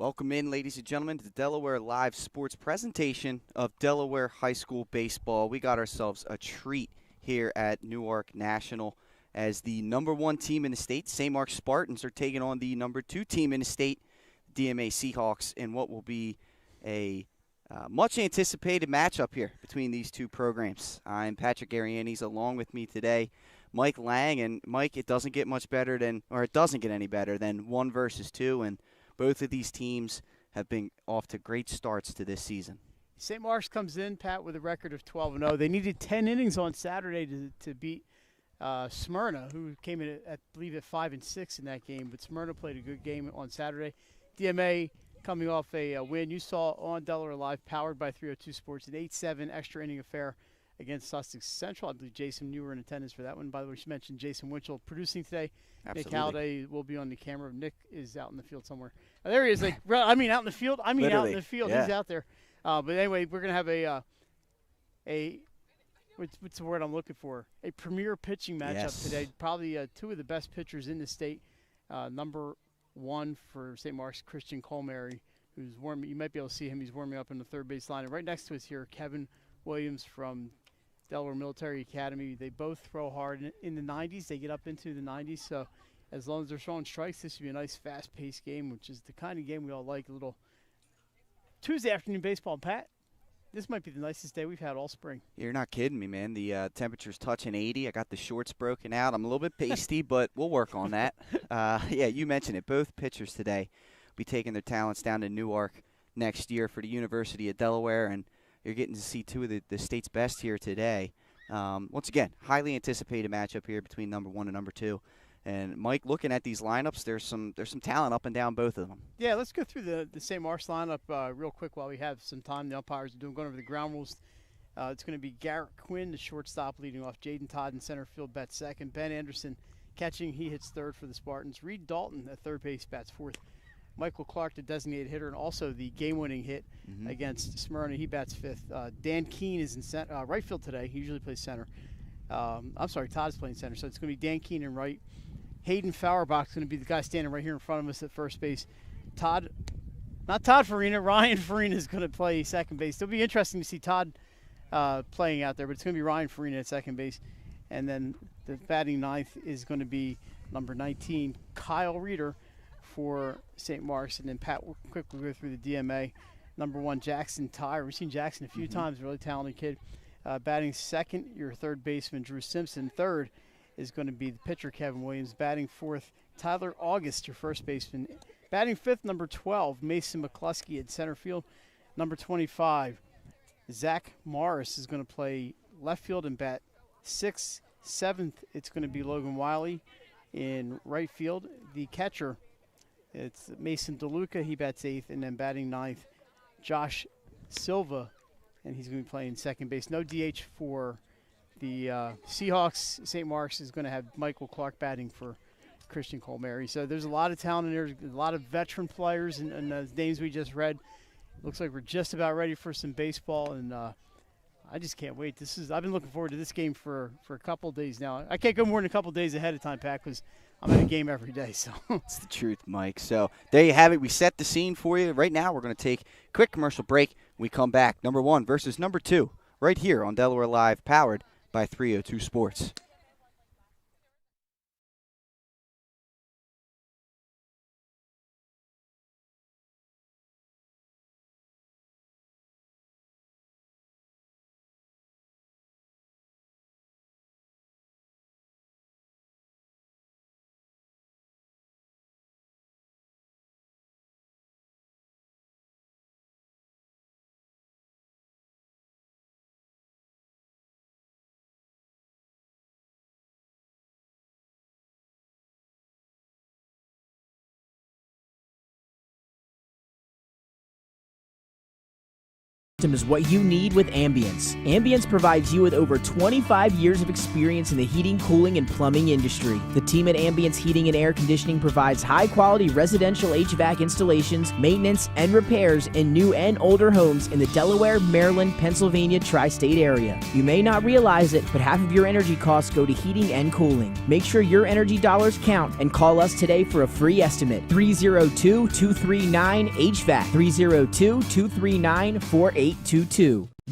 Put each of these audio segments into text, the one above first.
Welcome in, ladies and gentlemen, to the Delaware Live Sports presentation of Delaware High School Baseball. We got ourselves a treat here at Newark National as the #1 team in the state, St. Mark's Spartans, are taking on the #2 team in the state, DMA Seahawks, in what will be a much-anticipated matchup here between these two programs. I'm Patrick Arianes. Along with me today, Mike Lang. And, Mike, it doesn't get much better than, or it doesn't get any better than 1 versus 2, and both of these teams have been off to great starts to this season. St. Mark's comes in, Pat, with a record of 12-0. They needed 10 innings on Saturday to beat Smyrna, who came in, I believe, at 5-6 in that game. But Smyrna played a good game on Saturday. DMA coming off a win. You saw on Delaware Live, powered by 302 Sports, an 8-7 extra inning affair against Sussex Central. I believe, Jason, you were in attendance for that one. By the way, she mentioned Jason Winchell producing today. Absolutely. Nick Halliday will be on the camera. Nick is out in the field somewhere. Oh, there he is. Out in the field. Literally, out in the field. yeah. He's out there. But anyway, we're going to have what's the word I'm looking for? A premier pitching matchup today. Probably 2 of the best pitchers in the state. #1 for St. Mark's, Christian Colmary, who's warming. You might be able to see him. He's warming up in the third base line. And right next to us here, Kevin Williams from Delaware Military Academy. They both throw hard in the 90s. They get up into the 90s. So as long as they're throwing strikes, this should be a nice, fast-paced game, which is the kind of game we all like. A little Tuesday afternoon baseball. Pat, this might be the nicest day we've had all spring. You're not kidding me, man. The temperature's touching 80. I got the shorts broken out. I'm a little bit pasty, but we'll work on that. Yeah, you mentioned it. Both pitchers today will be taking their talents down to Newark next year for the University of Delaware, and you're getting to see 2 of the state's best here today. Once again, highly anticipated matchup here between #1 and #2. And, Mike, looking at these lineups, there's some talent up and down both of them. Yeah, let's go through the St. Mark's lineup real quick while we have some time. The umpires are going over the ground rules. It's going to be Garrett Quinn, the shortstop, leading off. Jaden Todd in center field, bats second. Ben Anderson catching. He hits third for the Spartans. Reed Dalton at third base, bats fourth. Michael Clark, the designated hitter, and also the game-winning hit against Smyrna. He bats fifth. Dan Keene is in right field today. He usually plays center. I'm sorry, Todd's playing center, so it's going to be Dan Keene in right. Hayden Fauerbach is going to be the guy standing right here in front of us at first base. Not Todd Farina, Ryan Farina is going to play second base. It'll be interesting to see Todd playing out there, but it's going to be Ryan Farina at second base. And then the batting ninth is going to be number 19, Kyle Reeder for St. Mark's. And then Pat will quickly go through the DMA. #1, Jackson Tyre. We've seen Jackson a few times, really talented kid. Batting second, your third baseman, Drew Simpson. Third is going to be the pitcher, Kevin Williams. Batting fourth, Tyler August, your first baseman. Batting fifth, #12, Mason McCluskey at center field. #25, Zach Morris is going to play left field and bat sixth. Seventh, it's going to be Logan Wiley in right field. The catcher, it's Mason DeLuca. He bats eighth. And then batting ninth, Josh Silva, and he's going to be playing second base. No DH for the Seahawks. St. Mark's is going to have Michael Clark batting for Christian Colmary. So there's a lot of talent in there, a lot of veteran players, and the names we just read. Looks like we're just about ready for some baseball, and I just can't wait. I've been looking forward to this game for a couple of days now. I can't go more than a couple of days ahead of time, Pat, because I'm at a game every day. So That's the truth, Mike. So there you have it. We set the scene for you. Right now we're going to take a quick commercial break. When we come back, #1 versus #2, right here on Delaware Live, powered by 302 Sports. Is what you need with Ambience. Ambience provides you with over 25 years of experience in the heating, cooling, and plumbing industry. The team at Ambience Heating and Air Conditioning provides high-quality residential HVAC installations, maintenance, and repairs in new and older homes in the Delaware, Maryland, Pennsylvania tri-state area. You may not realize it, but half of your energy costs go to heating and cooling. Make sure your energy dollars count and call us today for a free estimate. 302-239-HVAC. 302-239-4822.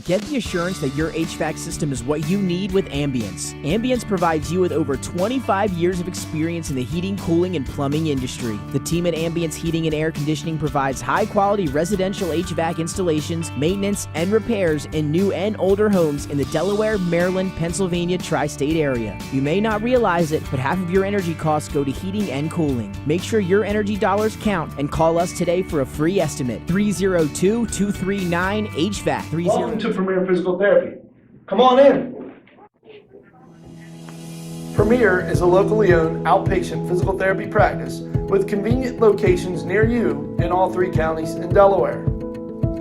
Get the assurance that your HVAC system is what you need with Ambience. Ambience provides you with over 25 years of experience in the heating, cooling, and plumbing industry. The team at Ambience Heating and Air Conditioning provides high-quality residential HVAC installations, maintenance, and repairs in new and older homes in the Delaware, Maryland, Pennsylvania tri-state area. You may not realize it, but half of your energy costs go to heating and cooling. Make sure your energy dollars count and call us today for a free estimate. 302-239-HVAC. Welcome to Premier Physical Therapy. Come on in. Premier is a locally owned outpatient physical therapy practice with convenient locations near you in all 3 counties in Delaware.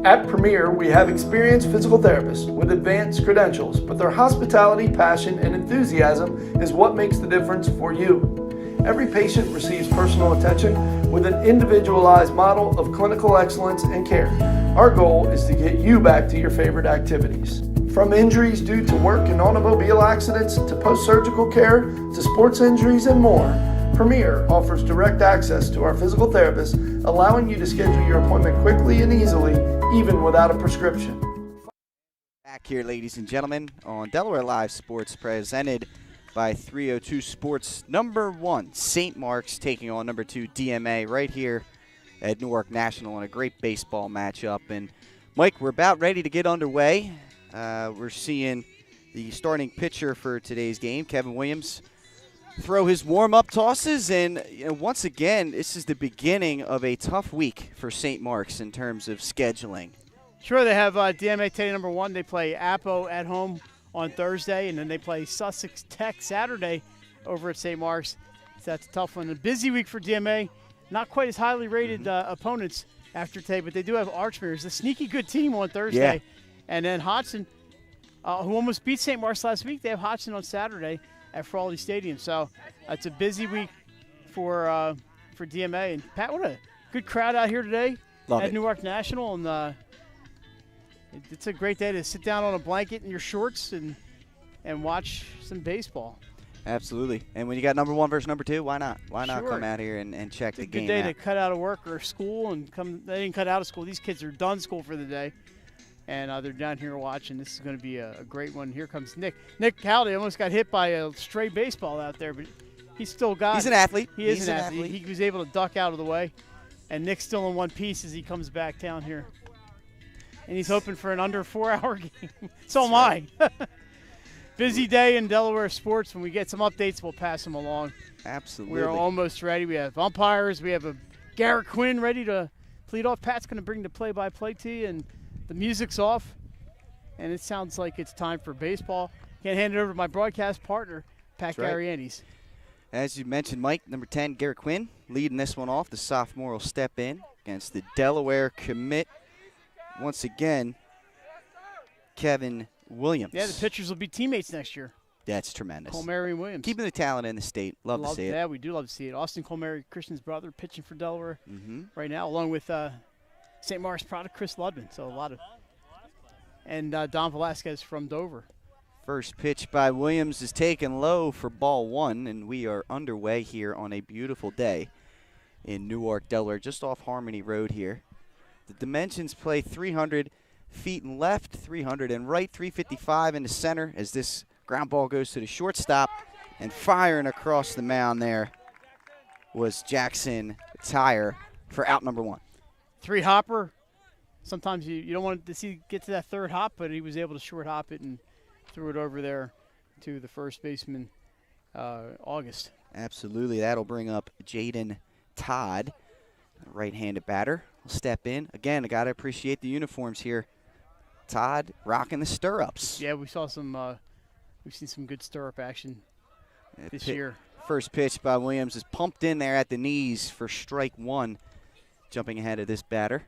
At Premier, we have experienced physical therapists with advanced credentials, but their hospitality, passion, and enthusiasm is what makes the difference for you. Every patient receives personal attention with an individualized model of clinical excellence and care. Our goal is to get you back to your favorite activities. From injuries due to work and automobile accidents to post-surgical care to sports injuries and more, Premier offers direct access to our physical therapists, allowing you to schedule your appointment quickly and easily, even without a prescription. Back here, ladies and gentlemen, on Delaware Live Sports, presented by 302 Sports. Number 1, St. Mark's taking on number 2, DMA, right here at Newark National in a great baseball matchup. And Mike, we're about ready to get underway. We're seeing the starting pitcher for today's game, Kevin Williams, throw his warm-up tosses. And once again, this is the beginning of a tough week for St. Mark's in terms of scheduling. Sure, they have DMA today number 1. They play Apo at home on Thursday, and then they play Sussex Tech Saturday over at St. Mark's. So that's a tough one. A busy week for DMA. Not quite as highly rated opponents after today, but they do have Archmere, a sneaky good team on Thursday. Yeah. And then Hodgson, who almost beat St. Mark's last week, they have Hodgson on Saturday at Frawley Stadium. So it's a busy week for DMA. And Pat, what a good crowd out here today at Newark National. And it's a great day to sit down on a blanket in your shorts and watch some baseball. Absolutely. And when you got number 1 versus number 2, why not? Why not come out here and check the game out? It's a good day to cut out of work or school and come. They didn't cut out of school. These kids are done school for the day. And they're down here watching. This is going to be a great one. Here comes Nick. Nick Halliday almost got hit by a stray baseball out there, but he's still got it. He's an athlete. He is an athlete. He was able to duck out of the way. And Nick's still in one piece as he comes back down here. And he's hoping for an under 4-hour game. So am I. Busy day in Delaware sports. When we get some updates, we'll pass them along. Absolutely. We're almost ready. We have umpires. We have a Garrett Quinn ready to lead off. Pat's going to bring the play-by-play to you, and the music's off. And it sounds like it's time for baseball. Can't hand it over to my broadcast partner, Pat Gariandes. As you mentioned, Mike, number 10, Garrett Quinn, leading this one off. The sophomore will step in against the Delaware commit. Once again, Kevin Williams. Yeah, the pitchers will be teammates next year. That's tremendous. Colmary and Williams. Keeping the talent in the state. Love to see it. Yeah, we do love to see it. Austin Colmary, Christian's brother, pitching for Delaware right now, along with St. Mark's product, Chris Ludman. So a lot of – and Don Velasquez from Dover. First pitch by Williams is taken low for ball 1, and we are underway here on a beautiful day in Newark, Delaware, just off Harmony Road here. The dimensions play 300 feet in left, 300 in right, 355 in the center as this ground ball goes to the shortstop, and firing across the mound there was Jackson Tyre for out number 1. 3 hopper. Sometimes you don't want to see get to that third hop, but he was able to short hop it and threw it over there to the first baseman, August. Absolutely. That'll bring up Jaden Todd, right-handed batter. Will step in. Again, I got to appreciate the uniforms here. Todd rocking the stirrups. Yeah, we saw some we've seen some good stirrup action this year. First pitch by Williams is pumped in there at the knees for strike 1. Jumping ahead of this batter.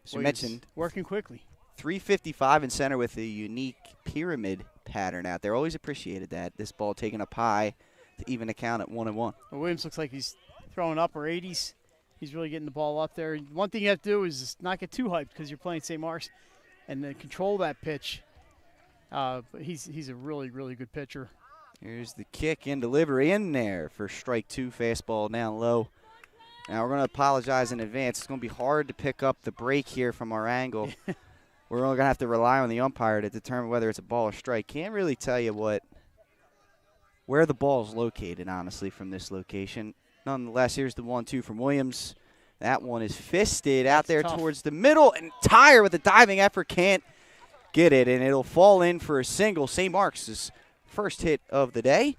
As you mentioned, working quickly. 355 in center with a unique pyramid pattern out there. Always appreciated that. This ball taken up high to even the count at 1-1. Well, Williams looks like he's throwing upper 80s. He's really getting the ball up there. One thing you have to do is just not get too hyped because you're playing St. Mark's, and then control that pitch. But he's a really, really good pitcher. Here's the kick and delivery in there for strike 2, fastball down low. Now we're going to apologize in advance. It's going to be hard to pick up the break here from our angle. We're only going to have to rely on the umpire to determine whether it's a ball or strike. Can't really tell you where the ball is located, honestly, from this location. Nonetheless, here's the 1-2 from Williams. That one is fisted out there towards the middle, and Tyre with a diving effort can't get it, and it'll fall in for a single. St. Mark's' first hit of the day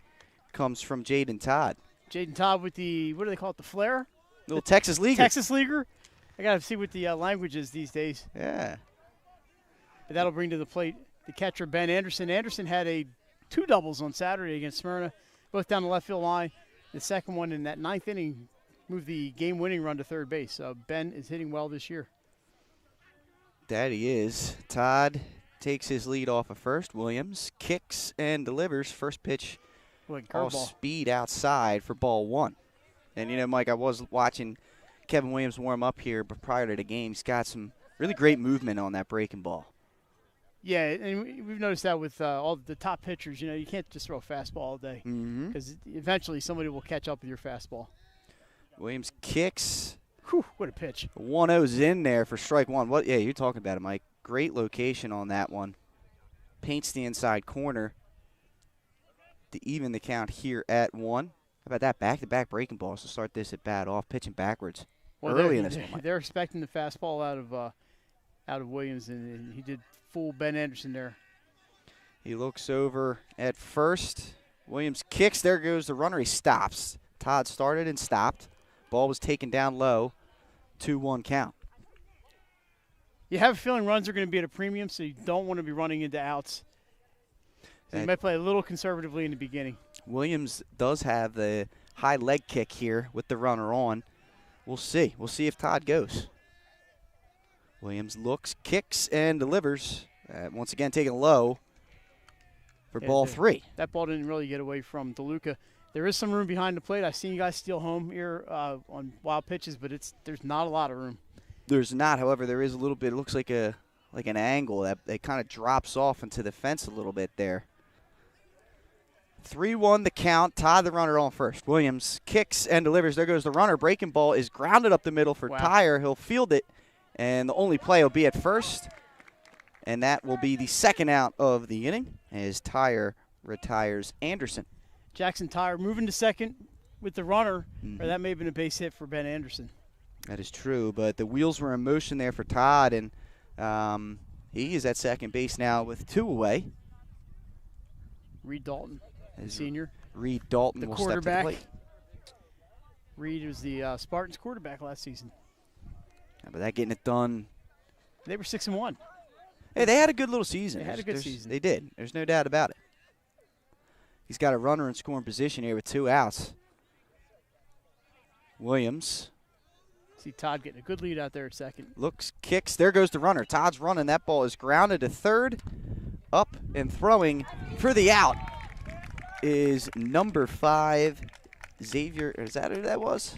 comes from Jaden Todd. Jaden Todd with the, what do they call it, the flare? Little Texas Leaguer. Texas Leaguer. I got to see what the language is these days. Yeah. But that'll bring to the plate the catcher, Ben Anderson. Anderson had 2 doubles on Saturday against Smyrna, both down the left field line. The second one in that 9th inning moved the game-winning run to third base. So Ben is hitting well this year. That he is. Todd takes his lead off of first. Williams kicks and delivers. First pitch, all speed outside for ball 1. And, you know, Mike, I was watching Kevin Williams warm up here, but prior to the game, he's got some really great movement on that breaking ball. Yeah, and we've noticed that with all the top pitchers. You know, you can't just throw a fastball all day because eventually somebody will catch up with your fastball. Williams kicks. Whew, what a pitch. 1-0's in there for strike 1. What? Yeah, you're talking about it, Mike. Great location on that one. Paints the inside corner to even the count here at 1. How about that? Back-to-back breaking balls to start this at bat off, pitching backwards early in this one. They're expecting the fastball out of Williams, and he did fool Ben Anderson there. He looks over at first. Williams kicks. There goes the runner. He stops. Todd started and stopped. Ball was taken down low. 2-1 count. You have a feeling runs are going to be at a premium, so you don't want to be running into outs. So you might play a little conservatively in the beginning. Williams does have the high leg kick here with the runner on. We'll see. We'll see if Todd goes. Williams looks, kicks, and delivers. Once again, taken low for ball 3. That ball didn't really get away from DeLuca. There is some room behind the plate. I've seen you guys steal home here on wild pitches, but there's not a lot of room. There's not. However, there is a little bit. It looks like an angle that kind of drops off into the fence a little bit there. 3-1 the count. Todd the runner on first. Williams kicks and delivers. There goes the runner. Breaking ball is grounded up the middle for Tyre. He'll field it, and the only play will be at first, and that will be the second out of the inning as Tyre retires Anderson. Jackson Tyre moving to second with the runner, or that may have been a base hit for Ben Anderson. That is true, but the wheels were in motion there for Todd, and he is at second base now with 2 away. Reed Dalton, the senior. Reed Dalton the will quarterback. step to the plate. Reed was the Spartans quarterback last season. How about that getting it done? They were 6-1. Hey, they had a good little season. They had a good season. They did. There's no doubt about it. He's got a runner in scoring position here with 2 outs. Williams. See Todd getting a good lead out there at second. Looks, kicks. There goes the runner. Todd's running. That ball is grounded to third. Up and throwing for the out is number 5, Xavier. Is that who that was?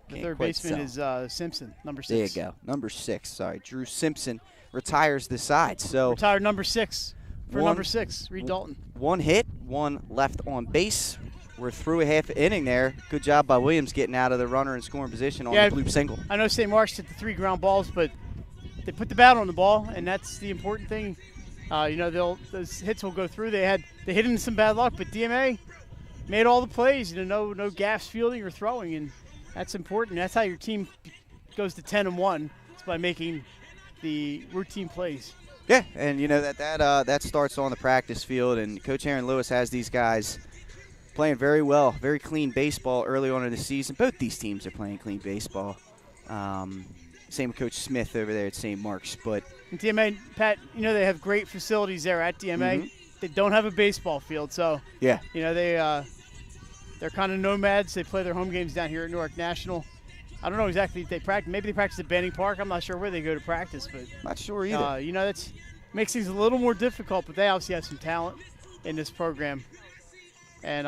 The third baseman is Simpson, number 6. There you go. Number 6. Sorry. Drew Simpson retires the side. So retired number 6 for number 6, Reed Dalton. 1 hit, 1 left on base. We're through a half inning there. Good job by Williams getting out of the runner in scoring position on the bloop single. I know St. Mark's hit the 3 ground balls, but they put the bat on the ball, and that's the important thing. You know, those hits will go through. They hit into some bad luck, but DMA made all the plays. You know, no gaps fielding or throwing, and that's important. That's how your team goes to 10-1. It's by making the routine plays. Yeah, and you know that starts on the practice field, and Coach Aaron Lewis has these guys playing very well, very clean baseball early on in the season. Both these teams are playing clean baseball. Same with Coach Smith over there at St. Mark's. But and DMA, Pat, you know they have great facilities there at DMA. They don't have a baseball field, so yeah, you know they're kind of nomads. They play their home games down here at Newark National, I don't know exactly if they practice. Maybe they practice at Banning Park. I'm not sure where they go to practice, but Not sure either. you know, that's makes things a little more difficult. But they obviously have some talent in this program, and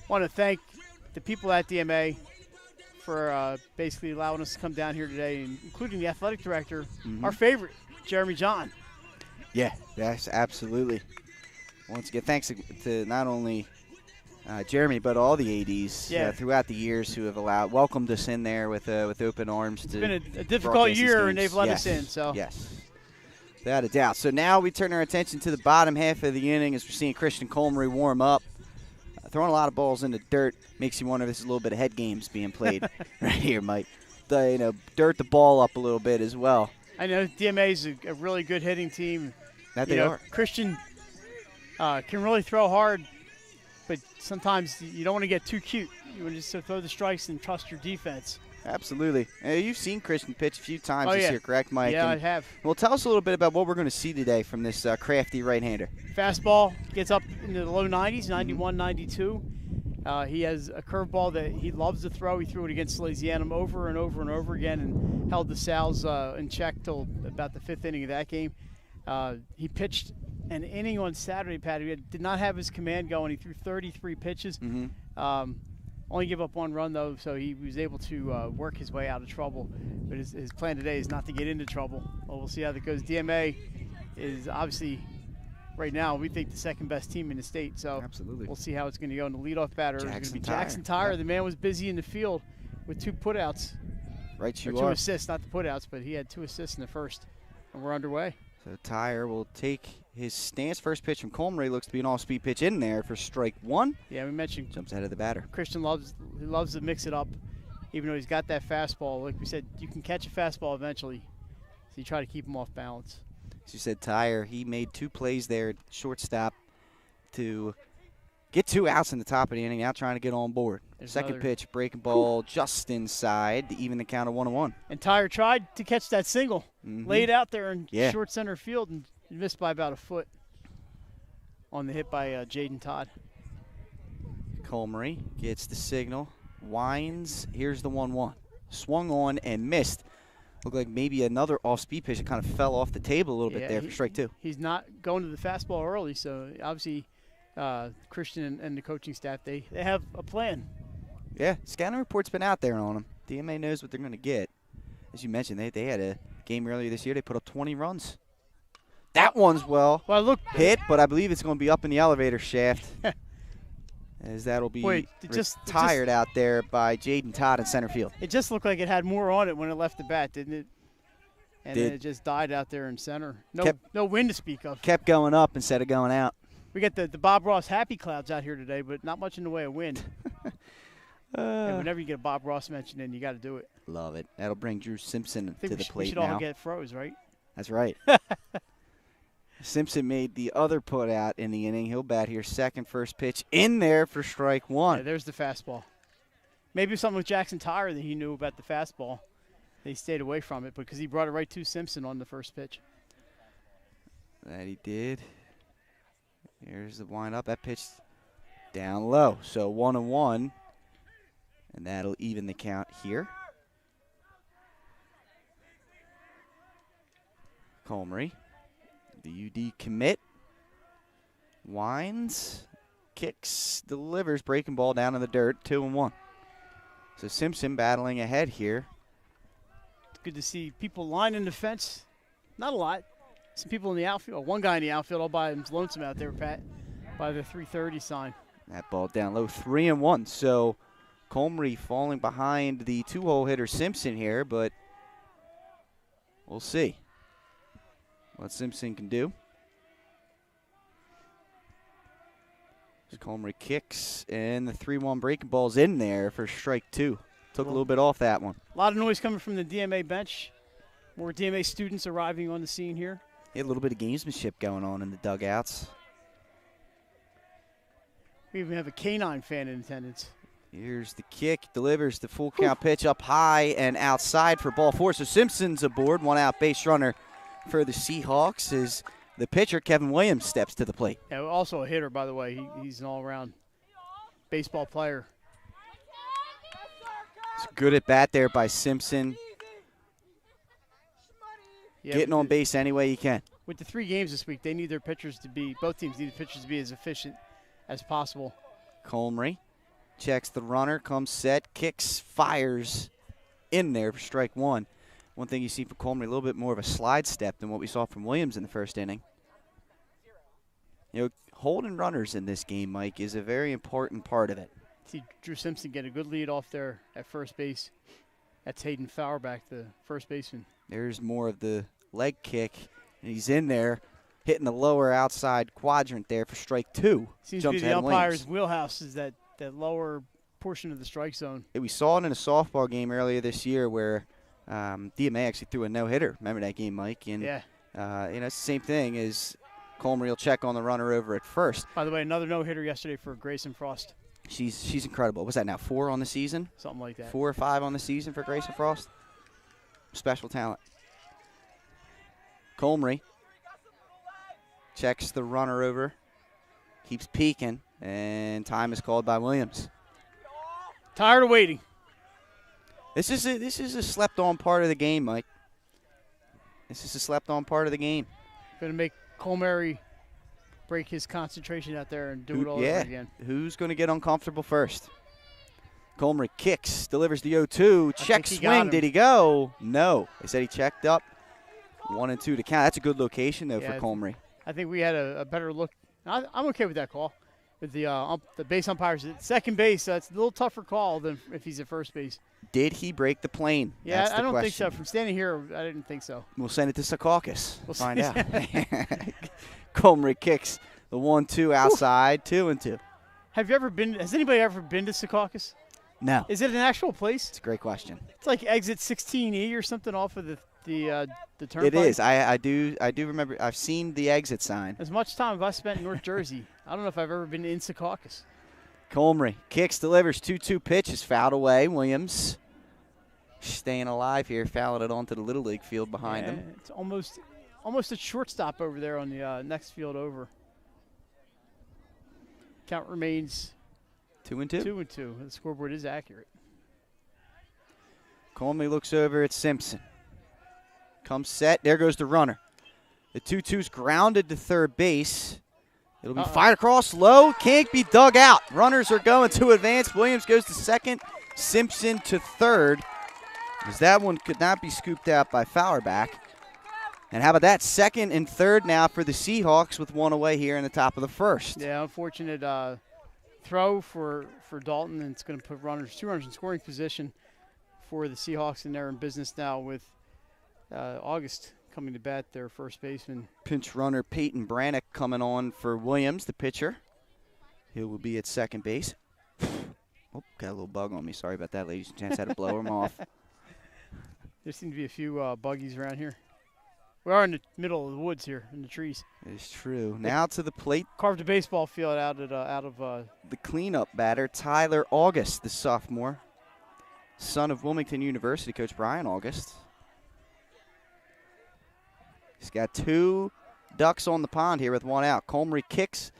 want to thank the people at DMA for basically allowing us to come down here today, including the athletic director, our favorite, Jeremy John. Yeah, yes, absolutely. Once again, thanks to not only Jeremy, but all the ADs throughout the years who have welcomed us in there with open arms. It's been a difficult year, and they've let us in. So yes, without a doubt. So now we turn our attention to the bottom half of the inning as we're seeing Christian Colmery warm up. Throwing a lot of balls in the dirt makes you wonder if there's a little bit of head games being played right here, Mike. Dirt the ball up a little bit as well. I know DMA is a really good hitting team. That they are. Christian can really throw hard, but sometimes you don't want to get too cute. You want to just throw the strikes and trust your defense. Absolutely. You've seen Christian pitch a few times this year, correct, Mike? Yeah, I have. Well, tell us a little bit about what we're going to see today from this crafty right-hander. Fastball gets up into the low 90s, 91, 92. He has a curveball that he loves to throw. He threw it against Salesianum over and over and over again and held the Sal's in check till about the 5th inning of that game. He pitched an inning on Saturday, Pat. He did not have his command going. He threw 33 pitches. Only give up 1 run, though, so he was able to work his way out of trouble. But his plan today is not to get into trouble. Well, we'll see how that goes. DMA is obviously, right now, we think the second-best team in the state. So absolutely, we'll see how it's going to go. And the leadoff batter is going to be Tyre. Jackson Tyre. Yeah. The man was busy in the field with 2 putouts. Right, you or 2 are. assists, not the putouts, but he had 2 assists in the first. And we're underway. So Tyre will take his stance. First pitch from Colmery looks to be an all-speed pitch in there for strike 1. Yeah, we mentioned jumps ahead of the batter. Christian loves to mix it up, even though he's got that fastball. Like we said, you can catch a fastball eventually, so you try to keep him off balance. As you said, Tyre, he made 2 plays there at shortstop to get 2 outs in the top of the inning, now trying to get on board. Second pitch, breaking ball just inside to even the count of 1-1. And Tyre tried to catch that single, laid out there in short center field, and missed by about a foot on the hit by Jaden Todd. Colmery gets the signal, winds, here's the 1-1. Swung on and missed. Looked like maybe another off-speed pitch that kind of fell off the table a little bit there for strike 2. He's not going to the fastball early, so obviously Christian and the coaching staff, they have a plan. Yeah, scouting report's been out there on them. DMA knows what they're going to get. As you mentioned, they had a game earlier this year. They put up 20 runs. That one's hit, but I believe it's going to be up in the elevator shaft. As that'll be retired out there by Jaden Todd in center field. It just looked like it had more on it when it left the bat, didn't it? And then it just died out there in center. No wind to speak of. Kept going up instead of going out. We got the Bob Ross happy clouds out here today, but not much in the way of wind. And whenever you get a Bob Ross mention in, you got to do it. Love it. That'll bring Drew Simpson to the plate now. We should all get froze, right? That's right. Simpson made the other put out in the inning. He'll bat here second, first pitch in there for strike 1. Yeah, there's the fastball. Maybe something with Jackson Tyre that he knew about the fastball. He stayed away from it because he brought it right to Simpson on the first pitch. That he did. Here's the windup. That pitch down low. So 1-1. And that'll even the count here. Colmery. The UD commit. Winds. Kicks. Delivers. Breaking ball down in the dirt. 2-1. So Simpson battling ahead here. It's good to see people lining the fence. Not a lot. Some people in the outfield. One guy in the outfield all by himself, lonesome out there, Pat, by the 330 sign. That ball down low. 3-1. So Colmery falling behind the 2-hole hitter Simpson here, but we'll see what Simpson can do. As Colmery kicks, and the 3-1 breaking ball's in there for strike 2. Took a little bit off that one. A lot of noise coming from the DMA bench. More DMA students arriving on the scene here. A little bit of gamesmanship going on in the dugouts. We even have a canine fan in attendance. Here's the kick, delivers the full count pitch up high and outside for ball 4. So Simpson's aboard, 1 out base runner for the Seahawks as the pitcher, Kevin Williams, steps to the plate. Yeah, also a hitter, by the way. He's an all-around baseball player. It's good at bat there by Simpson. Yeah, Getting on base any way you can. With the 3 games this week, they need their pitchers to be, both teams need the pitchers to be as efficient as possible. Comrie checks the runner, comes set, kicks, fires in there for strike 1. One thing you see for Comrie, a little bit more of a slide step than what we saw from Williams in the first inning. You know, holding runners in this game, Mike, is a very important part of it. See Drew Simpson get a good lead off there at first base. That's Hayden Fauerbach, the first baseman. There's more of the leg kick, and he's in there hitting the lower outside quadrant there for strike 2. Seems to be the umpire's wheelhouse is that lower portion of the strike zone. Yeah, we saw it in a softball game earlier this year where DMA actually threw a no-hitter. Remember that game, Mike? And, yeah. You know, it's the same thing as Comrie will check on the runner over at first. By the way, another no-hitter yesterday for Grayson Frost. She's incredible. What's that now, 4 on the season? Something like that. 4 or 5 on the season for Grayson Frost. Special talent. Comrie checks the runner over, keeps peeking, and time is called by Williams. Tired of waiting. This is a slept-on part of the game, Mike. This is a slept-on part of the game. Going to make Comrie break his concentration out there and do it all over again. Who's going to get uncomfortable first? Comrie kicks, delivers the 0-2, check swing. Did he go? No. They said he checked up. 1-2 to count. That's a good location, though, for Comrie. I think we had a better look. I'm okay with that call. With the base umpires at second base, that's a little tougher call than if he's at first base. Did he break the plane? Yeah, That's the I don't question. think so. From standing here, I didn't think so. We'll send it to Secaucus. We'll find out. Comrie kicks the 1-2 outside, 2-2. Have you ever been? Has anybody ever been to Secaucus? No. Is it an actual place? It's a great question. It's like exit 16E or something off of the turnpike. It is. I do remember. I've seen the exit sign. As much time as I spent in North Jersey, I don't know if I've ever been in Secaucus. Comrie kicks, delivers 2-2 pitch is fouled away. Williams staying alive here, fouling it onto the Little League field behind him. It's almost a shortstop over there on the next field over. Count remains 2-2. 2-2. The scoreboard is accurate. Comrie looks over at Simpson. Comes set. There goes the runner. The 2-2's grounded to third base. It'll be fired across low. Can't be dug out. Runners are going to advance. Williams goes to second. Simpson to third. As that one could not be scooped out by Fauerbach. And how about that? Second and third now for the Seahawks with one away here in the top of the first. Yeah, unfortunate throw for Dalton, and it's going to put two runners in scoring position for the Seahawks, and they're in business now with August coming to bat, their first baseman. Pinch runner Peyton Brannick coming on for Williams, the pitcher. He will be at second base. Oh, got a little bug on me. Sorry about that, ladies and gents. Had to blow him off. There seem to be a few buggies around here. We are in the middle of the woods here, in the trees. It's true. Now to the plate. Carved a baseball field out of the cleanup batter, Tyler August, the sophomore, son of Wilmington University coach Brian August. He's got 2 ducks on the pond here with 1 out. Comrie kicks.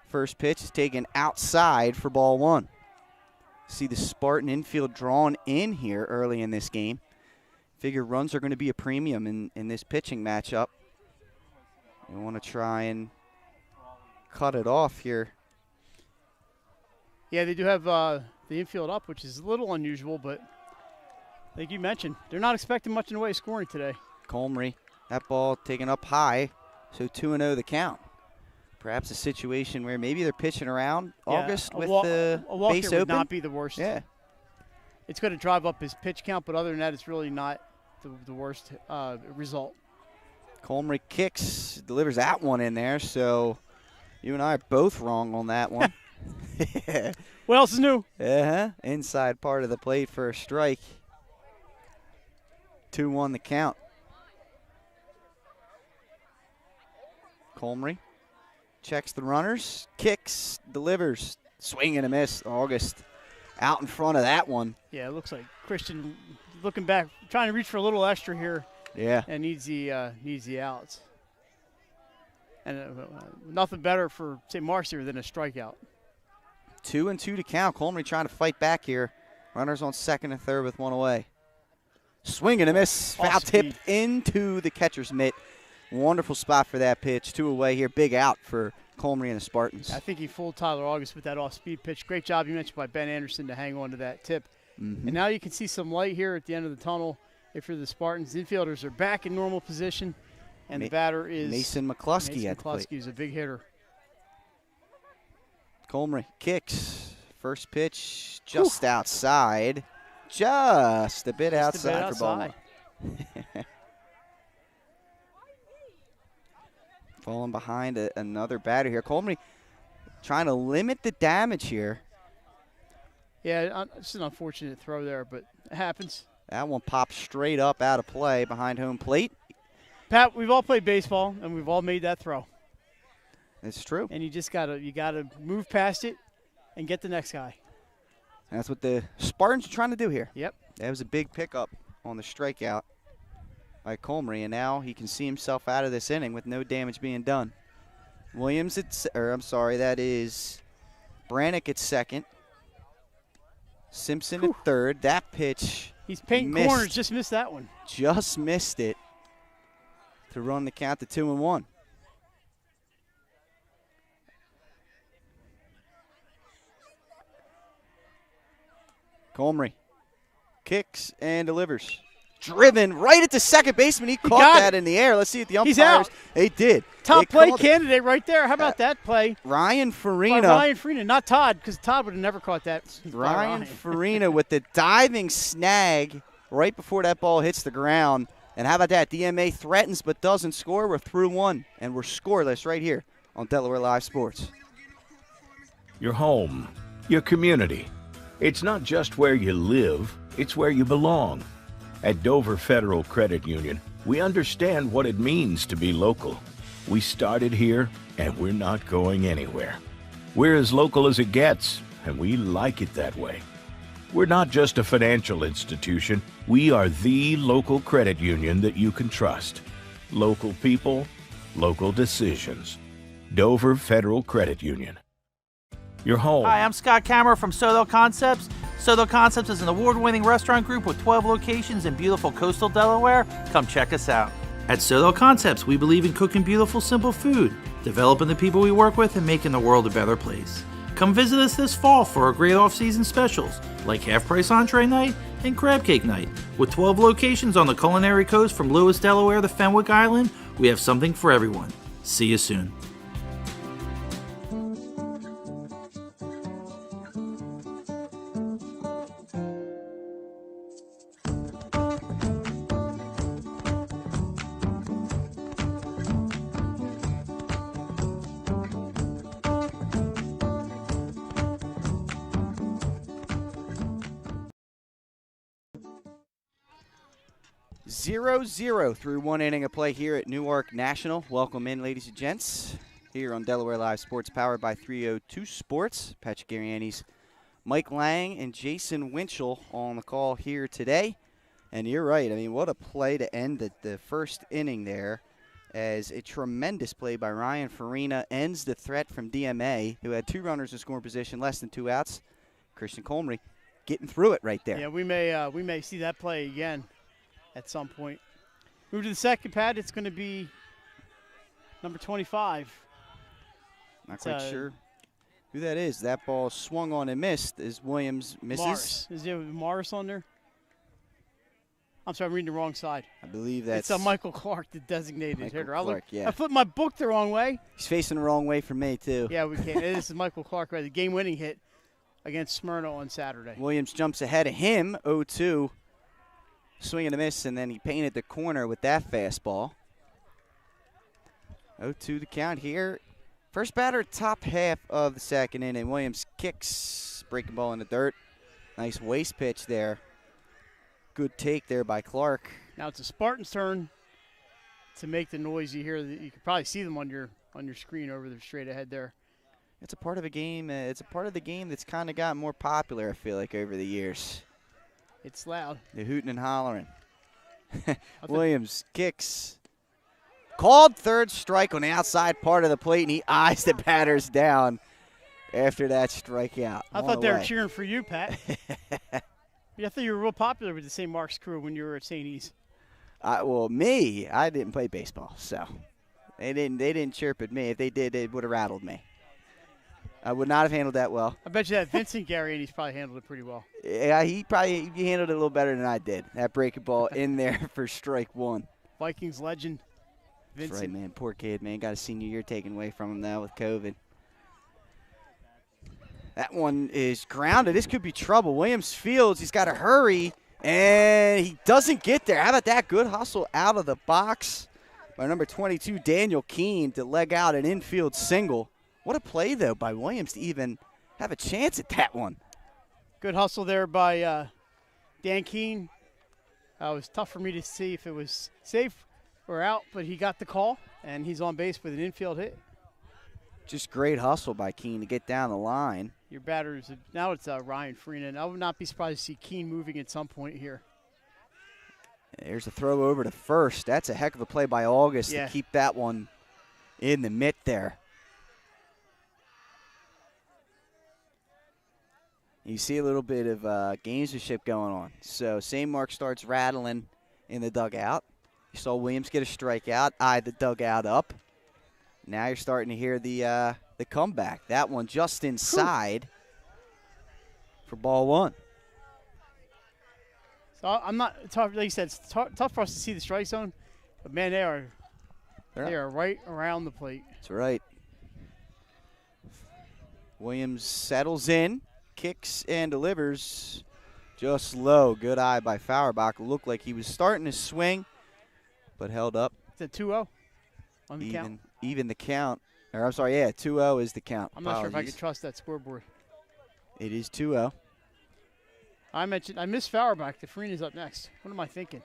First pitch is taken outside for ball 1. See the Spartan infield drawn in here early in this game. Figure runs are going to be a premium in this pitching matchup. We want to try and cut it off here. Yeah, they do have the infield up, which is a little unusual, but like you mentioned, they're not expecting much in the way of scoring today. Comrie, that ball taken up high, so 2-0 the count. Perhaps a situation where maybe they're pitching around August with the base open. Would not be the worst. Yeah. It's going to drive up his pitch count, but other than that, it's really not the worst result. Comrie kicks, delivers that one in there, so you and I are both wrong on that one. What else is new? Inside part of the plate for a strike. 2-1 the count. Comrie checks the runners, kicks, delivers, swing and a miss. August out in front of that one. Yeah, it looks like Christian looking back, trying to reach for a little extra here. Yeah. And needs the outs. And nothing better for St. Mark's here than a strikeout. 2-2 to count. Comrie trying to fight back here Runners on second and third with one away. Swing and a miss. Foul tip into the catcher's mitt. Wonderful spot for that pitch. 2 away here. Big out for Comrie and the Spartans. I think he fooled Tyler August with that off-speed pitch. Great job, you mentioned, by Ben Anderson to hang on to that tip. And now you can see some light here at the end of the tunnel. If you're the Spartans, infielders are back in normal position, and the batter is Mason McCluskey at the plate. McCluskey is a big hitter. Comrie kicks. First pitch just outside. Just a bit outside for ball one. Falling behind another batter here. Comrie trying to limit the damage here. Yeah, it's an unfortunate throw there, but it happens. That one popped straight up out of play behind home plate. Pat, we've all played baseball, and we've all made that throw. It's true. And you just gotta move past it and get the next guy. And that's what the Spartans are trying to do here. Yep. That was a big pickup on the strikeout by Comrie, and now he can see himself out of this inning with no damage being done. Williams that is Brannick at second. Simpson at third. That pitch. He's painting corners, just missed that one. Just missed it to run the count to 2-1. Comrie kicks and delivers. Driven right at the second baseman. He caught that in the air. Let's see if the umpires. He's out. They did. Top play candidate right there. How about that play? Ryan Farina. Ryan Farina, not Todd, because Todd would have never caught that. Ryan Farina with the diving snag right before that ball hits the ground. And how about that? DMA threatens but doesn't score. We're through one, and we're scoreless right here on Delaware Live Sports. Your home, your community. It's not just where you live, it's where you belong. At Dover Federal Credit Union, we understand what it means to be local. We started here, and we're not going anywhere. We're as local as it gets, and we like it that way. We're not just a financial institution. We are the local credit union that you can trust. Local people, local decisions. Dover Federal Credit Union. Your home. Hi, I'm Scott Kammerer from SODEL Concepts. SODEL Concepts is an award-winning restaurant group with 12 locations in beautiful coastal Delaware. Come check us out. At SODEL Concepts, we believe in cooking beautiful, simple food, developing the people we work with, and making the world a better place. Come visit us this fall for our great off-season specials, like half-price entree night and crab cake night. With 12 locations on the culinary coast from Lewis, Delaware to Fenwick Island, we have something for everyone. See you soon. Zero through one inning of play here at Newark National. Welcome in, ladies and gents, here on Delaware Live Sports, powered by 302 Sports. Patrick Gariani's Mike Lang and Jason Winchell on the call here today. And you're right. I mean, what a play to end the first inning there, as a tremendous play by Ryan Farina ends the threat from DMA, who had 2 runners in scoring position, less than 2 outs. Christian Comrie getting through it right there. Yeah, we may see that play again at some point. Move to the second pad. It's going to be number 25. Not quite sure who that is. That ball swung on and missed as Williams misses. Morris. Is there Morris on there? I'm sorry, I'm reading the wrong side. I believe that's it's Michael Clark, the designated Michael hitter. Clark, yeah. I flipped my book the wrong way. He's facing the wrong way from me, too. Yeah, we can't. This is Michael Clark, right? The game-winning hit against Smyrna on Saturday. Williams jumps ahead of him, 0-2. Swing and a miss, and then he painted the corner with that fastball. 0-2 the count here. First batter, top half of the second inning. Williams kicks, breaking ball in the dirt. Nice waist pitch there. Good take there by Clark. Now it's a Spartans' turn to make the noise you hear. You can probably see them on your screen over there straight ahead there. It's a part of a game. It's a part of the game that's kind of gotten more popular, I feel like, over the years. It's loud. The hooting and hollering. Williams kicks. Called third strike on the outside part of the plate, and he eyes the batters down after that strikeout. I thought they were cheering for you, Pat. Yeah, I thought you were real popular with the St. Mark's crew when you were at St. E's. Well, me, I didn't play baseball, so they didn't chirp at me. If they did, it would have rattled me. I would not have handled that well. I bet you that Vincent Gary, and he's probably handled it pretty well. Yeah, he handled it a little better than I did. That breaking ball in there for strike one. Vikings legend, Vincent. That's right, man. Poor kid, man. Got a senior year taken away from him now with COVID. That one is grounded. This could be trouble. Williams Fields, he's got to hurry, and he doesn't get there. How about that? Good hustle out of the box by number 22, Daniel Keene, to leg out an infield single. What a play, though, by Williams to even have a chance at that one. Good hustle there by Dan Keene. It was tough for me to see if it was safe or out, but he got the call, and he's on base with an infield hit. Just great hustle by Keene to get down the line. Your batters, now it's Ryan Freeman. I would not be surprised to see Keene moving at some point here. There's a throw over to first. That's a heck of a play by August to keep that one in the mitt there. You see a little bit of gamesmanship going on. So St. Mark starts rattling in the dugout. You saw Williams get a strikeout, eyed the dugout up. Now you're starting to hear the comeback. That one just inside for ball one. So I'm not tough. Like you said, it's tough for us to see the strike zone, but man, they are right around the plate. That's right. Williams settles in. Kicks and delivers just low. Good eye by Fauerbach. Looked like he was starting to swing, but held up. It's a 2-0 on the count. Even the count. Or I'm sorry, yeah, 2-0 is the count. I'm not sure if I can trust that scoreboard. It is 2-0. I missed Fauerbach. The Farina's up next. What am I thinking?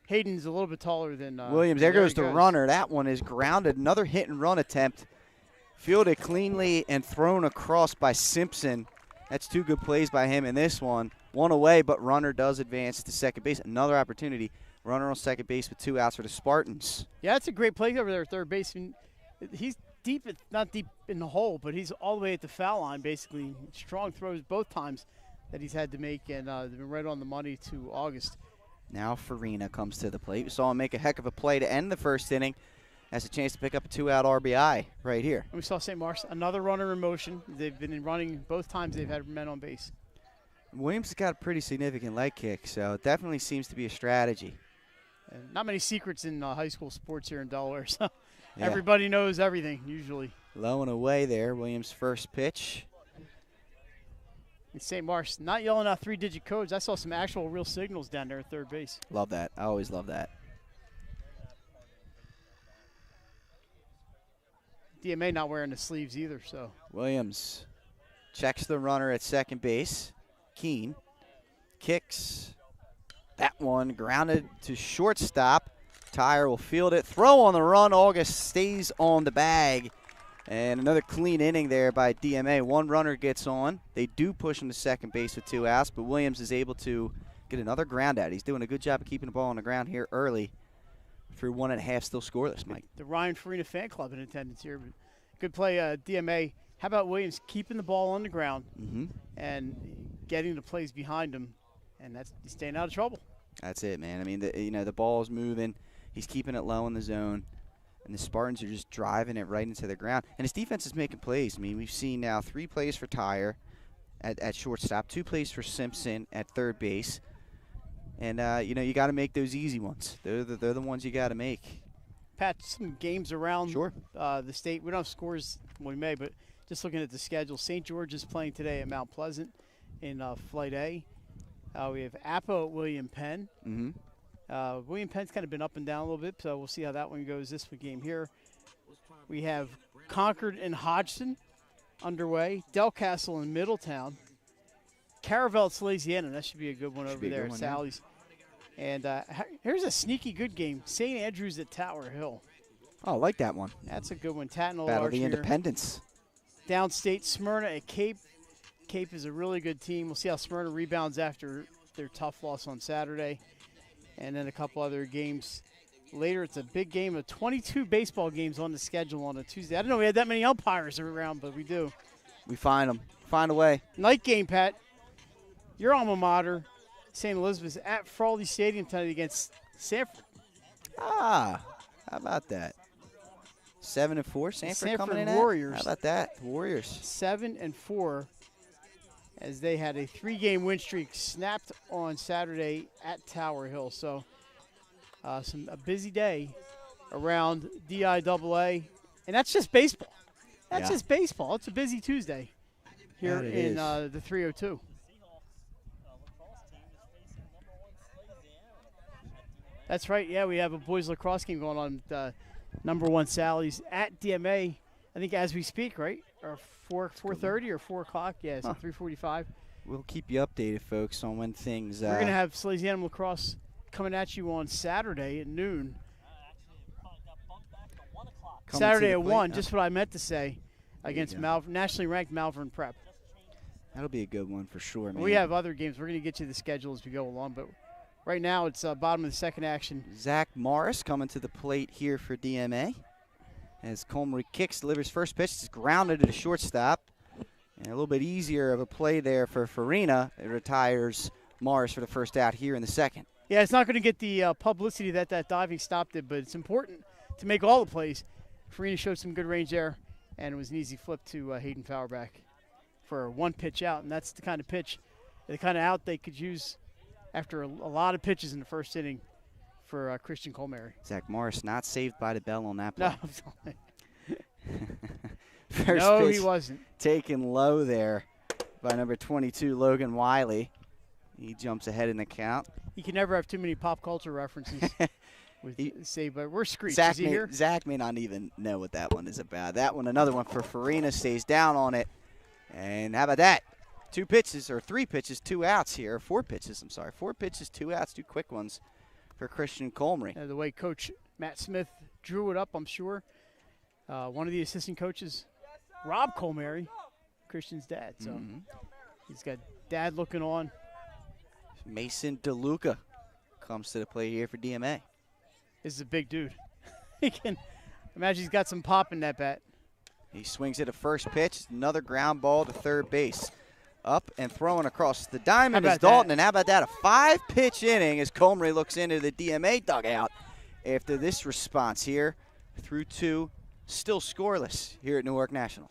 Hayden's a little bit taller than Williams. There goes the runner. That one is grounded. Another hit and run attempt. Fielded cleanly and thrown across by Simpson. That's two good plays by him in this one. One away, but runner does advance to second base. Another opportunity. Runner on second base with 2 outs for the Spartans. Yeah, that's a great play over there at third base. I mean, he's not deep in the hole, but he's all the way at the foul line, basically. Strong throws both times that he's had to make, and they've been right on the money to August. Now Farina comes to the plate. We saw him make a heck of a play to end the first inning. Has a chance to pick up a 2-out RBI right here. And we saw St. Mark's, another runner in motion. They've been running both times they've had men on base. Williams has got a pretty significant leg kick, so it definitely seems to be a strategy. And not many secrets in high school sports here in Delaware, so everybody knows everything usually. Low and away there, Williams' first pitch. And St. Mark's not yelling out 3-digit codes. I saw some actual real signals down there at third base. Love that. I always love that. DMA not wearing the sleeves either, so. Williams checks the runner at second base. Keene kicks. That one grounded to shortstop. Tyre will field it. Throw on the run. August stays on the bag. And another clean inning there by DMA. One runner gets on. They do push him to second base with 2 outs, but Williams is able to get another ground out. He's doing a good job of keeping the ball on the ground here early. Through 1.5, still scoreless, Mike. The Ryan Farina fan club in attendance here. Good play, DMA. How about Williams keeping the ball on the ground and getting the plays behind him, and that's staying out of trouble. That's it, man. I mean, the ball's moving. He's keeping it low in the zone, and the Spartans are just driving it right into the ground. And his defense is making plays. I mean, we've seen now 3 plays for Tyre at shortstop, 2 plays for Simpson at third base. And, you got to make those easy ones. They're the ones you got to make. Pat, some games around Sure. The state. We don't have scores, we may, but just looking at the schedule, St. George is playing today at Mount Pleasant in Flight A. We have Apo at William Penn. William Penn's kind of been up and down a little bit, so we'll see how that one goes this game here. We have Concord and Hodgson underway. Delcastle and Middletown. Caravel at Salesiana. That should be a good one over there at Sally's. And here's a sneaky good game. St. Andrews at Tower Hill. Oh, I like that one. That's a good one. Tatnall, Battle of the Independents. Downstate, Smyrna at Cape. Cape is a really good team. We'll see how Smyrna rebounds after their tough loss on Saturday. And then a couple other games later. It's a big game of 22 baseball games on the schedule on a Tuesday. I didn't know we had that many umpires around, but we do. We find them. Find a way. Night game, Pat. your alma mater, St. Elizabeth's at Frawley Stadium tonight against Sanford. Ah, how about that? 7-4, Sanford coming in Warriors. How about that? The Warriors. 7-4, as they had a 3-game win streak snapped on Saturday at Tower Hill. So a busy day around DIAA, and that's just baseball. That's just baseball. It's a busy Tuesday here in the 302. That's right. Yeah, we have a boys lacrosse game going on with #1 Sally's at DMA. I think as we speak, right? Or 4:30 or 4 o'clock. Yeah, so 3:45. We'll keep you updated, folks, on when things. We're gonna have Salesianum lacrosse coming at you on Saturday at noon. Saturday at 1. Just what I meant to say against nationally ranked Malvern Prep. That'll be a good one for sure, man. We have other games. We're gonna get you the schedule as we go along, but. Right now, it's bottom of the second action. Zach Morris coming to the plate here for DMA. As Comrie kicks, delivers first pitch. It's grounded to the shortstop. And a little bit easier of a play there for Farina. It retires Morris for the first out here in the second. Yeah, it's not going to get the publicity that diving stop did, but it's important to make all the plays. Farina showed some good range there, and it was an easy flip to Hayden Fauerback for a 1-pitch out. And that's the kind of pitch, the kind of out they could use after a lot of pitches in the first inning for Christian Colmary. Zach Morris not saved by the bell on that play. No, first no, pitch he wasn't. Taken low there by number 22, Logan Wiley. He jumps ahead in the count. He can never have too many pop culture references. But we're Screech. Zach Is he here? Zach may not even know what that one is about. That one, another one for Farina, stays down on it. And how about that? 2 pitches, or 3 pitches, 2 outs here. 4 pitches, I'm sorry. 4 pitches, 2 outs, 2 quick ones for Christian Colmary. The way Coach Matt Smith drew it up, I'm sure. One of the assistant coaches, Rob Colmary, Christian's dad. So he's got dad looking on. Mason DeLuca comes to the plate here for DMA. This is a big dude. He can imagine he's got some pop in that bat. He swings at a first pitch. Another ground ball to third base. Up and throwing across the diamond is Dalton. And how about that? A 5-pitch inning as Comrie looks into the DMA dugout after this response here through 2. Still scoreless here at Newark National.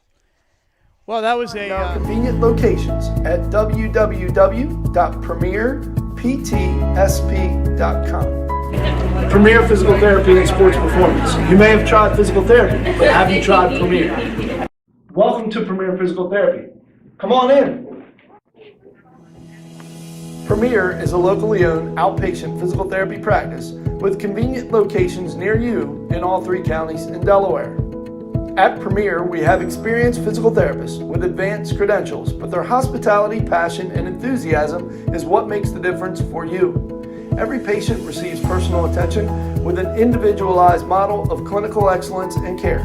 Well, that was our convenient locations at www.premierptsp.com. Premier Physical Therapy and Sports Performance. You may have tried physical therapy, but have you tried Premier? Welcome to Premier Physical Therapy. Come on in. Premier is a locally owned outpatient physical therapy practice with convenient locations near you in all 3 counties in Delaware. At Premier, we have experienced physical therapists with advanced credentials, but their hospitality, passion, and enthusiasm is what makes the difference for you. Every patient receives personal attention with an individualized model of clinical excellence and care.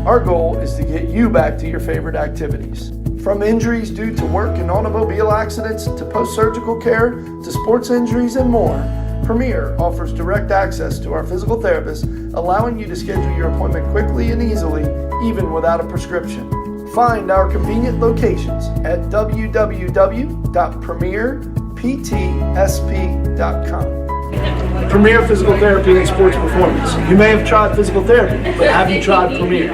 Our goal is to get you back to your favorite activities. From injuries due to work and automobile accidents to post-surgical care to sports injuries and more, Premier offers direct access to our physical therapists, allowing you to schedule your appointment quickly and easily, even without a prescription. Find our convenient locations at www.premierptsp.com. Premier Physical Therapy and Sports Performance. You may have tried physical therapy, but have you tried Premier?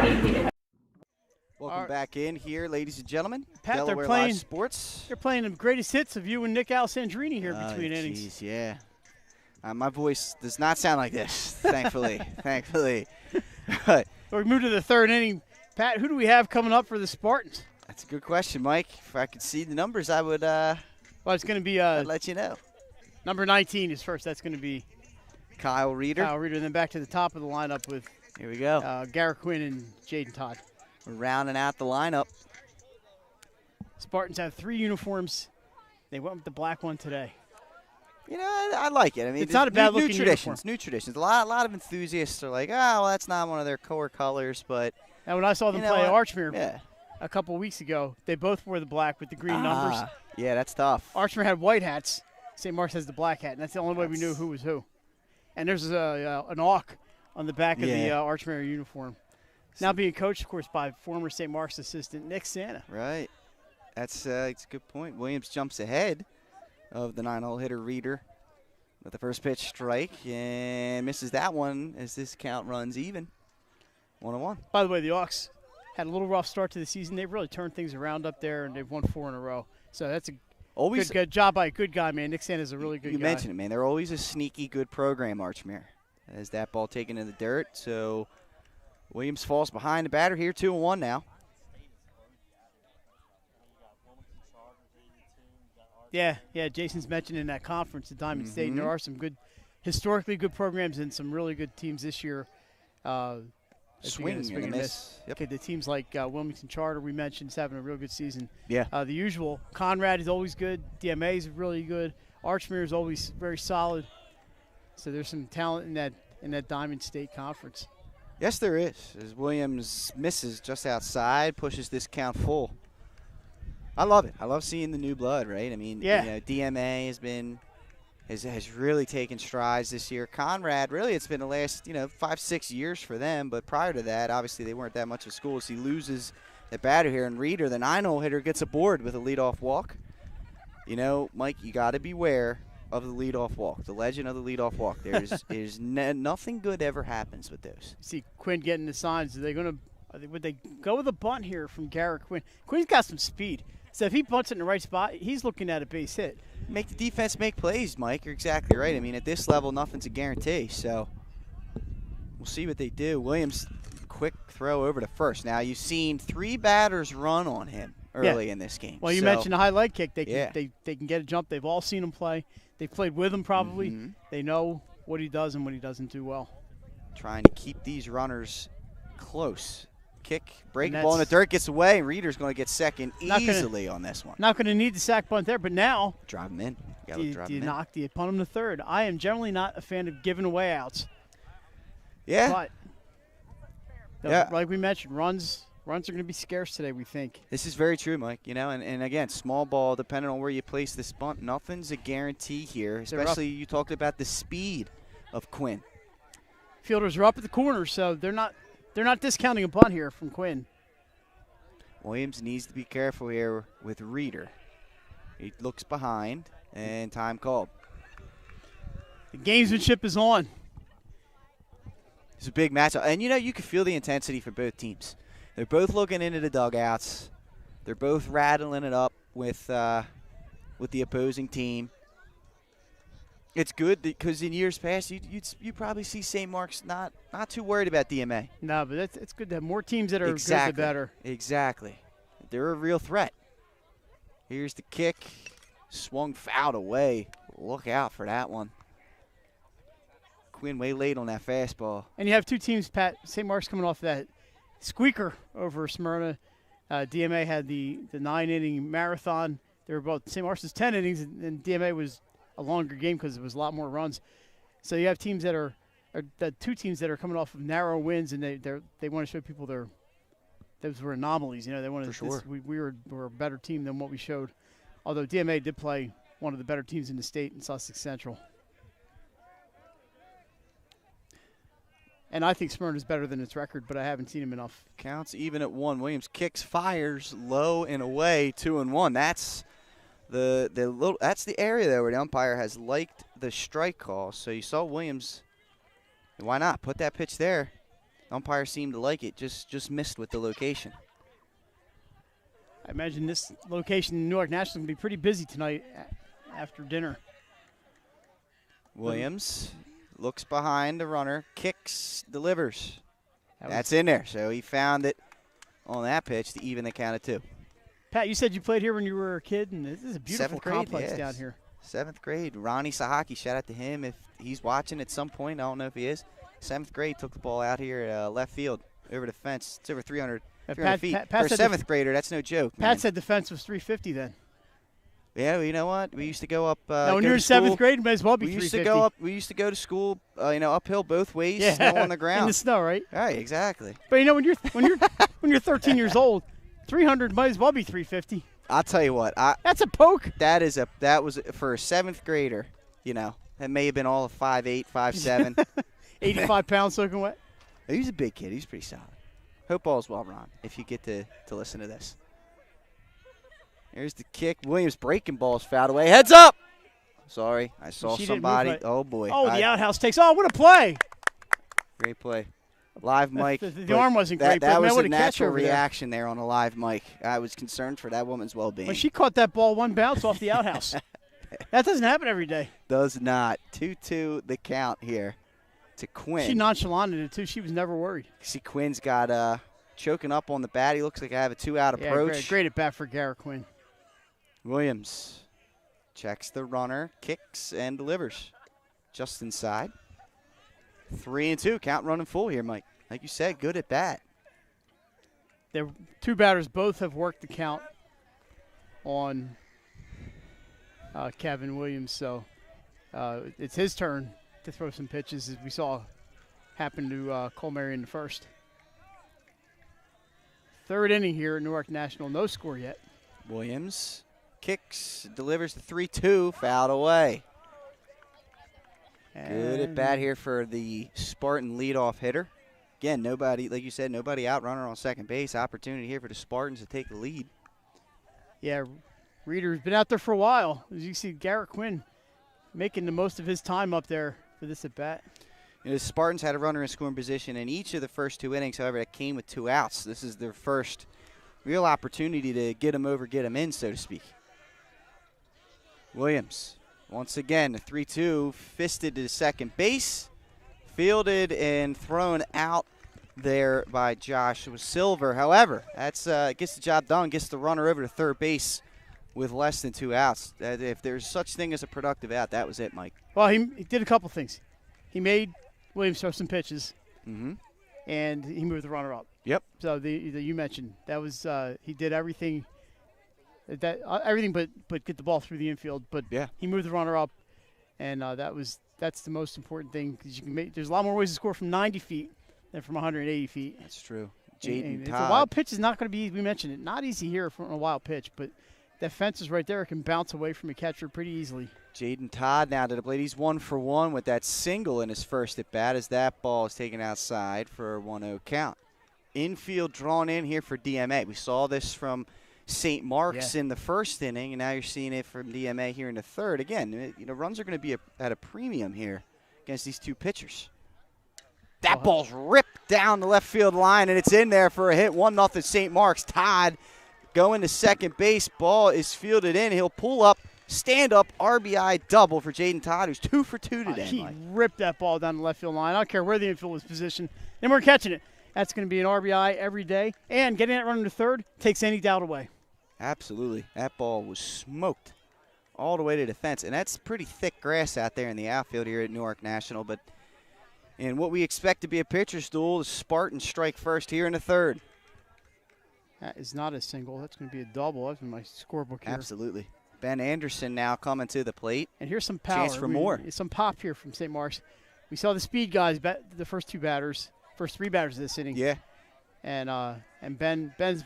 Welcome back in here, ladies and gentlemen. Pat, Delaware Live Sports. They're playing the greatest hits of you and Nick Alessandrini here between innings. Yeah. My voice does not sound like this, thankfully. Thankfully. But we move to the 3rd inning. Pat, who do we have coming up for the Spartans? That's a good question, Mike. If I could see the numbers, I would well, it's going to be I'd let you know. Number 19 is first. That's going to be Kyle Reeder. And then back to the top of the lineup with here we go. Garrett Quinn and Jaden Todd. We're rounding out the lineup. Spartans have 3 uniforms. They went with the black one today. You know, I like it. I mean, it's not a bad-looking traditions. uniform. New traditions. A lot of enthusiasts are like, oh, well, that's not one of their core colors. But and when I saw them play Archmere a couple of weeks ago, they both wore the black with the green numbers. Yeah, that's tough. Archmere had white hats. St. Mark's has the black hat, and that's the only way we knew who was who. And there's an awk on the back of the Archmere uniform. Now being coached, of course, by former St. Mark's assistant Nick Santa. Right. That's a good point. Williams jumps ahead of the 9-hole hitter Reeder with the first pitch strike, and misses that one as this count runs even. 1-1. By the way, the Hawks had a little rough start to the season. They've really turned things around up there, and they've won 4 in a row. So that's a good job by a good guy, man. Nick Santa's a really good guy. You mentioned it, man. They're always a sneaky good program, Archmere. As that ball taken in the dirt, so Williams falls behind the batter here, 2-1 now. Yeah, Jason's mentioned in that conference at Diamond State, and there are some historically good programs and some really good teams this year. Swing and a miss. Yep. Okay, the teams like Wilmington Charter, we mentioned, is having a real good season. Yeah. The usual. Conrad is always good. DMA is really good. Archmere is always very solid. So there's some talent in that Diamond State conference. Yes, there is. As Williams misses just outside, pushes this count full. I love it. I love seeing the new blood, right? I mean, DMA has really taken strides this year. Conrad, really, it's been the last 5-6 years for them. But prior to that, obviously they weren't that much of school. So he loses the batter here, and Reeder, the 9-hole hitter, gets aboard with a leadoff walk. Mike, you got to beware of the leadoff walk, the legend of the leadoff walk. There's nothing good ever happens with those. You see Quinn getting the signs. Would they go with a bunt here from Garrett Quinn? Quinn's got some speed. So if he bunts it in the right spot, he's looking at a base hit. Make the defense make plays, Mike. You're exactly right. I mean, at this level, nothing's a guarantee. So we'll see what they do. Williams, quick throw over to first. Now, you've seen 3 batters run on him early in this game. Well, you mentioned a high leg kick. They can get a jump. They've all seen him play. They've played with him probably. They know what he does and what he doesn't do well. Trying to keep these runners close. Kick, break, ball in the dirt, gets away, and Reeder's going to get second easily on this one. Not going to need the sack bunt there, but now drive him in. Do you punt him to third? I am generally not a fan of giving away outs. Yeah. But like we mentioned, runs are going to be scarce today, we think. This is very true, Mike. And again, small ball, depending on where you place this bunt, nothing's a guarantee here, especially you talked about the speed of Quinn. Fielders are up at the corner, so they're not discounting a bunt here from Quinn. Williams needs to be careful here with Reeder. He looks behind, and time called. The gamesmanship is on. It's a big matchup. And, you can feel the intensity for both teams. They're both looking into the dugouts. They're both rattling it up with the opposing team. It's good because in years past, you probably see St. Mark's not too worried about DMA. No, but it's good to have more teams that are good, the better. Exactly. They're a real threat. Here's the kick. Swung fouled away. Look out for that one. Quinn way late on that fastball. And you have 2 teams, Pat. St. Mark's coming off that squeaker over Smyrna. DMA had the 9-inning marathon. They were both, St. Mark's was 10 innings, and DMA was a longer game because it was a lot more runs. So you have teams that are the 2 teams that are coming off of narrow wins, and they want to show people those were anomalies. They want to. For sure. We were a better team than what we showed. Although DMA did play one of the better teams in the state in Sussex Central. And I think Smyrna's better than its record, but I haven't seen him enough. Counts even at 1. Williams kicks, fires low and away, 2-1. That's that's the area there where the umpire has liked the strike call. So you saw Williams. Why not put that pitch there? The umpire seemed to like it. Just missed with the location. I imagine this location in Newark National is going to be pretty busy tonight after dinner. Williams looks behind the runner, kicks, delivers. That's in there. So he found it on that pitch to even the count of 2. Pat, you said you played here when you were a kid, and this is a beautiful complex down here. 7th grade. Ronnie Sahaki, shout out to him if he's watching at some point. I don't know if he is. 7th grade, took the ball out here at left field over the fence. It's over 300 feet. For a 7th grader, that's no joke. Pat said the fence was 350 then. Yeah, well, you know what? We used to go up. Now, when you were in 7th grade, it might as well be 350. We used to go to school, uphill both ways, snow on the ground. In the snow, right? Right, exactly. But when you're 13 years old, 300 might as well be 350. I'll tell you what. That's a poke. That was for a 7th grader. That may have been all of 5'8", 5'7". 85 pounds soaking wet. He's a big kid. He's pretty solid. Hope all's well, Ron, if you get to listen to this. Here's the kick. Williams breaking ball's fouled away. Heads up. sorry. I saw She didn't move, somebody. but- Oh, boy. Oh, the outhouse takes. Oh, what a play! Great play. Live mic. The arm wasn't that, great, that but was man, what a a catch natural over there. reaction there on a live mic. I was concerned for that woman's well-being. Well, she caught that ball one bounce off the outhouse. That doesn't happen every day. Does not. 2-2 the count here to Quinn. She nonchalanted it, too. She was never worried. See, Quinn's got choking up on the bat. He looks like I have a 2-out approach. Yeah, great at bat for Garrett Quinn. Williams checks the runner, kicks, and delivers. Just inside. 3-2. Count running full here, Mike. Like you said, good at bat. The two batters both have worked the count on Kevin Williams, so it's his turn to throw some pitches, as we saw happen to Cole Mary in the first. Third inning here at Newark National, no score yet. Williams kicks, delivers the 3-2, fouled away. Good at bat here for the Spartan leadoff hitter. Again, nobody, like you said, nobody out runner on second base. Opportunity here for the Spartans to take the lead. Yeah, Reeder's been out there for a while. As you see, Garrett Quinn making the most of his time up there for this at bat. You know, the Spartans had a runner in scoring position in each of the first 2 innings. However, that came with 2 outs. This is their first real opportunity to get them over, get them in, so to speak. Williams, once again, the 3-2, fisted to second base. Fielded and thrown out there by Joshua Silver. However, that's gets the job done, gets the runner over to third base with less than 2 outs. If there's such thing as a productive out, that was it, Mike. Well, he did a couple things. He made Williams throw some pitches, and he moved the runner up. Yep. So you mentioned that was he did everything everything but get the ball through the infield. But yeah, he moved the runner up, and that's the most important thing, because you can make. There's a lot more ways to score from 90 feet than from 180 feet. That's true. And Jaden a Todd. wild pitch is not going to be. We mentioned it. Not easy here from a wild pitch, but that fence is right there. It can bounce away from a catcher pretty easily. Jaden Todd now to the plate. He's 1 for 1 with that single in his first at bat, as that ball is taken outside for a 1-0 count. Infield drawn in here for DMA. We saw this from St. Mark's in the first inning, and now you're seeing it from DMA here in the third. Again, runs are going to be at a premium here against these two pitchers. That ball's ripped down the left field line, and it's in there for a hit. 1-0 St. Mark's. Todd going to second base. Ball is fielded in. He'll pull up, stand up, RBI double for Jaden Todd, who's 2 for 2 today. He Mike. ripped that ball down the left field line. I don't care where the infield was positioned. And we're catching it. That's going to be an RBI every day. And getting that running to third takes any doubt away. Absolutely. That ball was smoked all the way to the fence. And that's pretty thick grass out there in the outfield here at Newark National. But in what we expect to be a pitcher's duel, the Spartans strike first here in the third. That is not a single. That's going to be a double. That's in my scorebook here. Absolutely. Ben Anderson now coming to the plate. And here's some power. Chance for more. Some pop here from St. Mark's. We saw the speed guys, the first 3 batters of this inning. Yeah. And Ben's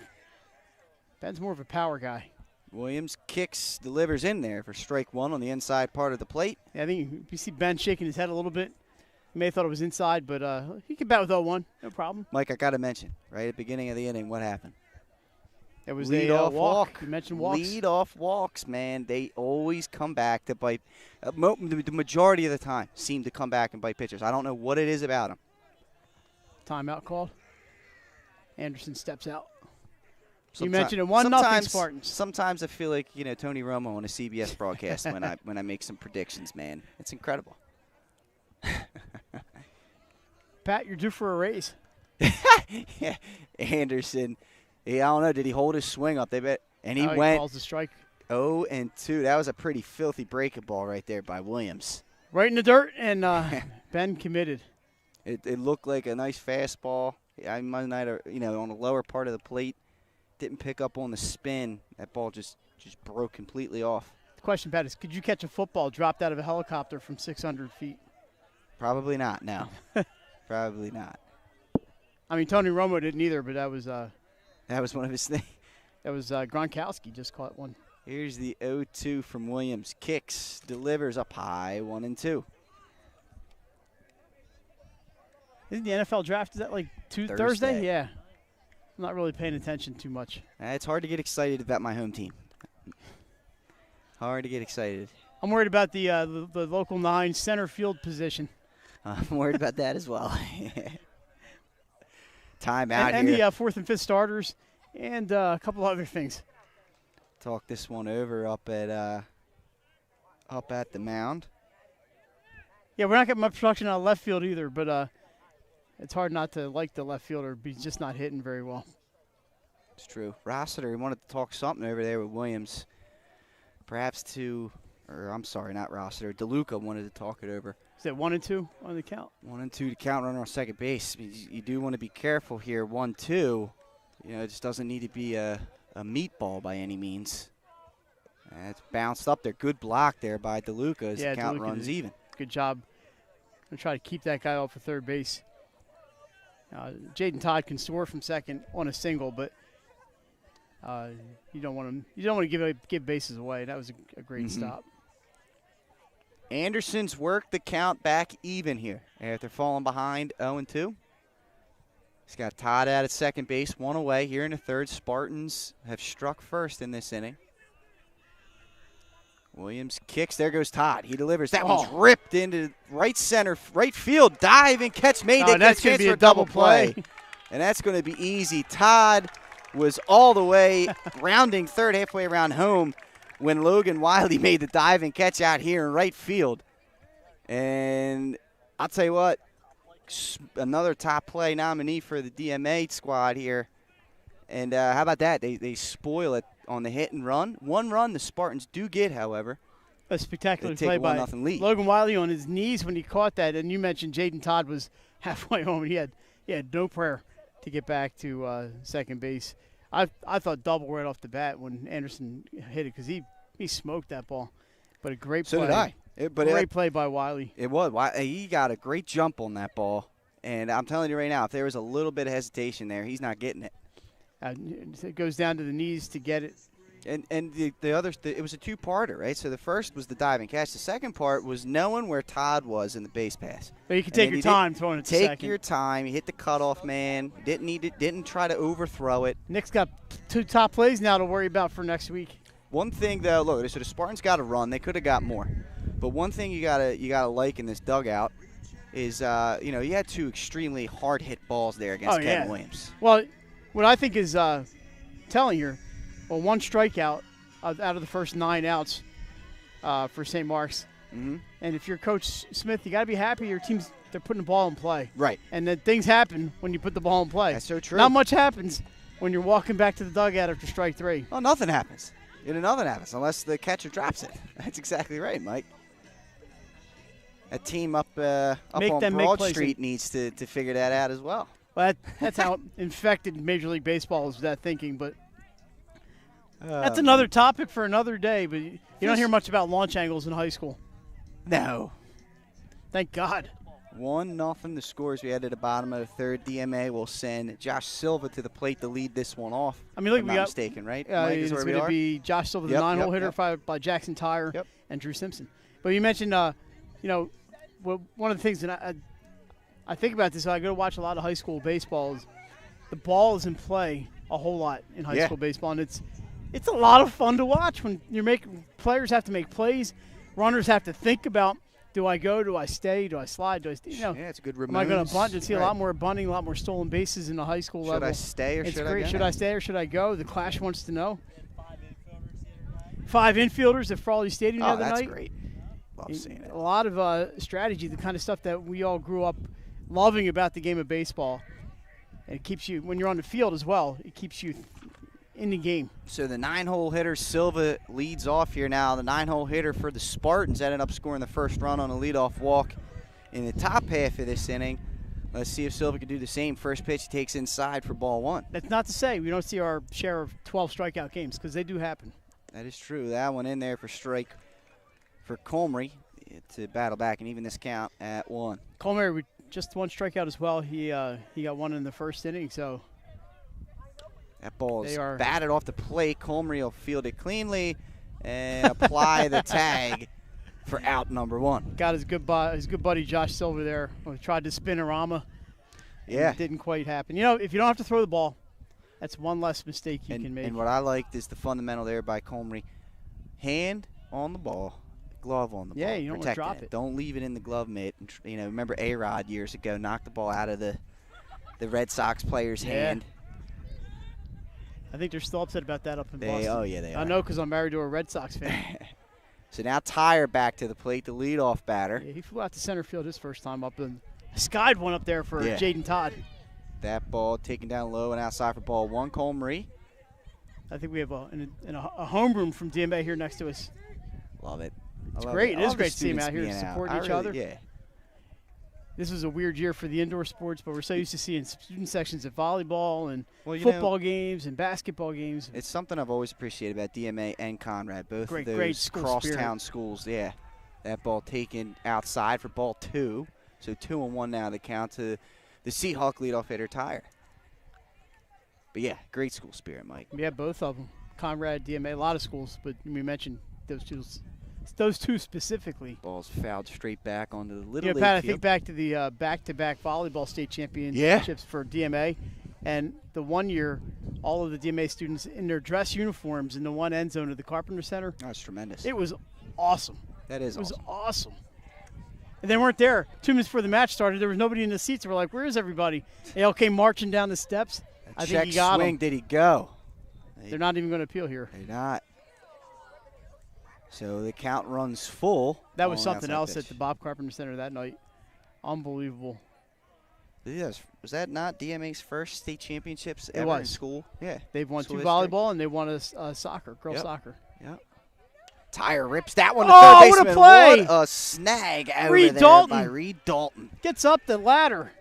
more of a power guy. Williams kicks, delivers in there for strike 1 on the inside part of the plate. Yeah, I think you see Ben shaking his head a little bit. He may have thought it was inside, but he can bat with 0-1, no problem. Mike, I got to mention, right at the beginning of the inning, what happened? It was lead a off walk. You mentioned walks. Lead off walks, man. They always come back to bite. The majority of the time seem to come back and bite pitchers. I don't know what it is about them. Timeout called. Anderson steps out. You mentioned a 1-0 Spartans. Sometimes I feel like Tony Romo on a CBS broadcast when I make some predictions, man. It's incredible. Pat, you're due for a raise. Yeah, Anderson. I don't know. Did he hold his swing up? They bet, and he He went calls the strike. 0-2. That was a pretty filthy breaking ball right there by Williams. Right in the dirt, and Ben committed. It looked like a nice fastball. I might not, on the lower part of the plate, didn't pick up on the spin. That ball just broke completely off. The question, Pat, is could you catch a football dropped out of a helicopter from 600 feet? Probably not. No, probably not. I mean, Tony Romo didn't either, but that was one of his things. That was Gronkowski just caught one. Here's the 0-2 from Williams. Kicks, delivers up high, 1-2. Isn't the NFL draft, is that like Thursday? Yeah. I'm not really paying attention too much. It's hard to get excited about my home team. Hard to get excited. I'm worried about the local 9 center field position. I'm worried about that as well. Time out and here. the 4th and 5th starters, and a couple other things. Talk this one over up at the mound. Yeah, we're not getting much production out of left field either, but it's hard not to like the left fielder. He's just not hitting very well. It's true. Rossiter, he wanted to talk something over there with Williams. Perhaps I'm sorry, not Rossiter. DeLuca wanted to talk it over. Is that 1 and 2 on the count? 1 and 2 to count runner on second base. You do want to be careful here. 1-2. It just doesn't need to be a meatball by any means. And it's bounced up there. Good block there by DeLuca as the count runs even. Good job. I'm going to try to keep that guy off for third base. Jaden Todd can score from second on a single, but you don't want to give bases away. That was a great stop. Anderson's worked the count back even here after falling behind 0-2. He's got Todd out at second base, 1 away here in the third. Spartans have struck first in this inning. Williams kicks. There goes Todd. He delivers. That one's ripped into right center, right field. Dive and catch made. That's going to be a double play. And that's going to be easy. Todd was all the way rounding third, halfway around home when Logan Wiley made the dive and catch out here in right field. And I'll tell you what, another top play nominee for the DMA squad here. And how about that? They spoil it on the hit and run. 1 run the Spartans do get, however. A spectacular They play take by 1-0 lead. Logan Wiley on his knees when he caught that. And you mentioned Jaden Todd was halfway home. He had no prayer to get back to second base. I thought double right off the bat when Anderson hit it because he smoked that ball. But a great play. So did I. Great play by Wiley. It was. He got a great jump on that ball. And I'm telling you right now, if there was a little bit of hesitation there, he's not getting it. It goes down to the knees to get it. And the other, it was a 2-parter, right? So the first was the diving catch. The second part was knowing where Todd was in the base pass. But you can take your time throwing it to second. Take your time. You hit the cutoff man. Didn't try to overthrow it. Nick's got 2 top plays now to worry about for next week. One thing though, look, so the Spartans got to run. They could have got more, but one thing you gotta like in this dugout is you had 2 extremely hard hit balls there against Kevin Williams. Well, what I think is telling here, 1 strikeout out of the first 9 outs for St. Mark's. Mm-hmm. And if you're Coach Smith, you got to be happy your team's they're putting the ball in play. Right. And then things happen when you put the ball in play. That's so true. Not much happens when you're walking back to the dugout after strike 3. Well, nothing happens. Nothing happens unless the catcher drops it. That's exactly right, Mike. A team up on Broad Street needs to figure that out as well. Well, that's how infected Major League Baseball is with that thinking. But that's another topic for another day. But you don't hear much about launch angles in high school. No. Thank God. 1-0 the scores we had at the bottom of the third. DMA will send Josh Silva to the plate to lead this one off. I mean, look, if I'm not mistaken, right? It's going to be Josh Silva, the 9-hole hitter, followed by Jackson Tyre and Drew Simpson. But you mentioned, one of the things that I think about this, I go to watch a lot of high school baseball, is the ball is in play a whole lot in high school baseball, and it's a lot of fun to watch when players have to make plays, runners have to think about, do I go, do I stay, do I slide, do I stay? Yeah, it's a good Ramones. Am I going to bunt? You see a lot more bunting, a lot more stolen bases in the high school level. Should I stay or should I go? Should I stay or should I go? The Clash wants to know. 5 infielders at Frawley Stadium the other night. Oh, that's great. Love seeing it. A lot of strategy, the kind of stuff that we all grew up loving about the game of baseball. And it keeps you, when you're on the field as well, it keeps you in the game. So the 9-hole hitter, Silva, leads off here now. The 9-hole hitter for the Spartans ended up scoring the first run on a leadoff walk in the top half of this inning. Let's see if Silva can do the same. First pitch he takes inside for ball 1. That's not to say we don't see our share of 12 strikeout games, because they do happen. That is true. That one in there for strike for Comrie to battle back and even this count at 1. Comrie with just 1 strikeout as well. He got 1 in the first inning, so that ball is batted off the plate. Comrie will field it cleanly and apply the tag for out number 1. Got his good buddy Josh Silva there. Tried to spin-a-rama. Yeah. It didn't quite happen. If you don't have to throw the ball, that's one less mistake you can make. And what I liked is the fundamental there by Comrie. Hand on the ball, glove on the ball. Yeah, you don't want to protecting drop it. Don't leave it in the glove mitt. You know, remember A-Rod years ago knocked the ball out of the Red Sox player's hand. I think they're still upset about that up in Boston. Oh, yeah, they are. I know because I'm married to a Red Sox fan. So now Tyre back to the plate, the leadoff batter. Yeah, he flew out to center field his first time up and skied one up there for Jaden Todd. That ball taken down low and outside for ball one. Colmery. I think we have a homeroom from DMA here next to us. Love it. It's great. It is great to see them out here supporting each other. Yeah. This was a weird year for the indoor sports, but we're so used to seeing student sections at volleyball and Well, football games and basketball games. It's something I've always appreciated about DMA and Conrad, both Great of those school crosstown schools. Yeah, that ball taken outside for ball two. So 2-1 now to count to the Seahawk leadoff hitter Tyre. But yeah, great school spirit, Mike. Yeah, both of them. Conrad, DMA, a lot of schools, but we mentioned those two specifically. Ball's fouled straight back onto the little league Pat, I field. think back to the back-to-back volleyball state championships for DMA. And the one year, all of the DMA students in their dress uniforms in the one end zone of the Carpenter Center. That's tremendous. It was awesome. That is awesome. It was awesome. And they weren't there. 2 minutes before the match started, there was nobody in the seats. We're like, where is everybody? They all came marching down the steps. I think he got swing, him. did he go? They're not even going to appeal here. They're not. So the count runs full. That was something else at the Bob Carpenter Center that night. Unbelievable. Yes. Was that not DMA's first state championships ever in school? Yeah. They've won School two history. volleyball and they won a soccer, girls soccer. Yep. Tyre rips that one to Oh, third what baseman. a play! What a snag out Reed there Dalton. by Reed Dalton. Gets up the ladder.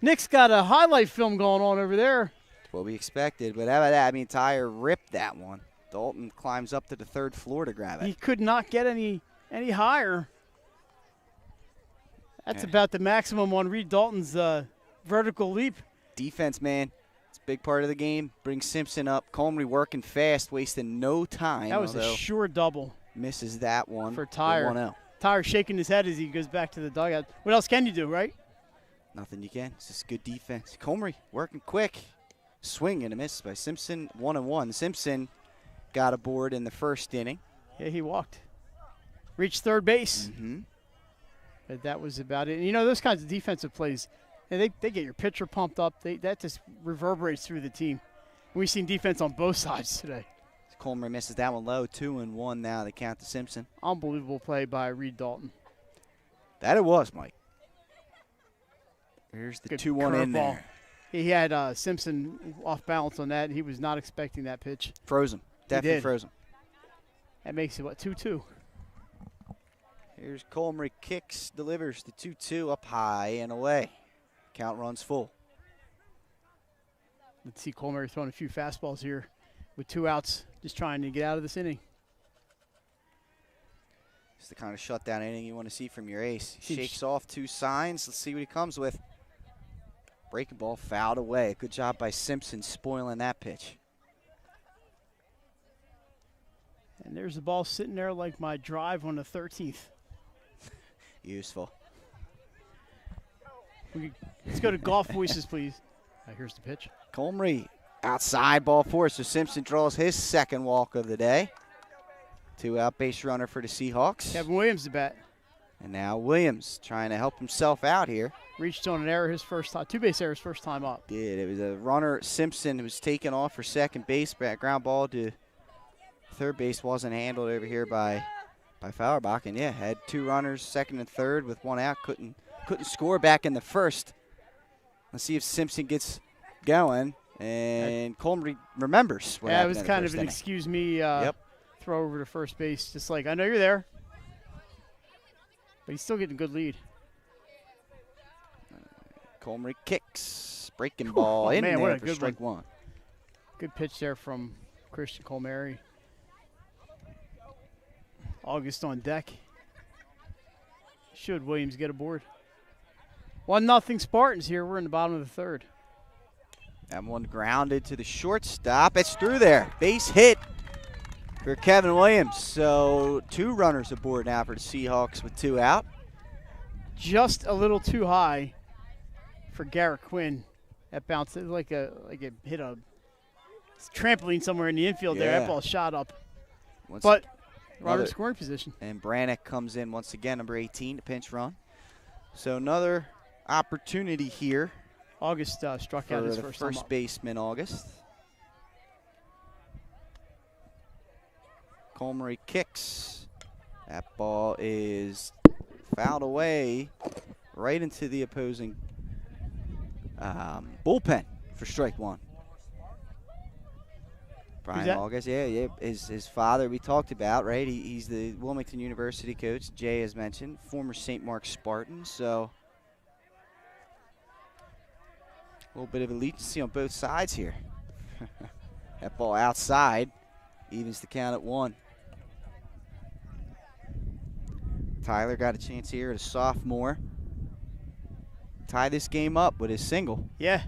Nick's got a highlight film going on over there. That's what we expected, but how about that? I mean, Tyre ripped that one. Dalton climbs up to the third floor to grab it. He could not get any higher. That's about the maximum on Reed Dalton's vertical leap. Defense, man. It's a big part of the game. Brings Simpson up. Comrie working fast, wasting no time. That was a sure double. Misses that one for Tyre. 1-0. Tyre shaking his head as he goes back to the dugout. What else can you do, right? Nothing you can. It's just good defense. Comrie working quick. Swing and a miss by Simpson. 1-1. Simpson got aboard in the first inning. Yeah, he walked. Reached third base. Mm-hmm. But that was about it. And you know, those kinds of defensive plays, they get your pitcher pumped up. That just reverberates through the team. We've seen defense on both sides today. Colmery misses that one low. 2-1 now. They count to Simpson. Unbelievable play by Reed Dalton. That it was, Mike. Here's the Good 2-1 in curveball. there. He had Simpson off balance on that. He was not expecting that pitch. Froze him. Definitely froze him. That makes it, 2-2? Here's Colmery, kicks, delivers the 2-2 up high and away. Count runs full. Let's see Colmery throwing a few fastballs here with 2 outs, just trying to get out of this inning. It's the kind of shutdown inning you want to see from your ace. He shakes off 2 signs. Let's see what he comes with. Breaking ball fouled away. Good job by Simpson spoiling that pitch. And there's the ball sitting there like my drive on the 13th. Useful. Let's go to golf voices, please. Here's the pitch. Colmery outside ball 4, so Simpson draws his second walk of the day. 2 out base runner for the Seahawks. Kevin Williams to bat. And now Williams trying to help himself out here. Reached on an error his first time, 2 base error his first time up. Did. It was a runner, Simpson, who was taken off for second base. Ground ball to third base, wasn't handled over here by Fauerbach. And yeah, had 2 runners, second and third with 1 out. Couldn't score back in the first. Let's see if Simpson gets going. And Colmery remembers what happened. It was kind of an excuse me throw over to first base. Just like, I know you're there. But he's still getting a good lead. Colmery kicks. Breaking ball in man, what there a for good strike 1. Good pitch there from Christian Colmery. August on deck. Should Williams get aboard? 1-0 Spartans here. We're in the bottom of the 3rd. That one grounded to the shortstop. It's through there. Base hit for Kevin Williams. So 2 runners aboard now for the Seahawks with 2 out. Just a little too high for Garrett Quinn. That bounced like it hit a trampoline somewhere in the infield there. That ball shot up. But Runner in scoring position. And Brannick comes in once again, number 18, to pinch run. So another opportunity here. August struck out his first time up. Baseman, August. Colmery kicks. That ball is fouled away right into the opposing bullpen for strike one. Brian August, yeah, his father we talked about, right? He's the Wilmington University coach, Jay has mentioned, former St. Mark's Spartan, so a little bit of allegiance on both sides here. That ball outside evens the count at 1. Tyler got a chance here at a sophomore. Tie this game up with his single. Yeah.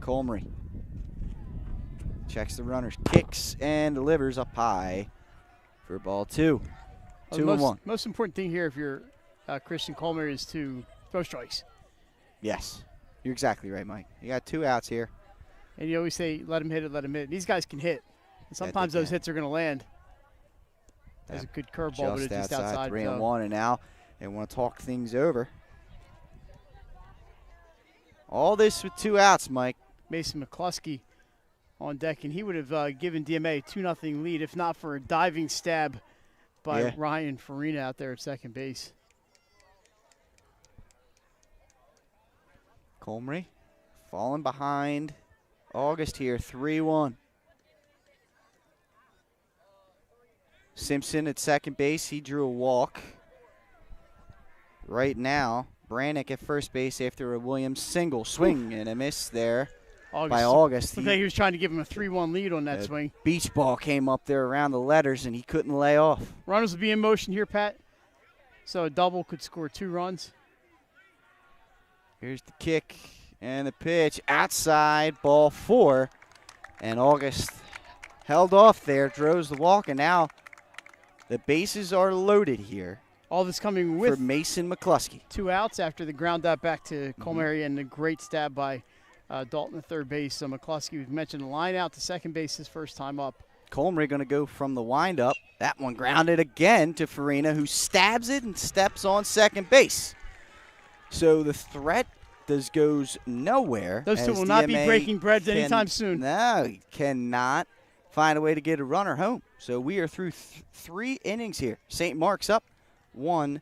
Colmery checks the runners, kicks, and delivers up high for ball 2. 2-1. Most important thing here if you're Christian Colmery is to throw strikes. Yes. You're exactly right, Mike. You got 2 outs here. And you always say, let him hit it, let him hit it. These guys can hit. And sometimes those hits are going to land. That's a good curveball, but it's just outside. 3-1, and now they want to talk things over. All this with 2 outs, Mike. Mason McCluskey on deck, and he would have given DMA a 2-0 lead if not for a diving stab by Ryan Farina out there at second base. Colmery falling behind August here, 3-1. Simpson at second base, he drew a walk. Right now, Brannick at first base after a Williams single. Swing and a miss there by August. Looked like he was trying to give him a 3-1 lead on that swing. Beach ball came up there around the letters, and he couldn't lay off. Runners will be in motion here, Pat. So a double could score 2 runs. Here's the kick and the pitch. Outside, ball 4. And August held off there, draws the walk, and now the bases are loaded here. All this coming with for Mason McCluskey. 2 outs after the ground out back to Colmery and the great stab by Dalton at third base. So McCluskey, we've mentioned, line out to second base his first time up. Colmery going to go from the windup. That one grounded again to Farina, who stabs it and steps on second base. So the threat goes nowhere. Those 2 will not be breaking bread anytime soon. No, he cannot find a way to get a runner home. So we are through 3 innings here. St. Mark's up 1-0.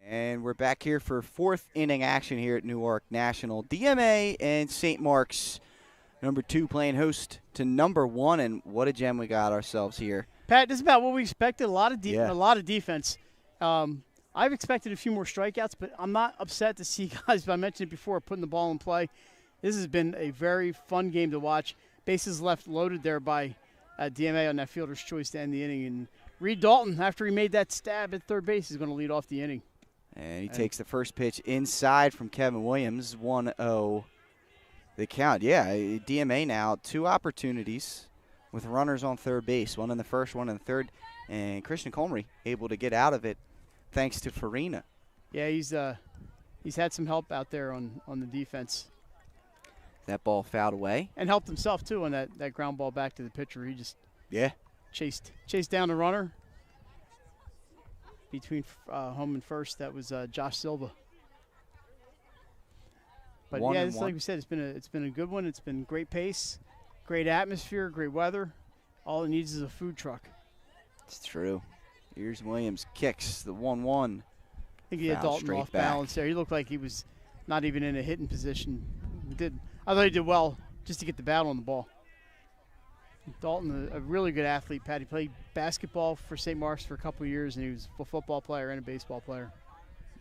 And we're back here for 4th inning action here at Newark National. DMA and St. Mark's, number 2, playing host to number 1, and what a gem we got ourselves here. Pat, this is about what we expected. A lot of defense. I've expected a few more strikeouts, but I'm not upset to see guys. I mentioned it before, putting the ball in play. This has been a very fun game to watch. Bases left loaded there by DMA on that fielder's choice to end the inning, and Reed Dalton, after he made that stab at third base, is going to lead off the inning. And he takes the first pitch inside from Kevin Williams, 1-0 the count. Yeah, DMA now 2 opportunities with runners on third base, one in the first, one in the third, and Christian Comrie able to get out of it thanks to Farina. Yeah, he's had some help out there on the defense. That ball fouled away. And helped himself, too, on that ground ball back to the pitcher. He just chased down the runner between home and first. That was Josh Silva. But, yeah, it's like we said, it's been a good one. It's been great pace, great atmosphere, great weather. All it needs is a food truck. It's true. Here's Williams, kicks the 1-1. I think he had Dalton off balance there. He looked like he was not even in a hitting position. I thought he did well just to get the bat on the ball. Dalton, a really good athlete, Pat. He played basketball for St. Mark's for a couple of years, and he was a football player and a baseball player.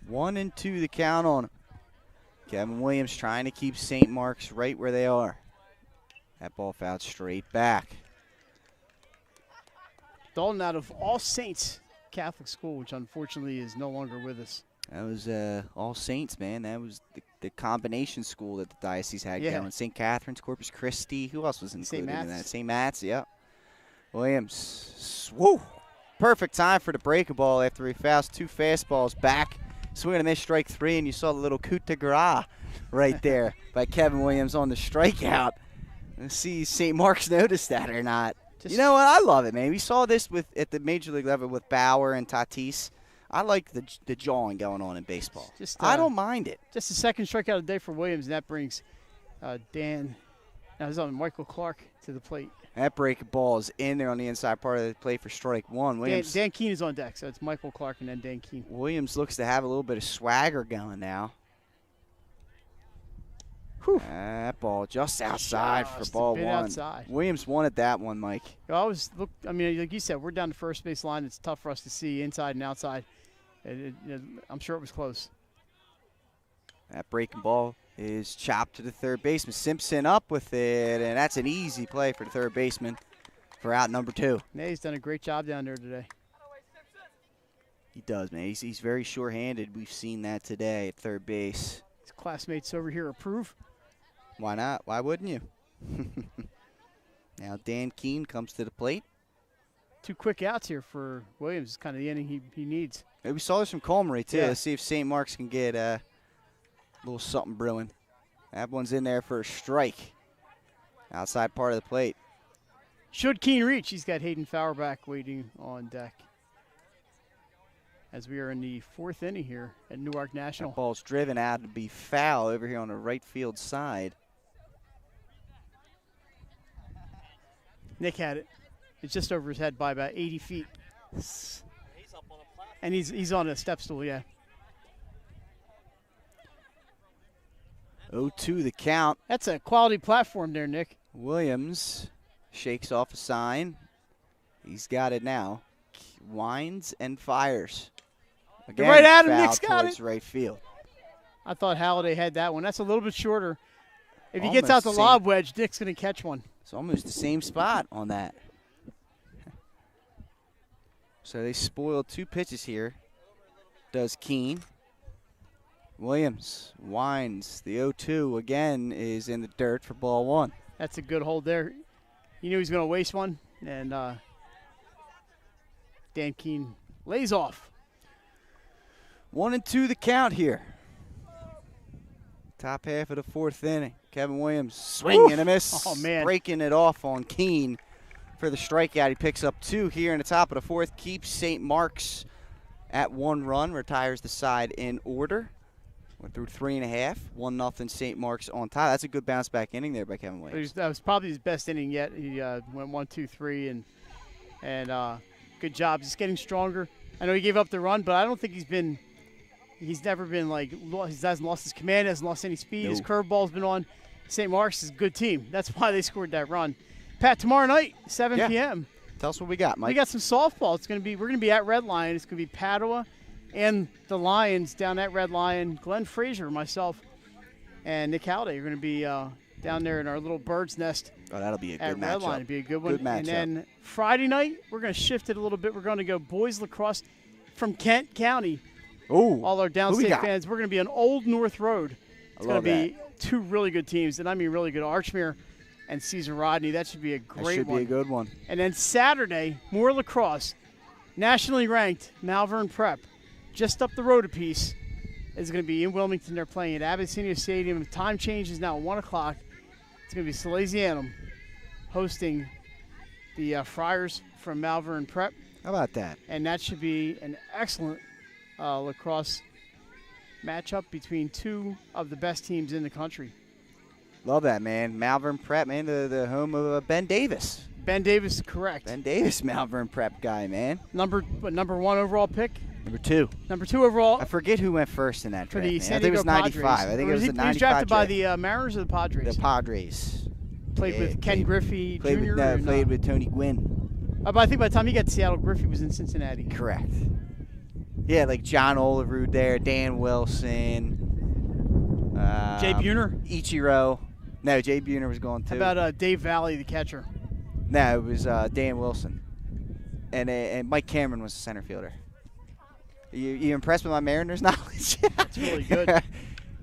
1-2 the count on him. Kevin Williams trying to keep St. Mark's right where they are. That ball fouled straight back. Dalton out of All Saints Catholic School, which unfortunately is no longer with us. That was All Saints, man. That was the combination school that the diocese had going. St. Catherine's, Corpus Christi. Who else was included in that? St. Matt's, yep. Williams, woo! Perfect time for the breaking ball after he fouls 2 fastballs back. Swing and a miss, strike 3, and you saw the little coup de grace right there by Kevin Williams on the strikeout. Let's see if St. Mark's noticed that or not. You know what? I love it, man. We saw this at the major league level with Bauer and Tatis. I like the jawing going on in baseball. I don't mind it. Just the second strikeout of the day for Williams, and that brings Michael Clark to the plate. That breaking ball is in there on the inside part of the plate for strike 1. Williams. Dan Keene is on deck, so it's Michael Clark and then Dan Keene. Williams looks to have a little bit of swagger going now. Whew. That ball just outside for ball 1. Outside. Williams wanted that one, Mike. Like you said, we're down the first base line. It's tough for us to see inside and outside. I'm sure it was close. That breaking ball is chopped to the third baseman. Simpson up with it, and that's an easy play for the third baseman for out number 2. Yeah, he's done a great job down there today. He does, man. He's very sure-handed. We've seen that today at third base. His classmates over here approve. Why not? Why wouldn't you? Now Dan Keene comes to the plate. 2 quick outs here for Williams. It's kind of the inning he needs. Maybe we saw this from Comrie, too. Yeah. Let's see if St. Mark's can get a little something brewing. That one's in there for a strike. Outside part of the plate. Should Keene reach, he's got Hayden Fauerbach waiting on deck. As we are in the 4th inning here at Newark National. That ball's driven out to be foul over here on the right field side. Nick had it. It's just over his head by about 80 feet. And he's on a step stool, yeah. 0-2 the count. That's a quality platform there, Nick. Williams shakes off a sign. He's got it now. Winds and fires. Again, right at him, Nick's got it. Right field. I thought Halliday had that one. That's a little bit shorter. If he Almost gets out the lob wedge, Nick's going to catch one. It's almost the same spot on that. So they spoiled 2 pitches here. Does Keene. Williams winds. The 0-2 again is in the dirt for ball 1. That's a good hold there. He knew he was going to waste one, and Dan Keene lays off. 1-2 the count here. Top half of the 4th inning. Kevin Williams swing and a miss. Oh, man. Breaking it off on Keene for the strikeout. He picks up 2 here in the top of the 4th. Keeps St. Mark's at 1 run. Retires the side in order. We're through 3.5. 1-0 St. Mark's on top. That's a good bounce back inning there by Kevin Williams. That was probably his best inning yet. He went 1, 2, 3, and good job. He's getting stronger. I know he gave up the run, but I don't think he's never been like, he hasn't lost his command, hasn't lost any speed. No. His curveball's been on. St. Mark's is a good team. That's why they scored that run. Pat, tomorrow night, 7 p.m. Tell us what we got, Mike. We got some softball. We're gonna be at Red Lion. It's gonna be Padua and the Lions down at Red Lion. Glenn Frazier, myself, and Nick Halliday are gonna be down there in our little bird's nest. Oh, that'll be a good matchup. At Red Lion, it'll be a good one. Good matchup. And then Friday night, we're gonna shift it a little bit. We're gonna go boys lacrosse from Kent County. Ooh. All our downstate fans. We're gonna be on Old North Road. It's gonna be 2 really good teams, and I mean really good. Archmere and Cesar Rodney. That should be a great one. That should be a good one. And then Saturday, more lacrosse. Nationally ranked Malvern Prep, just up the road a piece, is going to be in Wilmington. They're playing at Abyssinia Stadium. The time change is now 1 o'clock. It's going to be Salesianum hosting the Friars from Malvern Prep. How about that? And that should be an excellent lacrosse matchup between two of the best teams in the country. Love that, man. Malvern Prep, man, the home of Ben Davis. Ben Davis, correct. Ben Davis, Malvern Prep guy, man. Number 1 overall pick? Number 2. Number 2 overall. I forget who went first in that for draft. the Man. San I think it Diego was 95. Padres. I think it was the 95 He was drafted by draft. the Mariners or the Padres? The Padres. Played with Ken Griffey Jr. Played with Tony Gwynn. But I think by the time he got to Seattle, Griffey was in Cincinnati. Correct. Yeah, like John Olerud there, Dan Wilson. Jay Buhner? Ichiro. No, Jay Buhner was going too. How about Dave Valley, the catcher? No, it was Dan Wilson. And Mike Cameron was the center fielder. You impressed with my Mariners knowledge? That's really good.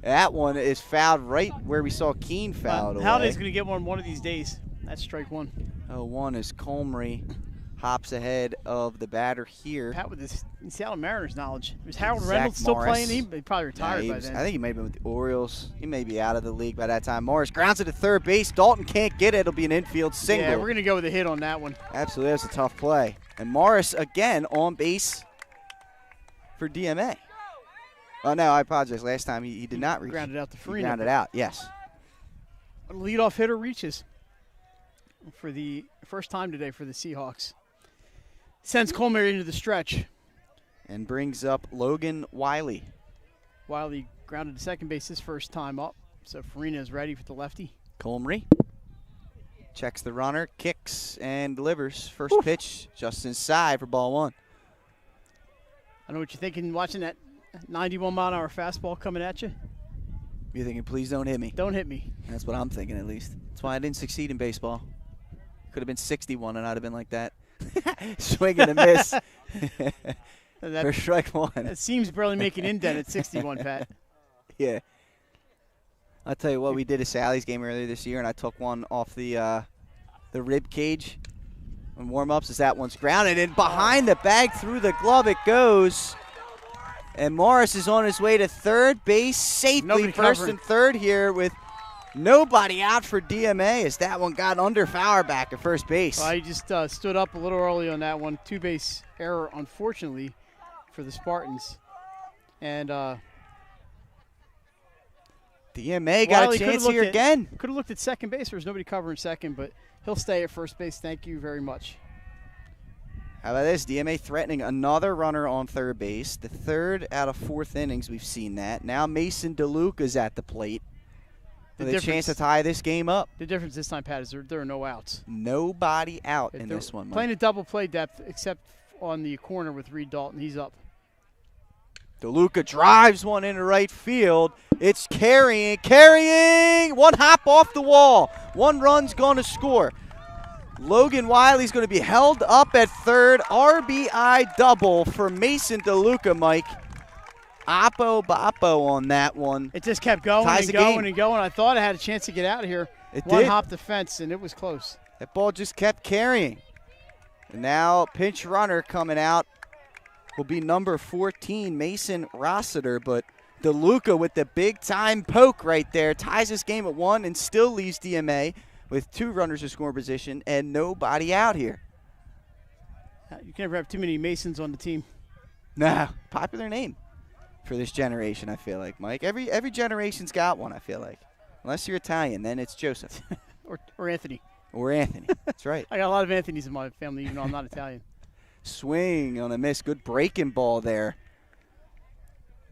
That one is fouled right where we saw Keene fouled away. Halliday's going to get one of these days. That's strike 1. Oh, one is Comrie. Hops ahead of the batter here. Pat with his Seattle Mariners knowledge. Was Harold Zach Reynolds still Morris. playing? He probably retired by I then. think he may have been with the Orioles. He may be out of the league by that time. Morris grounds it to third base. Dalton can't get it. It'll be an infield single. Yeah, we're going to go with a hit on that one. Absolutely. That's a tough play. And Morris, again, on base for DMA. Oh, no, I apologize. Last time he did not reach. Grounded out to He Farina. grounded out, yes. A leadoff hitter reaches for the first time today for the Seahawks. Sends Colmer into the stretch. And brings up Logan Wiley. Wiley grounded to second base his first time up. So Farina is ready for the lefty. Comrie checks the runner, kicks, and delivers. First pitch just inside for ball 1. I know what you're thinking watching that 91-mile-an-hour fastball coming at you. You're thinking, please don't hit me. Don't hit me. That's what I'm thinking, at least. That's why I didn't succeed in baseball. Could have been 61, and I'd have been like that. Swing and a miss for strike 1. That seems barely make an indent at 61, Pat. Yeah. I'll tell you what, we did a Sally's game earlier this year, and I took one off the rib cage on warm-ups as that one's grounded. And behind the bag, through the glove it goes. And Morris is on his way to third base safely. Nobody First covering. and third here with nobody out for DMA as that one got under Fowler back at first base. Well, he just stood up a little early on that one. 2-base error, unfortunately, for the Spartans. And DMA got Wiley a chance here again. Could have looked at second base. There was nobody covering second, but he'll stay at first base. Thank you very much. How about this? DMA threatening another runner on third base. The third out of 4th innings, we've seen that. Now Mason DeLuca's at the plate with a chance to tie this game up. The difference this time, Pat, is there are no outs. Nobody out in this one, Mike. Playing a double play depth, except on the corner with Reed Dalton. He's up. DeLuca drives one into right field. It's carrying. One hop off the wall. 1 run's going to score. Logan Wiley's going to be held up at third. RBI double for Mason DeLuca, Mike. Oppo Boppo on that one. It just kept going Ties and the going game. and going. I thought I had a chance to get out of here. It One did. hopped the fence, and it was close. That ball just kept carrying. And now pinch runner coming out will be number 14, Mason Rossiter. But DeLuca with the big-time poke right there ties this game at 1 and still leaves DMA with 2 runners in scoring position and nobody out here. You can never have too many Masons on the team. Nah, popular name for this generation, I feel like, Mike. Every generation's got one, I feel like. Unless you're Italian, then it's Joseph. or Anthony. Or Anthony. That's right. I got a lot of Anthonys in my family, even though I'm not Italian. Swing on a miss. Good breaking ball there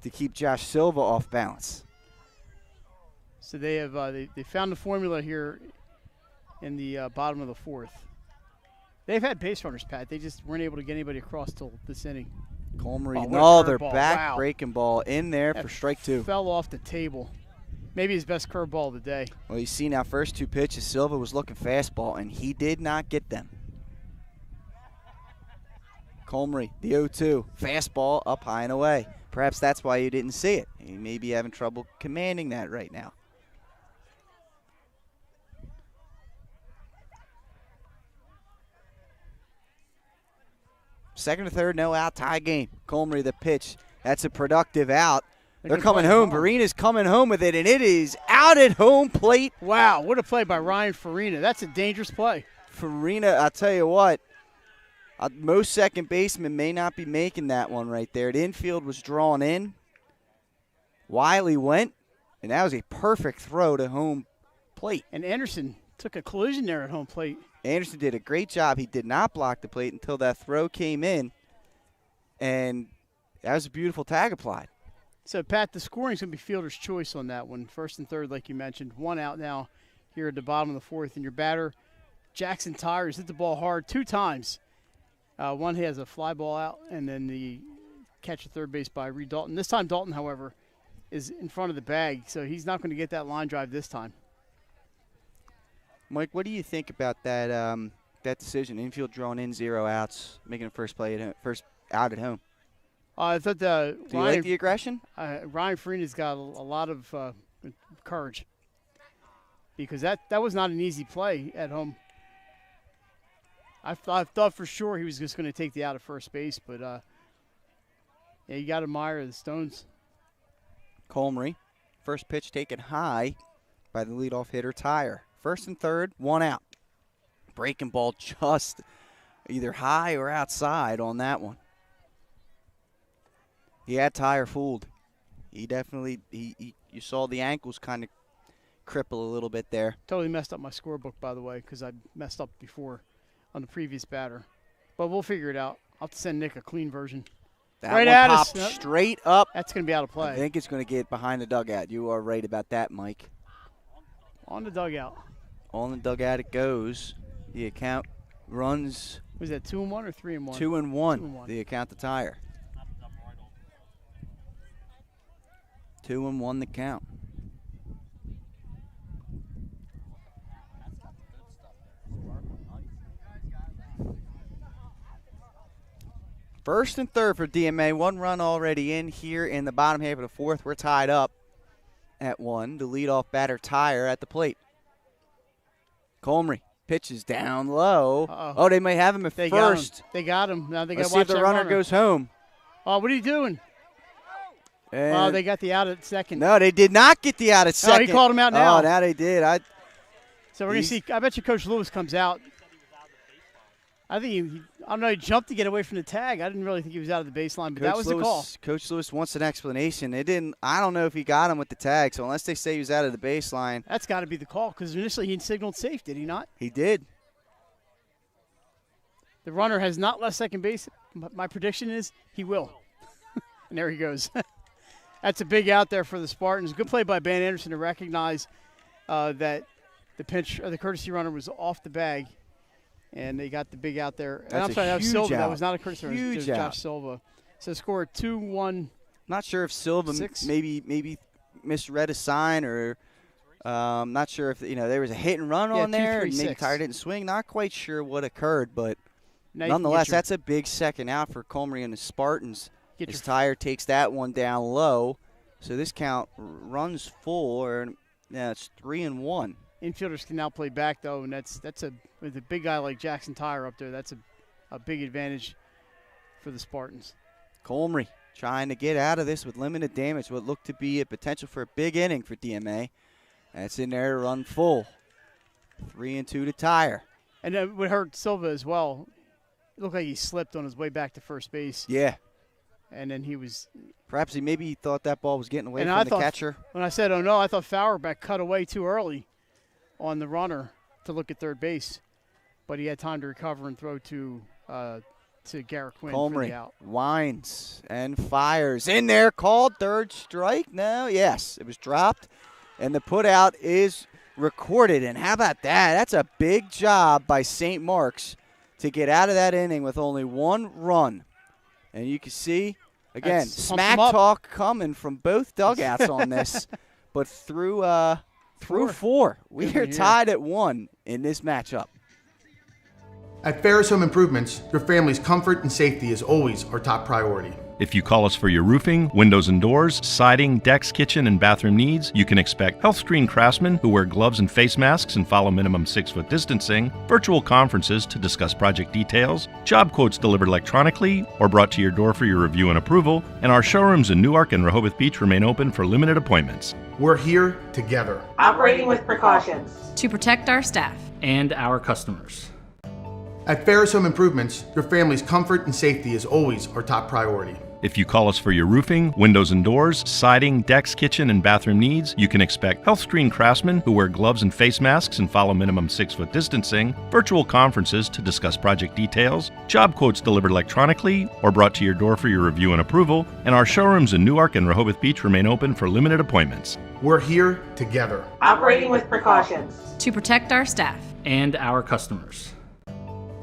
to keep Josh Silva off balance. So they have they found the formula here in the bottom of the 4th. They've had base runners, Pat. They just weren't able to get anybody across till this inning. Comrie, what a another curveball. back Wow. breaking ball in there That for strike 2. Fell off the table. Maybe his best curveball of the day. Well, you see now, first 2 pitches, Silva was looking fastball, and he did not get them. Comrie, the 0-2. Fastball up high and away. Perhaps that's why you didn't see it. He may be having trouble commanding that right now. Second or third, no out, tie game. Comrie the pitch. That's a productive out. They're gonna coming play home. ball. Farina's coming home with it, and it is out at home plate. Wow, what a play by Ryan Farina. That's a dangerous play. Farina, I'll tell you what, most second basemen may not be making that one right there. The infield was drawn in. Wiley went, and that was a perfect throw to home plate. And Anderson took a collision there at home plate. Anderson did a great job. He did not block the plate until that throw came in, and that was a beautiful tag applied. So, Pat, the scoring is going to be fielder's choice on that one. First and third, like you mentioned. One out now here at the bottom of the fourth. And your batter, Jackson Tyers, hit the ball hard 2 times. One has a fly ball out, and then the catch at third base by Reed Dalton. This time Dalton, however, is in front of the bag, so he's not going to get that line drive this time. Mike, what do you think about that that decision? Infield drawn in, 0 outs, making a first out at home. I thought Do you like the aggression? Ryan Farina's got a lot of courage, because that was not an easy play at home. I thought for sure he was just going to take the out at first base, but yeah, you got to admire the Stones. Comrie, first pitch taken high by the leadoff hitter Tyer. First and third, 1 out. Breaking ball just either high or outside on that one. He had Tyer fooled. He definitely, you saw the ankles kind of cripple a little bit there. Totally messed up my scorebook, by the way, because I messed up before on the previous batter. But we'll figure it out. I'll have to send Nick a clean version. That right one at popped us. straight up. That's going to be out of play. I think it's going to get behind the dugout. You are right about that, Mike. On the dugout. On the dugout it goes. The account runs. Was that 2-1 or 3-1? 2-1. 2-1. The account to Tyer. 2-1 the count. First and third for DMA. 1 run already in here in the bottom half of the fourth. We're tied up at 1. The leadoff batter Tyer at the plate. Comrie pitches down low. Uh-oh. Oh, they may have him at first. They got him. Now they got Let's to see watch if the that runner goes home. Oh, what are you doing? And Oh, they got the out at second. no, they did not get the out at second. Oh, he called him out now. Oh, now they did. So we're going to see. I bet you Coach Lewis comes out. I think I don't know. He jumped to get away from the tag. I didn't really think he was out of the baseline, but that was the call. Coach Lewis wants an explanation. They didn't. I don't know if he got him with the tag. So unless they say he was out of the baseline, That's got to be the call, because initially he signaled safe, did he not? he did. The runner has not left second base. My prediction is he will. And there he goes. That's a big out there for the Spartans. Good play by Ben Anderson to recognize that the pinch or the courtesy runner was off the bag, and they got the big out there. And That's I'm sorry, that was huge Silva. out. That was not a courtesy runner. It was Huge Josh out. Silva. So score 2-1. Not sure if Silva 6. maybe misread a sign, or not sure if there was a hit and run Yeah, on there. 2-3-6. And maybe Tyer didn't swing. Not quite sure what occurred, but Now you can nonetheless, get your- that's a big second out for Comrie and the Spartans. Get As your- Tyer takes that one down low, so this count runs full, or it's 3-1. Infielders can now play back, though, and that's with a big guy like Jackson Tyer up there, that's a big advantage for the Spartans. Comrie trying to get out of this with limited damage, what looked to be a potential for a big inning for DMA. That's in there to run full. 3-2 to Tyer. And it would hurt Silva as well. It looked like he slipped on his way back to first base, Yeah. and then he was. Perhaps he thought that ball was getting away And from I the thought- catcher. When I said, "Oh no," I thought Fauerbach cut away too early on the runner to look at third base, but he had time to recover and throw to Garrett Quinn for the Comrie out. winds and fires. In there, called third strike. No, yes, it was dropped, and the put out is recorded. And how about that? That's a big job by St. Mark's to get out of that inning with only 1 run. And you can see, again, That's pumps smack them up. talk coming from both dugouts on this, but through 4. We Good are to hear. tied at 1 in this matchup. At Ferris Home Improvements, your family's comfort and safety is always our top priority. If you call us for your roofing, windows and doors, siding, decks, kitchen, and bathroom needs, you can expect health screen craftsmen who wear gloves and face masks and follow minimum 6-foot distancing, virtual conferences to discuss project details, job quotes delivered electronically or brought to your door for your review and approval, and our showrooms in Newark and Rehoboth Beach remain open for limited appointments. We're here together, operating with precautions to protect our staff and our customers. At Ferris Home Improvements, your family's comfort and safety is always our top priority. If you call us for your roofing, windows and doors, siding, decks, kitchen, and bathroom needs, you can expect health screen craftsmen who wear gloves and face masks and follow minimum 6-foot distancing, virtual conferences to discuss project details, job quotes delivered electronically or brought to your door for your review and approval, and our showrooms in Newark and Rehoboth Beach remain open for limited appointments. We're here together, operating with precautions to protect our staff and our customers.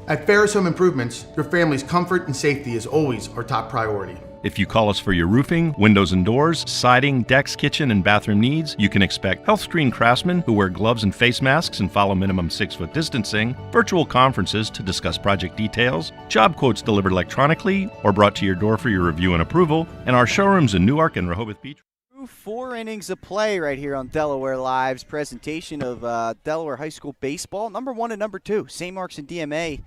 At Ferris Home Improvements, your family's comfort and safety is always our top priority. If you call us for your roofing, windows and doors, siding, decks, kitchen, and bathroom needs, you can expect health screen craftsmen who wear gloves and face masks and follow minimum 6-foot distancing, virtual conferences to discuss project details, job quotes delivered electronically or brought to your door for your review and approval, and our showrooms in Newark and Rehoboth Beach. 4 innings of play right here on Delaware Live's presentation of Delaware High School Baseball. Number 1 and number 2, St. Mark's and DMA.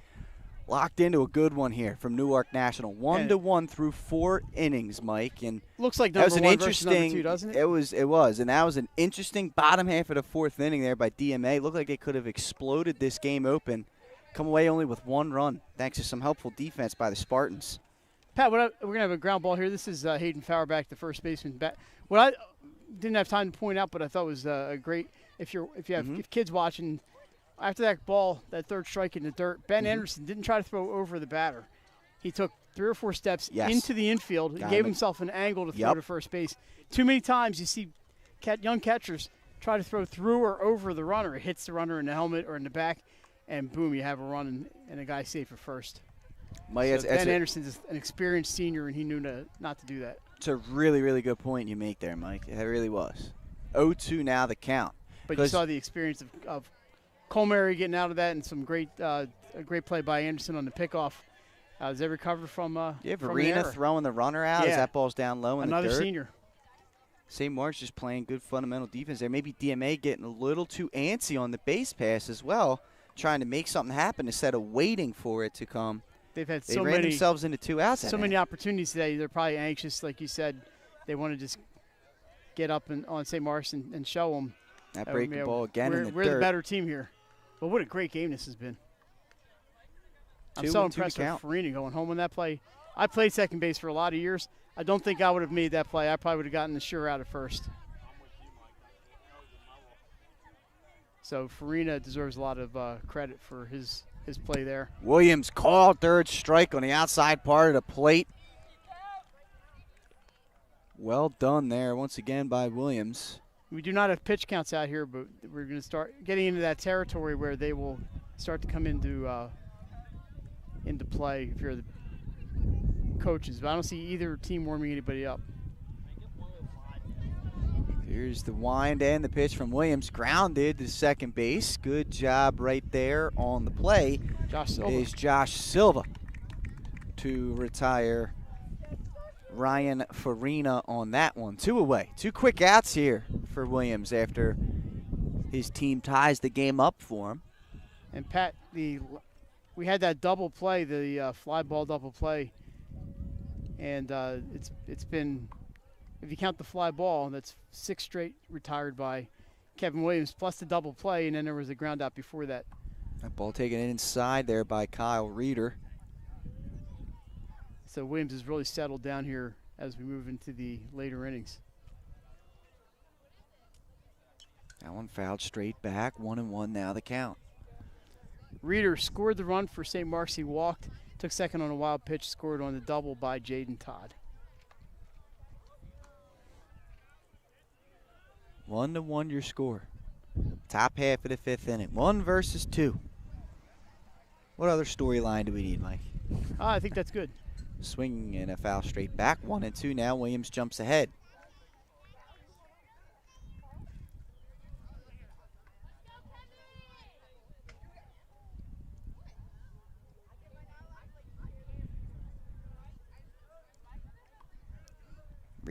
Locked into a good one here from Newark National. 1-1 through 4 innings, Mike. And looks like that was number an 1 versus number 2, doesn't it? It was. And that was an interesting bottom half of the 4th inning there by DMA. Looked like they could have exploded this game open. Come away only with 1 run, thanks to some helpful defense by the Spartans. Pat, we're going to have a ground ball here. This is Hayden Fauerback, the first baseman. What I didn't have time to point out, but I thought was a great, if kids watching, after that ball, that third strike in the dirt, Ben Anderson didn't try to throw over the batter. He took 3 or 4 steps into the infield and gave himself an angle to throw to first base. Too many times you see young catchers try to throw through or over the runner. It hits the runner in the helmet or in the back, and boom, you have a run and a guy safe at first. Ben Anderson's an experienced senior, and he knew not to do that. It's a really, really good point you make there, Mike. It really was. 0-2 now the count. But you saw the experience of Colmary getting out of that, and some great a great play by Anderson on the pickoff. As they recovered from Verena throwing the runner out as that ball's down low in the dirt. Another senior. St. Mark's just playing good fundamental defense there. Maybe DMA getting a little too antsy on the base pass as well, trying to make something happen instead of waiting for it to come. They ran themselves into 2 outs. So many opportunities today. They're probably anxious, like you said. They want to just get up on St. Mark's and show them. That breaking ball again in the dirt. We're the better team here. But what a great game this has been. I'm so impressed with Farina going home on that play. I played second base for a lot of years. I don't think I would have made that play. I probably would have gotten the sure out at first. So Farina deserves a lot of credit for his play there. Williams called third strike on the outside part of the plate. Well done there once again by Williams. We do not have pitch counts out here, but we're going to start getting into that territory where they will start to come into play if you're the coaches. But I don't see either team warming anybody up. Here's the wind and the pitch from Williams. Grounded to second base. Good job right there on the play. Josh Silva to retire Ryan Farina on that one. 2 away. 2 quick outs here for Williams after his team ties the game up for him. And Pat, we had that double play, the fly ball double play, and it's been, if you count the fly ball, that's 6 straight retired by Kevin Williams, plus the double play, and then there was a ground out before that. That ball taken inside there by Kyle Reeder. So Williams has really settled down here as we move into the later innings. That one fouled straight back. 1-1 now the count. Reeder scored the run for St. Mark's. He walked, took second on a wild pitch, scored on the double by Jaden Todd. 1-1 your score. Top half of the 5th inning. 1 versus 2. What other storyline do we need, Mike? I think that's good. Swing and a foul straight back. 1-2 now. Williams jumps ahead.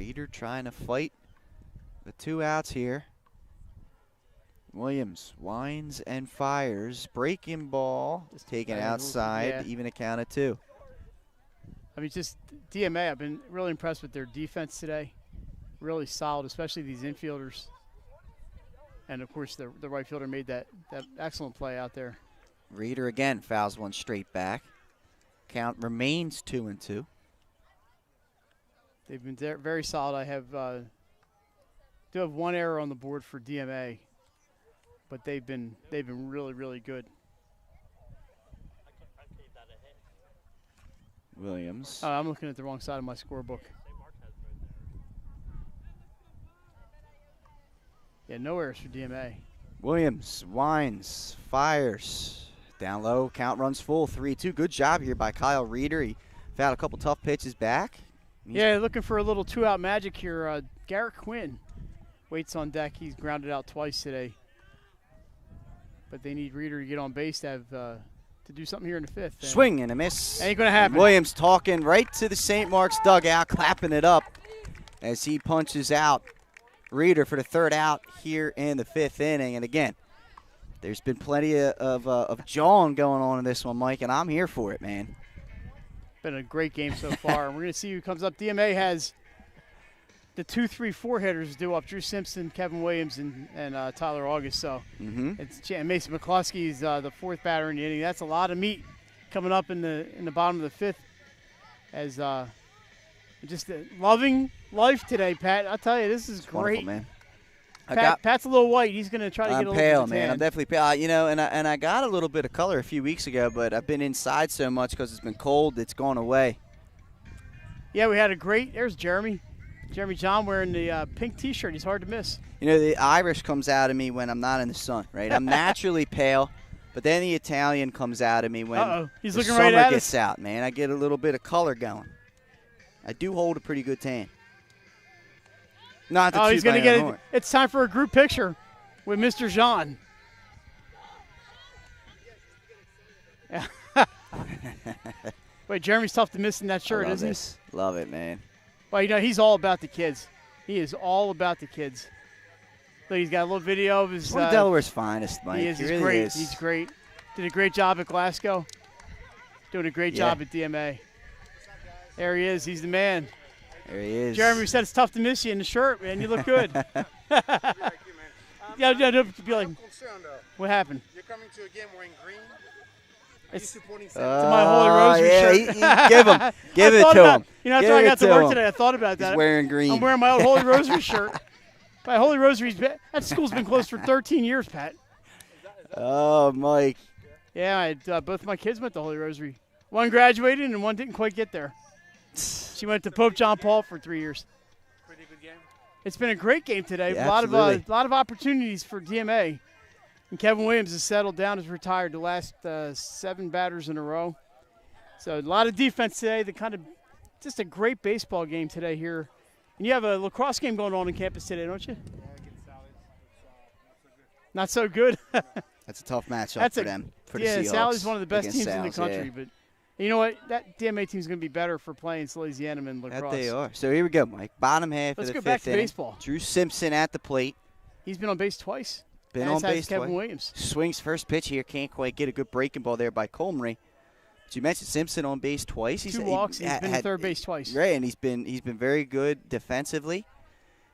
Reeder trying to fight the 2 outs here. Williams winds and fires. Breaking ball is taken outside, even a count of 2. I mean, just DMA, I've been really impressed with their defense today. Really solid, especially these infielders. And, of course, the right fielder made that excellent play out there. Reeder again fouls one straight back. Count remains 2-2. They've been very solid. I do have 1 error on the board for DMA, but they've been really, really good. Williams. I'm looking at the wrong side of my scorebook. Yeah, no errors for DMA. Williams winds, fires. Down low, count runs full, 3-2. Good job here by Kyle Reeder. He fouled a couple tough pitches back. Yeah, looking for a little 2-out magic here. Garrett Quinn waits on deck. He's grounded out twice today. But they need Reeder to get on base to do something here in the 5th. Swing and a miss. Ain't going to happen. Williams talking right to the St. Mark's dugout, clapping it up as he punches out Reeder for the 3rd out here in the 5th inning. And again, there's been plenty of jawing going on in this one, Mike, and I'm here for it, man. Been a great game so far. And we're going to see who comes up. DMA has the 2, 3, 4 hitters due up: Drew Simpson, Kevin Williams, and Tyler August. So it's Mason McCluskey's the 4th batter in the inning. That's a lot of meat coming up in the bottom of the 5th. As just loving life today, Pat. I'll tell you, this is great, man. Pat's a little white. He's going to try to get a little pale, bit man. tan. I'm definitely pale. You know, and I got a little bit of color a few weeks ago, but I've been inside so much because it's been cold. It's gone away. Yeah, we had a great. There's Jeremy John wearing the pink T-shirt. He's hard to miss. You know, the Irish comes out of me when I'm not in the sun, right? I'm naturally pale, but then the Italian comes out of me when He's the looking summer right at gets us. out, man. I get a little bit of color going. I do hold a pretty good tan. Not the he's going to get it. It's time for a group picture with Mr. Jean. Wait, Jeremy's tough to miss in that shirt, isn't he? Love it, man. Well, you know, he's all about the kids. He is all about the kids. Look, he's got a little video of his. He's one of Delaware's finest, Mike. He is. He He's really great. is. He's great. Did a great job at Glasgow. Doing a great job at DMA. There he is. He's the man. There he is. Jeremy said it's tough to miss you in the shirt, man. You look good. Yeah, be like, what happened? You're coming to a game wearing green. It's to my Holy Rosary shirt. Give it to him. You know, after I got to work today, I thought about that. He's wearing green. I'm wearing my old Holy Rosary shirt. My Holy Rosary's that school's been closed for 13 years, Pat. Oh, Mike. Yeah, both my kids went to Holy Rosary. One graduated and one didn't quite get there. She went to Pope John Paul for 3 years. Pretty good game. It's been a great game today. Yeah, a lot of opportunities for DMA. And Kevin Williams has settled down, has retired the last 7 batters in a row. So a lot of defense today. Just a great baseball game today here. And you have a lacrosse game going on in campus today, don't you? Yeah, against Sally's. It's not so good. That's a tough matchup for them. For the Seahawks. Sally's one of the best teams in the country. Yeah. But you know what? That DMA team's going to be better for playing Salesianum and lacrosse. That they are. So here we go, Mike. Bottom half Let's of the go back 5th to inning. baseball. Drew Simpson at the plate. He's been on base twice. Been As on has base Kevin twice. Williams. Swings first pitch here. Can't quite get a good breaking ball there by Comrie. But you mentioned Simpson on base twice. 2 walks. He's been to third base twice. Right, and he's been very good defensively.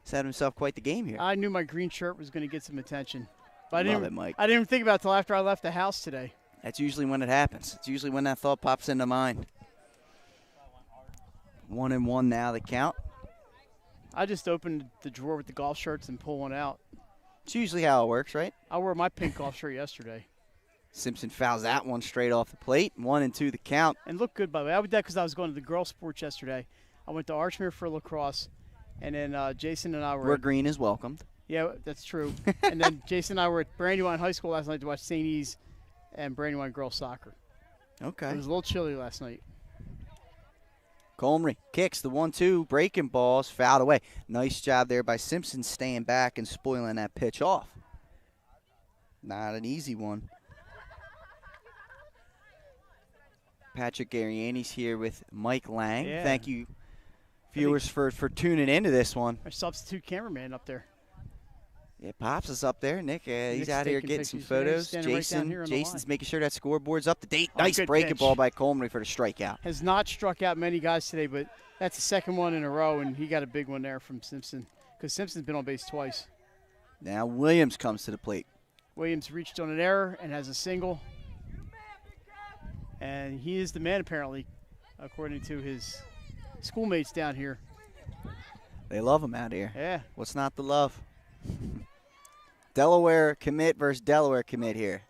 He's had himself quite the game here. I knew my green shirt was going to get some attention. But Love it, Mike. I didn't even think about it until after I left the house today. That's usually when it happens. It's usually when that thought pops into mind. 1-1 now, the count. I just opened the drawer with the golf shirts and pull one out. It's usually how it works, right? I wore my pink golf shirt yesterday. Simpson fouls that one straight off the plate. 1-2 the count. And looked good, by the way. I did that because I was going to the girls' sports yesterday. I went to Archmere for lacrosse, and then Jason and I were Where green is welcomed. Yeah, that's true. And then Jason and I were at Brandywine High School last night to watch St. E's and Brandywine girls soccer. Okay. It was a little chilly last night. Comrie kicks the 1-2, breaking balls, fouled away. Nice job there by Simpson staying back and spoiling that pitch off. Not an easy one. Patrick Ariani's here with Mike Lang. Yeah. Thank you viewers for tuning into this one. Our substitute cameraman up there. Yeah, Pops is up there. Nick, he's Nick's out here taking getting some pictures. Yeah, he's photos. standing right down here on the Jason's line. making sure that scoreboard's up to date. Oh, Nice good breaking pitch. ball by Comrie for the strikeout. Has not struck out many guys today, but that's the second one in a row, and he got a big one there from Simpson because Simpson's been on base twice. Now Williams comes to the plate. Williams reached on an error and has a single. And he is the man, apparently, according to his schoolmates down here. They love him out here. Yeah. What's not to love? Delaware commit versus Delaware commit here.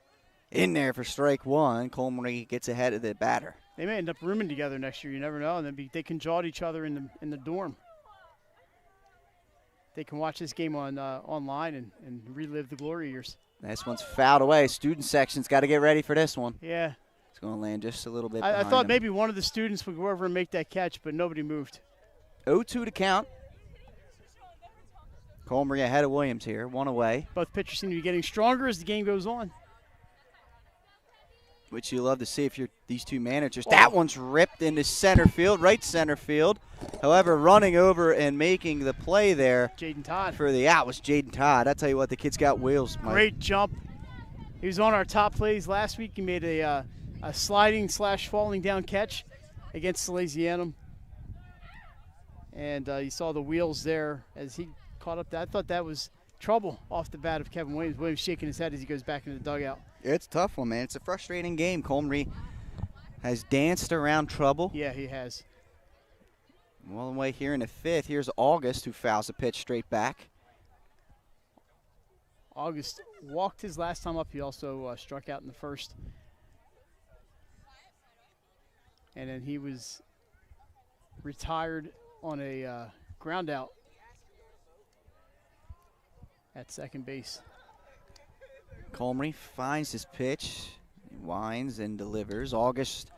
In there for strike one. Comrie gets ahead of the batter. They may end up rooming together next year. You never know. And then they can jaw at each other in the dorm. They can watch this game on online and relive the glory years. This one's fouled away. Student section's got to get ready for this one. Yeah. It's going to land just a little bit I behind thought him. maybe one of the students would go over and make that catch, but nobody moved. 0-2 to count. Comrie ahead of Williams here, one away. Both pitchers seem to be getting stronger as the game goes on. Which you love to see if you're these two managers. That one's ripped into center field, right center field. However, running over and making the play there Jaden Todd for the out was Jaden Todd. I tell you what, the kid's got wheels, Mike. Great jump. He was on our top plays last week. He made a sliding / falling down catch against Salesianum. And you saw the wheels there as he caught up. I thought that was trouble off the bat of Kevin Williams. Williams shaking his head as he goes back into the dugout. It's a tough one, man. It's a frustrating game. Comrie has danced around trouble. Yeah, he has. All the way here in the fifth. Here's August, who fouls a pitch straight back. August walked his last time up. He also struck out in the first. And then he was retired on a ground out at second base. Comrie finds his pitch, winds and delivers. August,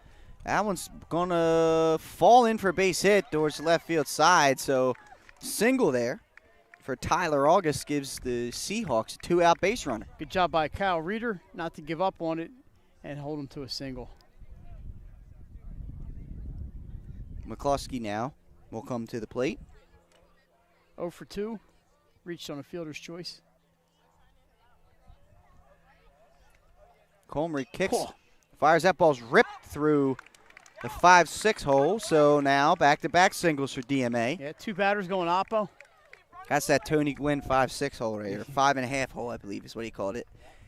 that one's going to fall in for a base hit towards the left field side. So single there for Tyler August gives the Seahawks a 2-out base runner. Good job by Kyle Reeder not to give up on it and hold him to a single. McCluskey now will come to the plate. 0 for 2, reached on a fielder's choice. Comrie kicks, fires. That ball's ripped through the 5-6 hole. So now back-to-back singles for DMA. Yeah, 2 batters going oppo. That's that Tony Gwynn 5-6 hole right here. 5.5 hole, I believe is what he called it.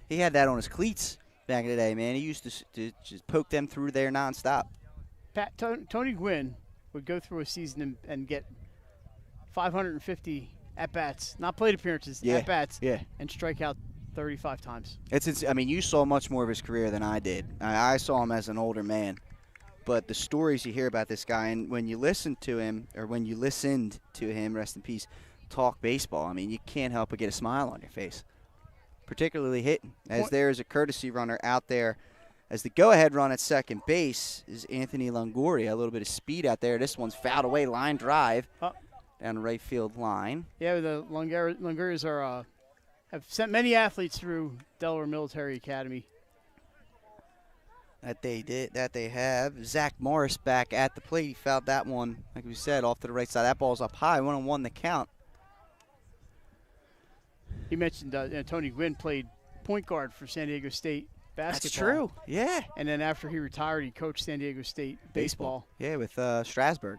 He had that on his cleats back in the day, man. He used to just poke them through there nonstop. Tony Gwynn would go through a season and get 550 at-bats, not plate appearances, at-bats, and strike out 35 times. I mean, you saw much more of his career than I did. I saw him as an older man. But the stories you hear about this guy, and when you listen to him, or when you listened to him, rest in peace, talk baseball, I mean, you can't help but get a smile on your face. Particularly hitting, as there is a courtesy runner out there. As the go-ahead run at second base is Anthony Longoria. A little bit of speed out there. This one's fouled away, line drive down the right field line. Yeah, the Longorias are have sent many athletes through Delaware Military Academy. That they have. Zach Morris back at the plate. He fouled that one, like we said, off to the right side. That ball's up high, 1-1 the count. He mentioned Tony Gwynn played point guard for San Diego State basketball. That's true, yeah. And then after he retired, he coached San Diego State baseball. Yeah, with Strasburg.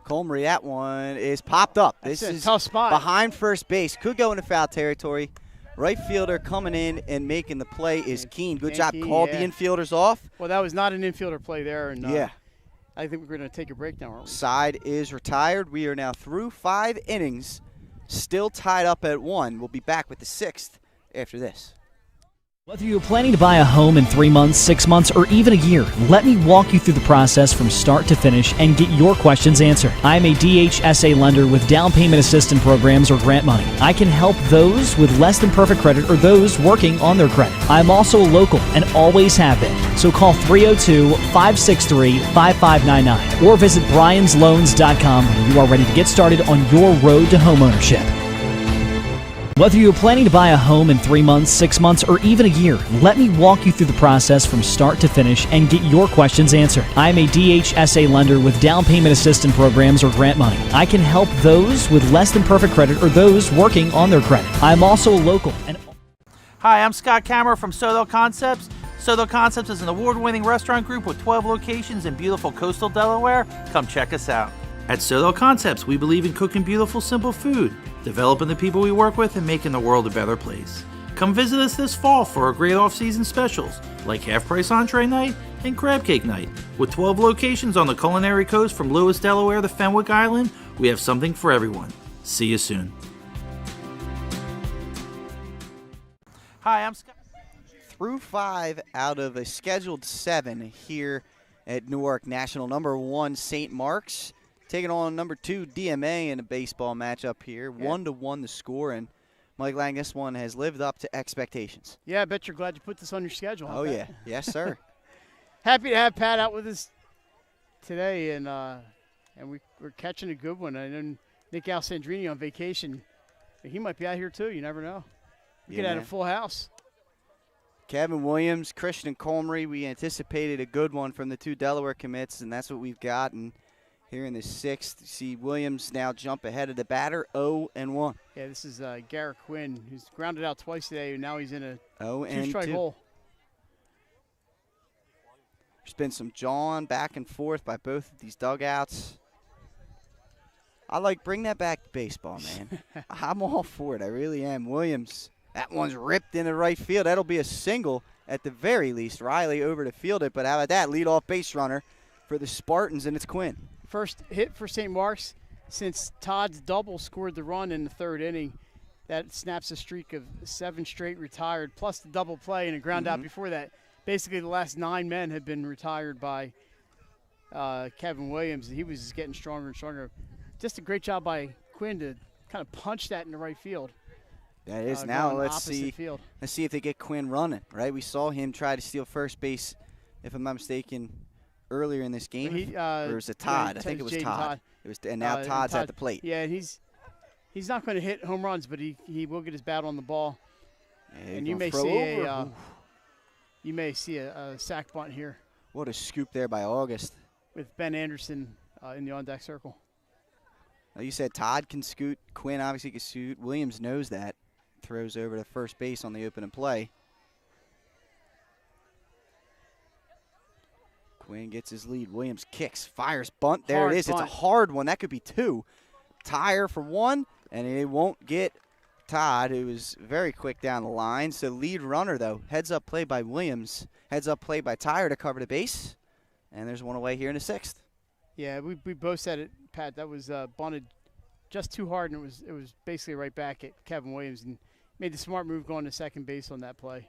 Comrie, that one is popped up. This is a tough spot. Behind first base. Could go into foul territory. Right fielder coming in and making the play is Keene. Good job. Called the infielders off. Well, that was not an infielder play there. And yeah. I think we're going to take a break now, aren't we? Side is retired. We are now through 5 innings. Still tied up at 1. We'll be back with the 6th after this. Whether you're planning to buy a home in 3 months, 6 months, or even a year, let me walk you through the process from start to finish and get your questions answered. I'm a DHSA lender with down payment assistance programs or grant money. I can help those with less than perfect credit or those working on their credit. I'm also local and always have been. So call 302-563-5599 or visit bryans.loans.com when you are ready to get started on your road to homeownership. Whether you're planning to buy a home in 3 months, 6 months, or even a year, let me walk you through the process from start to finish and get your questions answered. I'm a DHSA lender with down payment assistance programs or grant money. I can help those with less than perfect credit or those working on their credit. I'm also local. Hi, I'm Scott Kammerer from SODEL Concepts. SODEL Concepts is an award-winning restaurant group with 12 locations in beautiful coastal Delaware. Come check us out. At SODEL Concepts, we believe in cooking beautiful, simple food, developing the people we work with, and making the world a better place. Come visit us this fall for our great off-season specials, like half-price entree night and crab cake night. With 12 locations on the culinary coast from Lewis, Delaware to Fenwick Island, we have something for everyone. See you soon. Hi, I'm Scott. Through 5 out of a scheduled 7 here at Newark National. Number 1, St. Mark's, taking on number 2, DMA in a baseball matchup here. 1-1 the score, and Mike Lang, this one has lived up to expectations. Yeah, I bet you're glad you put this on your schedule. Oh, yeah. Yes, sir. Happy to have Pat out with us today, and we're catching a good one. I know Nick Alessandrini on vacation. He might be out here, too. You never know. We could have a full house. Kevin Williams, Christian Comrie, we anticipated a good one from the 2 Delaware commits, and that's what we've gotten here in the 6th. You see Williams now jump ahead of the batter, 0-1. Yeah, this is Garrett Quinn, who's grounded out twice today, and now he's in a 2-strike hole. There's been some jawing back and forth by both of these dugouts. bring that back to baseball, man. I'm all for it. I really am. Williams, that one's ripped into right field. That'll be a single at the very least. Riley over to field it, but how about that leadoff base runner for the Spartans, and it's Quinn. First hit for St. Mark's since Todd's double scored the run in the 3rd inning. That snaps a streak of 7 straight retired, plus the double play and a ground out before that. Basically, the last 9 men have been retired by Kevin Williams. He was just getting stronger and stronger. Just a great job by Quinn to kind of punch that into right field. That is. Now let's see if they get Quinn running, right? We saw him try to steal first base, if I'm not mistaken, earlier in this game. Or was it Todd? Yeah, I think it was Todd. It was, and now Todd's at the plate. Yeah, and he's not going to hit home runs, but he will get his bat on the ball. Yeah, and you may see a sac bunt here. What a scoop there by August. With Ben Anderson in the on-deck circle. Now you said Todd can scoot. Quinn obviously can scoot. Williams knows that. Throws over to first base on the open play. Quinn gets his lead. Williams kicks, fires, bunt. There it is. Bunt. It's a hard one. That could be 2. Tire for 1, and it won't get Todd, who is very quick down the line. So lead runner, though. Heads up play by Williams. Heads up play by Tire to cover the base. And there's one away here in the 6th. Yeah, we both said it, Pat. That was bunted just too hard, and it was basically right back at Kevin Williams, and made the smart move going to second base on that play.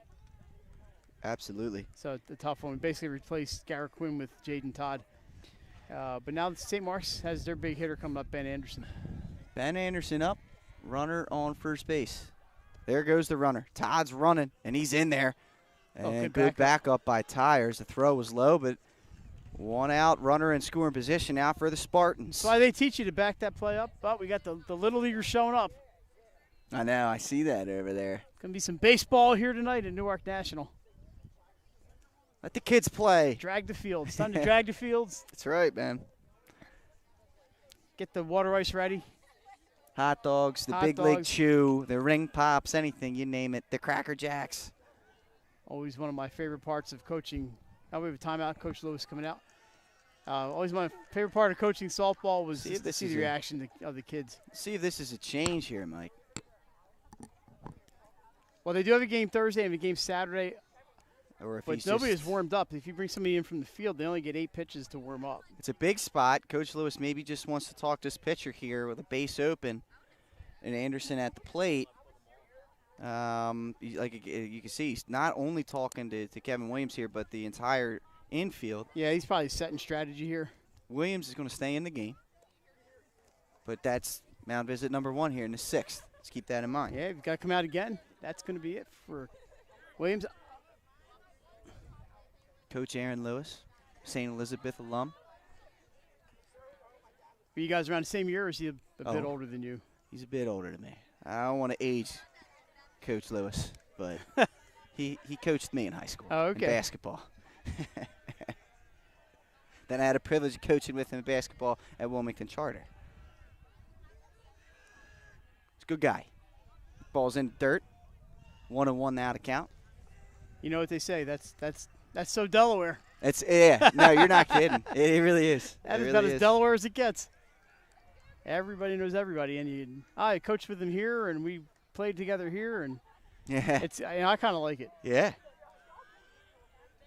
Absolutely. So the tough one. We basically replaced Garrett Quinn with Jaden Todd. But now St. Mark's has their big hitter coming up, Ben Anderson. Ben Anderson up, runner on first base. There goes the runner. Todd's running, and he's in there. And good backup by Tires. The throw was low, but 1 out, runner in scoring position now for the Spartans. That's why they teach you to back that play up. But we got the Little Leaguers showing up. I know. I see that over there. Going to be some baseball here tonight at Newark National. Let the kids play. Drag the field. It's time to drag the fields. That's right, man. Get the water ice ready. Hot dogs, the Big League Chew, the Ring Pops, anything, you name it. The Cracker Jacks. Always one of my favorite parts of coaching. Now we have a timeout. Coach Lewis coming out. Always my favorite part of coaching softball was to see the reaction of the kids. See if this is a change here, Mike. Well, they do have a game Thursday and a game Saturday. But nobody is warmed up. If you bring somebody in from the field, they only get 8 pitches to warm up. It's a big spot. Coach Lewis maybe just wants to talk to this pitcher here with a base open and Anderson at the plate. Like you can see, he's not only talking to Kevin Williams here, but the entire infield. Yeah, he's probably setting strategy here. Williams is going to stay in the game. But that's mound visit number 1 here in the 6th. Let's keep that in mind. Yeah, you've got to come out again. That's going to be it for Williams. Coach Aaron Lewis, St. Elizabeth alum. Are you guys around the same year, or is he a bit older than you? He's a bit older than me. I don't want to age Coach Lewis, but he coached me in high school Oh, okay. in basketball. Then I had a privilege of coaching with him in basketball at Wilmington Charter. He's a good guy. Ball's in the dirt. 1-1 now to count. You know what they say? That's so Delaware. Yeah. No, you're not kidding. It really is. That is really about as Delaware as it gets. Everybody knows everybody, and I coached with him here, and we played together here, and yeah, I kind of like it. Yeah.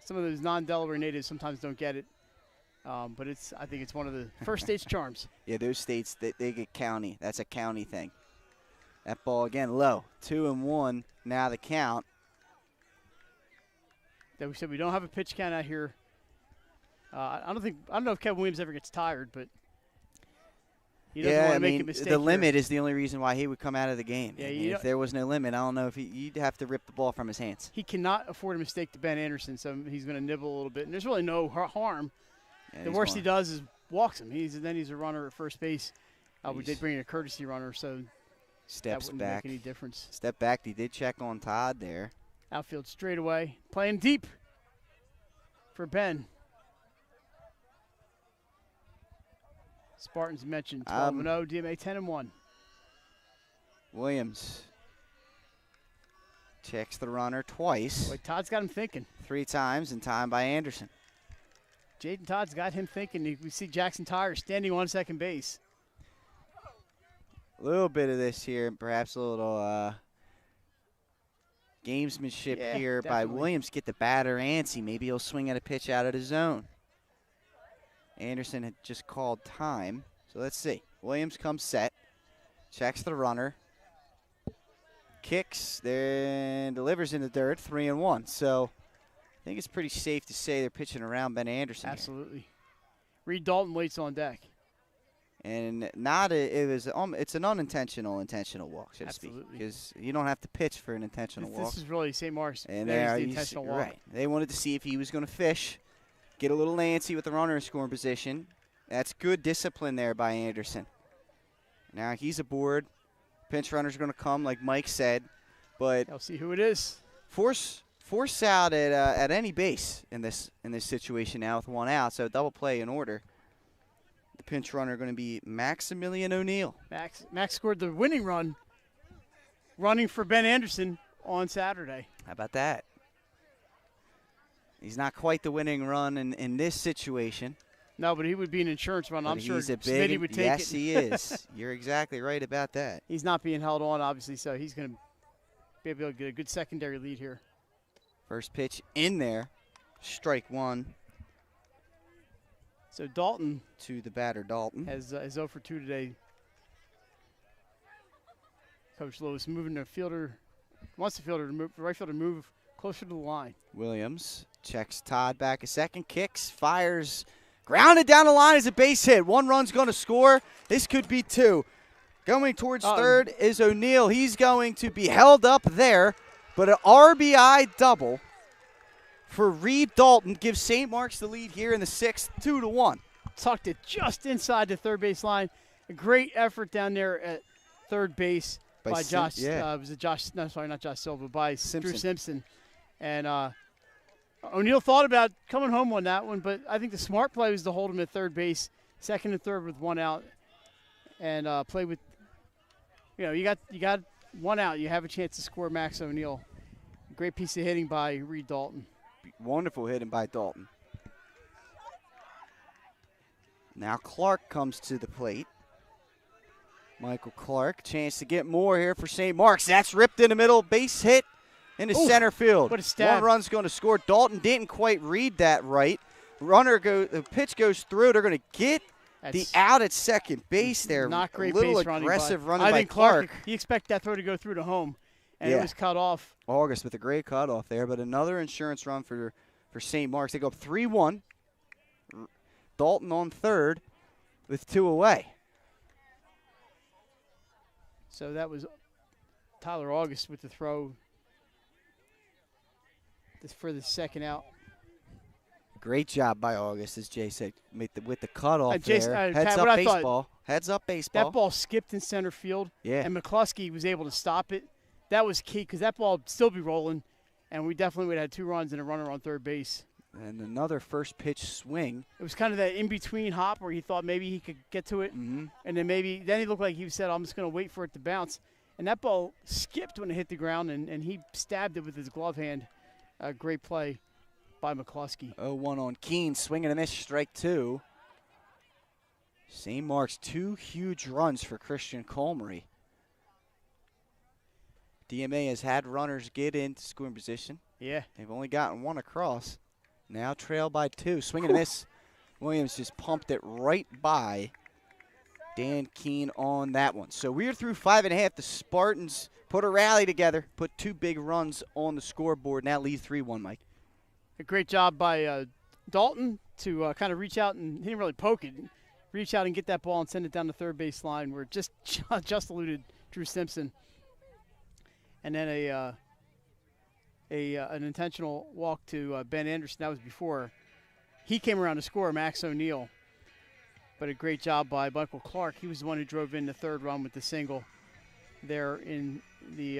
Some of those non-Delaware natives sometimes don't get it, but I think it's one of the first state's charms. Yeah, those states they get county. That's a county thing. That ball again low. 2-1 now the count. That we said we don't have a pitch count out here. I don't know if Kevin Williams ever gets tired, but he doesn't want to make a mistake. The limit is the only reason why he would come out of the game. Yeah, if there was no limit, I don't know if you'd have to rip the ball from his hands. He cannot afford a mistake to Ben Anderson, so he's going to nibble a little bit. And there's really no harm. Yeah, the worst he does is walks him. Then he's a runner at first base. We did bring in a courtesy runner, so steps that wouldn't back. make any difference. Step back. He did check on Todd there. Outfield straightaway, playing deep for Ben. Spartans mentioned 12-0, DMA 10-1. Williams checks the runner twice. Boy, Todd's got him thinking. 3 times and time by Anderson. Jaden Todd's got him thinking. We see Jackson Tyre standing on second base. A little bit of this here, perhaps a little gamesmanship here by Williams. Get the batter antsy. Maybe he'll swing at a pitch out of the zone. Anderson had just called time. So let's see. Williams comes set. Checks the runner. Kicks, then delivers in the dirt, 3-1. So I think it's pretty safe to say they're pitching around Ben Anderson. Absolutely. Here. Reed Dalton waits on deck. And it's an intentional walk, so to speak, because you don't have to pitch for an intentional walk. This is really St. Mark's. And there's the intentional walk. Right. They wanted to see if he was going to fish, get a little antsy with the runner in scoring position. That's good discipline there by Anderson. Now he's aboard. Pinch runner's going to come, like Mike said, but I'll see who it is. Force out at any base in this situation now with 1 out. So double play in order. The pinch runner going to be Maximilian O'Neill. Max scored the winning run, running for Ben Anderson on Saturday. How about that? He's not quite the winning run in this situation. No, but he would be an insurance run. I'm sure Smitty would take it. Yes, he is. You're exactly right about that. He's not being held on, obviously, so he's going to be able to get a good secondary lead here. First pitch in there. Strike 1. So Dalton. To the batter, Dalton. Is 0 for 2 today. Coach Lewis moving the fielder. Wants the right fielder to move closer to the line. Williams checks Todd back a second. Kicks, fires. Grounded down the line is a base hit. 1 run's going to score. This could be 2. Going towards third is O'Neill. He's going to be held up there, but an RBI double for Reed Dalton gives St. Mark's the lead here in the 6th, 2-1. Tucked it just inside the third base line. A great effort down there at third base by Josh. Was it Josh? No, sorry, not Josh Silva. By Drew Simpson. And O'Neill thought about coming home on that one, but I think the smart play was to hold him at third base, second and third with 1 out, and play with. You got 1 out. You have a chance to score Max O'Neill. Great piece of hitting by Reed Dalton. Wonderful hitting by Dalton. Now Clark comes to the plate. Michael Clark, chance to get more here for St. Mark's. That's ripped in the middle, base hit into center field. What a stab. 1 run's going to score. Dalton didn't quite read that right. The pitch goes through. They're going to get the out at second base there. Not great a little base aggressive running by I think Clark. You expect that throw to go through to home, and it was cut off. August with a great cutoff there, but another insurance run for St. Mark's. They go up 3-1. Dalton on third with 2 away. So that was Tyler August with the throw for the second out. Great job by August, as Jay said, with the cutoff Jason, there. Heads up baseball. Heads up baseball. That ball skipped in center field, and McCluskey was able to stop it. that was key because that ball would still be rolling, and we definitely would have had 2 runs and a runner on third base. And another first pitch swing. It was kind of that in-between hop where he thought maybe he could get to it, and then he looked like he said, I'm just going to wait for it to bounce. And that ball skipped when it hit the ground, and he stabbed it with his glove hand. Great play by McCluskey. 0-1 on Keene, swing and a miss, strike 2. St. Mark's 2 huge runs for Christian Colmery. DMA has had runners get into scoring position. Yeah. They've only gotten 1 across. Now trail by 2. Swing and a miss. Williams just pumped it right by Dan Keene on that one. So we're through 5 1/2. The Spartans put a rally together, put 2 big runs on the scoreboard. Now lead 3-1, Mike. A great job by Dalton to kind of reach out, and he didn't really poke it. Reach out and get that ball and send it down the third base line where it just eluded Drew Simpson. And then an intentional walk to Ben Anderson. That was before he came around to score, Max O'Neill. But a great job by Michael Clark. He was the one who drove in the 3rd run with the single there in the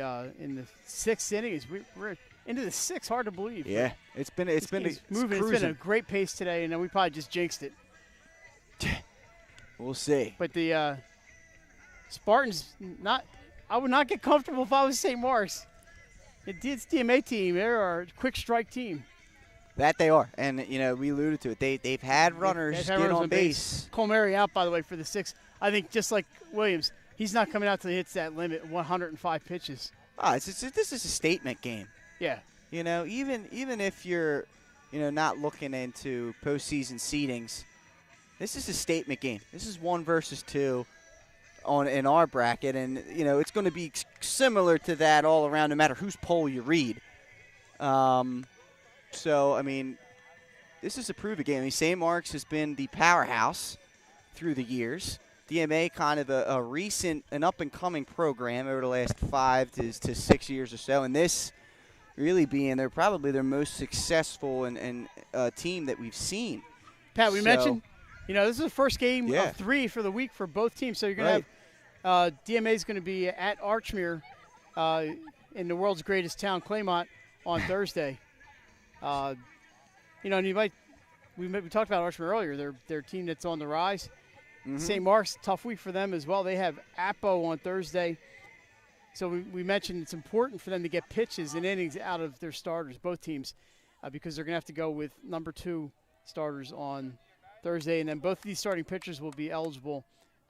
6th inning. We're into the 6th. Hard to believe. Yeah, it's been moving. It's been a great pace today, and then we probably just jinxed it. We'll see. But the Spartans, I would not get comfortable if I was St. Mark's. It's DMA team. They're a quick strike team. That they are, and we alluded to it. They've had runners get on base. Colmery out, by the way, for the 6th. I think just like Williams, he's not coming out till he hits that limit, 105 pitches. This is a statement game. Yeah. Even if you're, not looking into postseason seedings, this is a statement game. This is 1 versus 2 in our bracket, and it's going to be similar to that all around, no matter whose poll you read. So, this is a prove-it game. St. Mark's has been the powerhouse through the years. DMA kind of a recent, an up-and-coming program over the last 5 to 6 years or so, and this really being probably their most successful and team that we've seen. Pat, we mentioned, this is the first game of 3 for the week for both teams, so you're going to have DMA is going to be at Archmere in the world's greatest town, Claymont, on Thursday. And we talked about Archmere earlier. They're a team that's on the rise. St. Mark's, tough week for them as well. They have Apo on Thursday. So we mentioned it's important for them to get pitches and innings out of their starters, both teams, because they're going to have to go with number 2 starters on Thursday. And then both of these starting pitchers will be eligible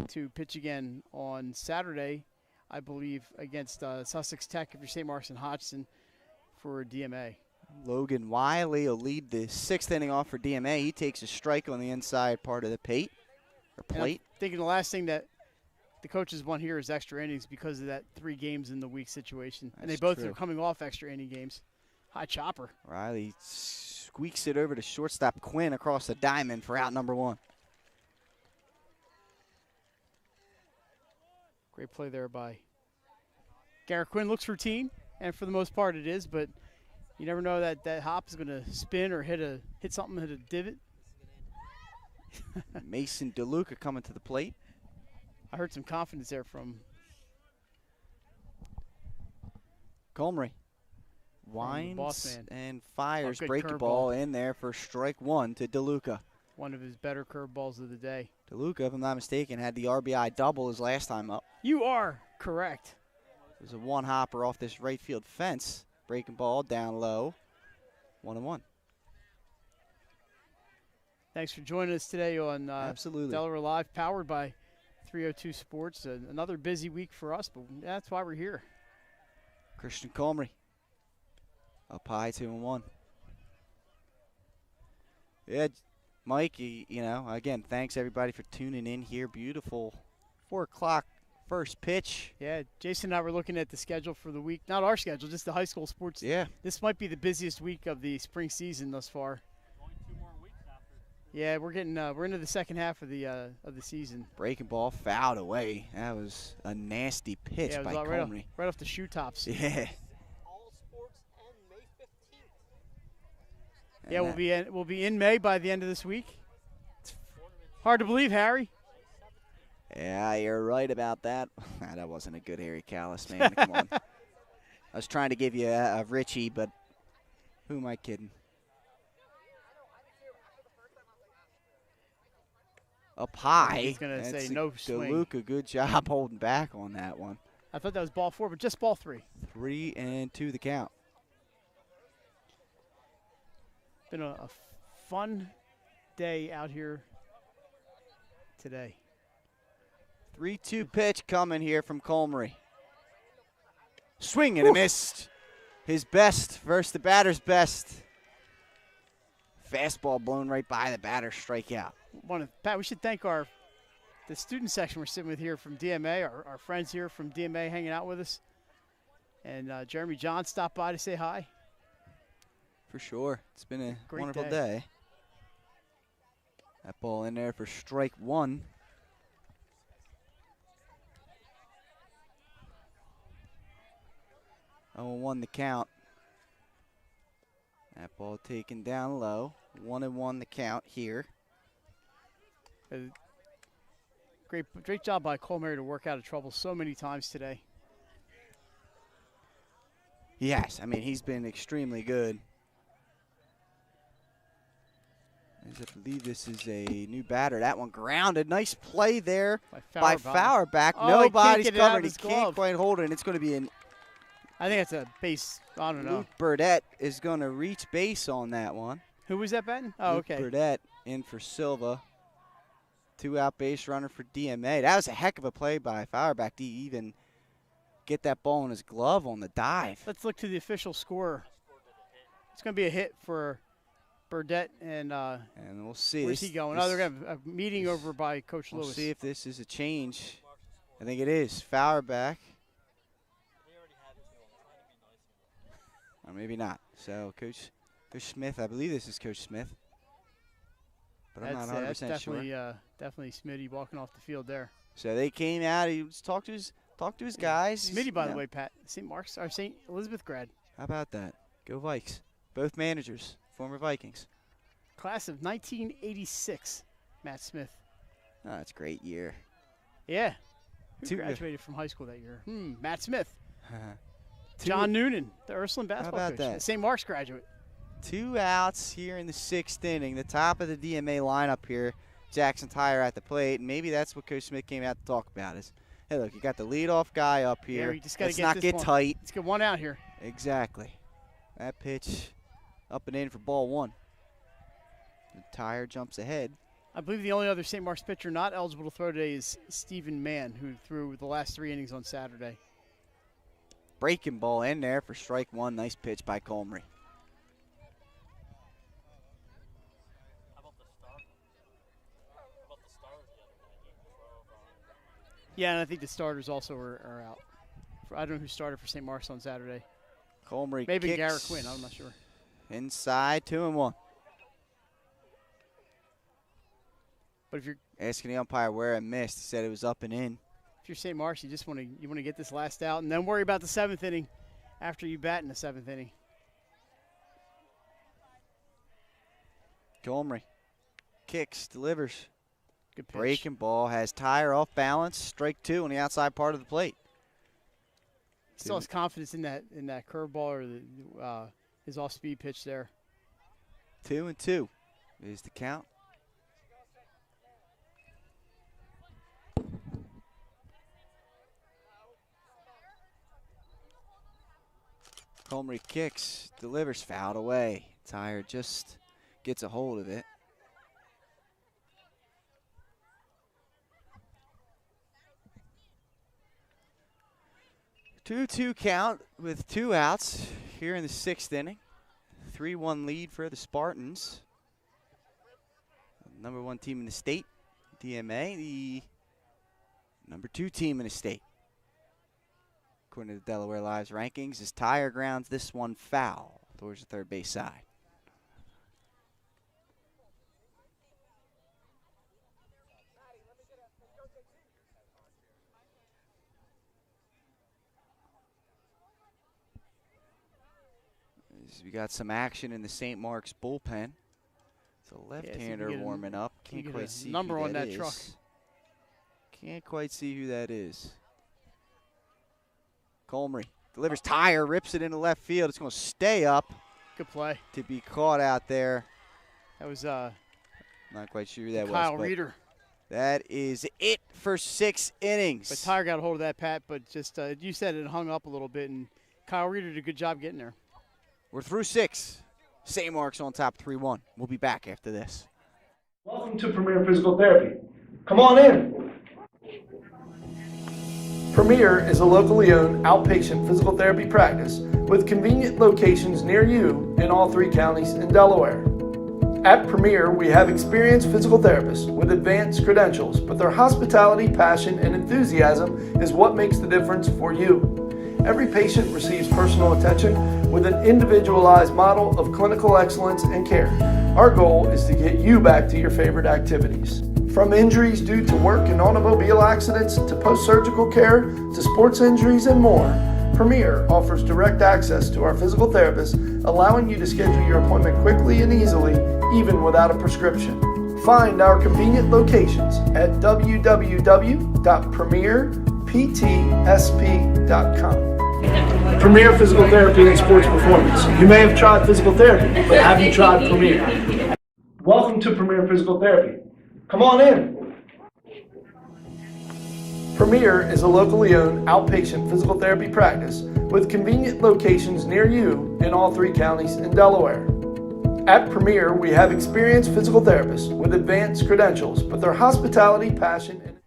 to pitch again on Saturday, I believe, against Sussex Tech if you're St. Mark's and Hodgson for DMA. Logan Wiley will lead the 6th inning off for DMA. He takes a strike on the inside part of the plate. I'm thinking the last thing that the coaches want here is extra innings because of that 3 games in the week situation. And they both are coming off extra inning games. High chopper. Riley squeaks it over to shortstop Quinn across the diamond for out number 1. Great play there by Garrett Quinn. Looks routine, and for the most part it is, but you never know that hop is going to spin or hit something, hit a divot. Mason DeLuca coming to the plate. I heard some confidence there from Colmery. Winds and fires, breaking curveball ball in there for strike 1 to DeLuca. One of his better curveballs of the day. DeLuca, if I'm not mistaken, had the RBI double his last time up. You are correct. There's a 1-hopper off this right field fence. Breaking ball down low. 1-1. Thanks for joining us today on Absolutely. Delaware Live, powered by 302 Sports. Another busy week for us, but that's why we're here. Christian Colmery up high, 2-1. Yeah, Mike, again, thanks everybody for tuning in here. Beautiful 4 o'clock first pitch. Yeah, Jason and I were looking at the schedule for the week. Not our schedule, just the high school sports. Yeah. This might be the busiest week of the spring season thus far. Only 2 more weeks after. Yeah, we're into the second half of the season. Breaking ball fouled away. That was a nasty pitch by Colmery. Right off the shoe tops. Yeah. All sports end May 15th. Yeah, we'll be in May by the end of this week. It's hard to believe, Harry. Yeah, you're right about that. That wasn't a good Harry Callis, man. Come on. I was trying to give you a Richie, but who am I kidding? Up high. He's going to say no swing. DeLuca, good job holding back on that one. I thought that was ball 4, but just ball 3. 3-2 the count. Been a fun day out here today. 3-2 pitch coming here from Colmery. Swing and a miss. His best versus the batter's best. Fastball blown right by the batter, strikeout. Pat, we should thank the student section we're sitting with here from DMA, our friends here from DMA hanging out with us. And Jeremy John stopped by to say hi. For sure. It's been a Great wonderful day. That ball in there for strike 1. Oh, 1 the count. That ball taken down low. 1-1 the count here. Great job by Colmery to work out of trouble so many times today. Yes, I mean, he's been extremely good. I believe this is a new batter. That one grounded. Nice play there by Fauerbach. Oh, Nobody's he can't get it out covered. of He his can't glove. quite hold it, and it's going to be an I think that's a base. I don't know. Luke Burdette is going to reach base on that one. Who was that batting? Oh, Luke okay. Burdette in for Silva. 2-out base runner for DMA. That was a heck of a play by Fauerbach to even get that ball in his glove on the dive. Let's look to the official score. It's going to be a hit for Burdette and we'll see. Where's he going? Oh, they're going to have a meeting over by Coach We'll Lewis. see if this is a change. I think it is. Fauerbach. Or maybe not. So Coach Smith, I believe this is Coach Smith. But I'm not 100% sure. Definitely Smitty walking off the field there. So they came out. He was talked to his guys. Smitty, by the way, Pat, St. Mark's or St. Elizabeth grad. How about that? Go Vikes. Both managers, former Vikings. Class of 1986, Matt Smith. Oh, that's a great year. Yeah. Who graduated from high school that year? Matt Smith. John Noonan, the Ursuline basketball How about coach. that? St. Mark's graduate. 2 outs here in the 6th inning. The top of the DMA lineup here. Jackson Tyre at the plate. And maybe that's what Coach Smith came out to talk about is, hey, look, you got the leadoff guy up here. Yeah, you just gotta Let's not get tight. Let's get 1 out here. Exactly. That pitch up and in for ball 1. The Tyre jumps ahead. I believe the only other St. Mark's pitcher not eligible to throw today is Stephen Mann, who threw the last 3 innings on Saturday. Breaking ball in there for strike 1. Nice pitch by Colmery. Yeah, and I think the starters also are out. I don't know who started for St. Mark's on Saturday. Colmery maybe kicks Garrett Quinn. I'm not sure. Inside 2-1. But if you're asking the umpire where it missed, he said it was up and in. If you're St. Mark's, you just want to get this last out and then worry about the 7th inning after you bat in the 7th inning. Colmery kicks, delivers. Good pitch. Breaking ball has Tyre off balance. Strike 2 on the outside part of the plate. Still has confidence in that curveball or his off-speed pitch there. 2-2 is the count. Colmery kicks, delivers, fouled away. Tyre just gets a hold of it. Two-two count with 2 outs here in the 6th inning. 3-1 lead for the Spartans. Number 1 team in the state, DMA, the number 2 team in the state. According to the Delaware Live's rankings, as Tyre grounds this one foul towards the third base side. We got some action in the St. Mark's bullpen. It's a left-hander warming up. Can't quite see number who on that is. truck. Can't quite see who that is. Colmery delivers Tyre, rips it into left field. It's going to stay up. Good play. To be caught out there. That was not quite sure who that was. Kyle Reeder. That is it for 6 innings. But Tyre got a hold of that, Pat, but just you said it hung up a little bit, and Kyle Reeder did a good job getting there. We're through 6. St. Mark's on top 3-1. We'll be back after this. Welcome to Premier Physical Therapy. Come on in. Premier is a locally owned outpatient physical therapy practice with convenient locations near you in all 3 counties in Delaware. At Premier, we have experienced physical therapists with advanced credentials, but their hospitality, passion, and enthusiasm is what makes the difference for you. Every patient receives personal attention with an individualized model of clinical excellence and care. Our goal is to get you back to your favorite activities. From injuries due to work and automobile accidents to post-surgical care to sports injuries and more, Premier offers direct access to our physical therapists, allowing you to schedule your appointment quickly and easily, even without a prescription. Find our convenient locations at www.premierptsp.com. Premier Physical Therapy and Sports Performance. You may have tried physical therapy, but have you tried Premier? Welcome to Premier Physical Therapy. Come on in. Premier is a locally owned outpatient physical therapy practice with convenient locations near you in all 3 counties in Delaware. At Premier, we have experienced physical therapists with advanced credentials, but their hospitality, passion,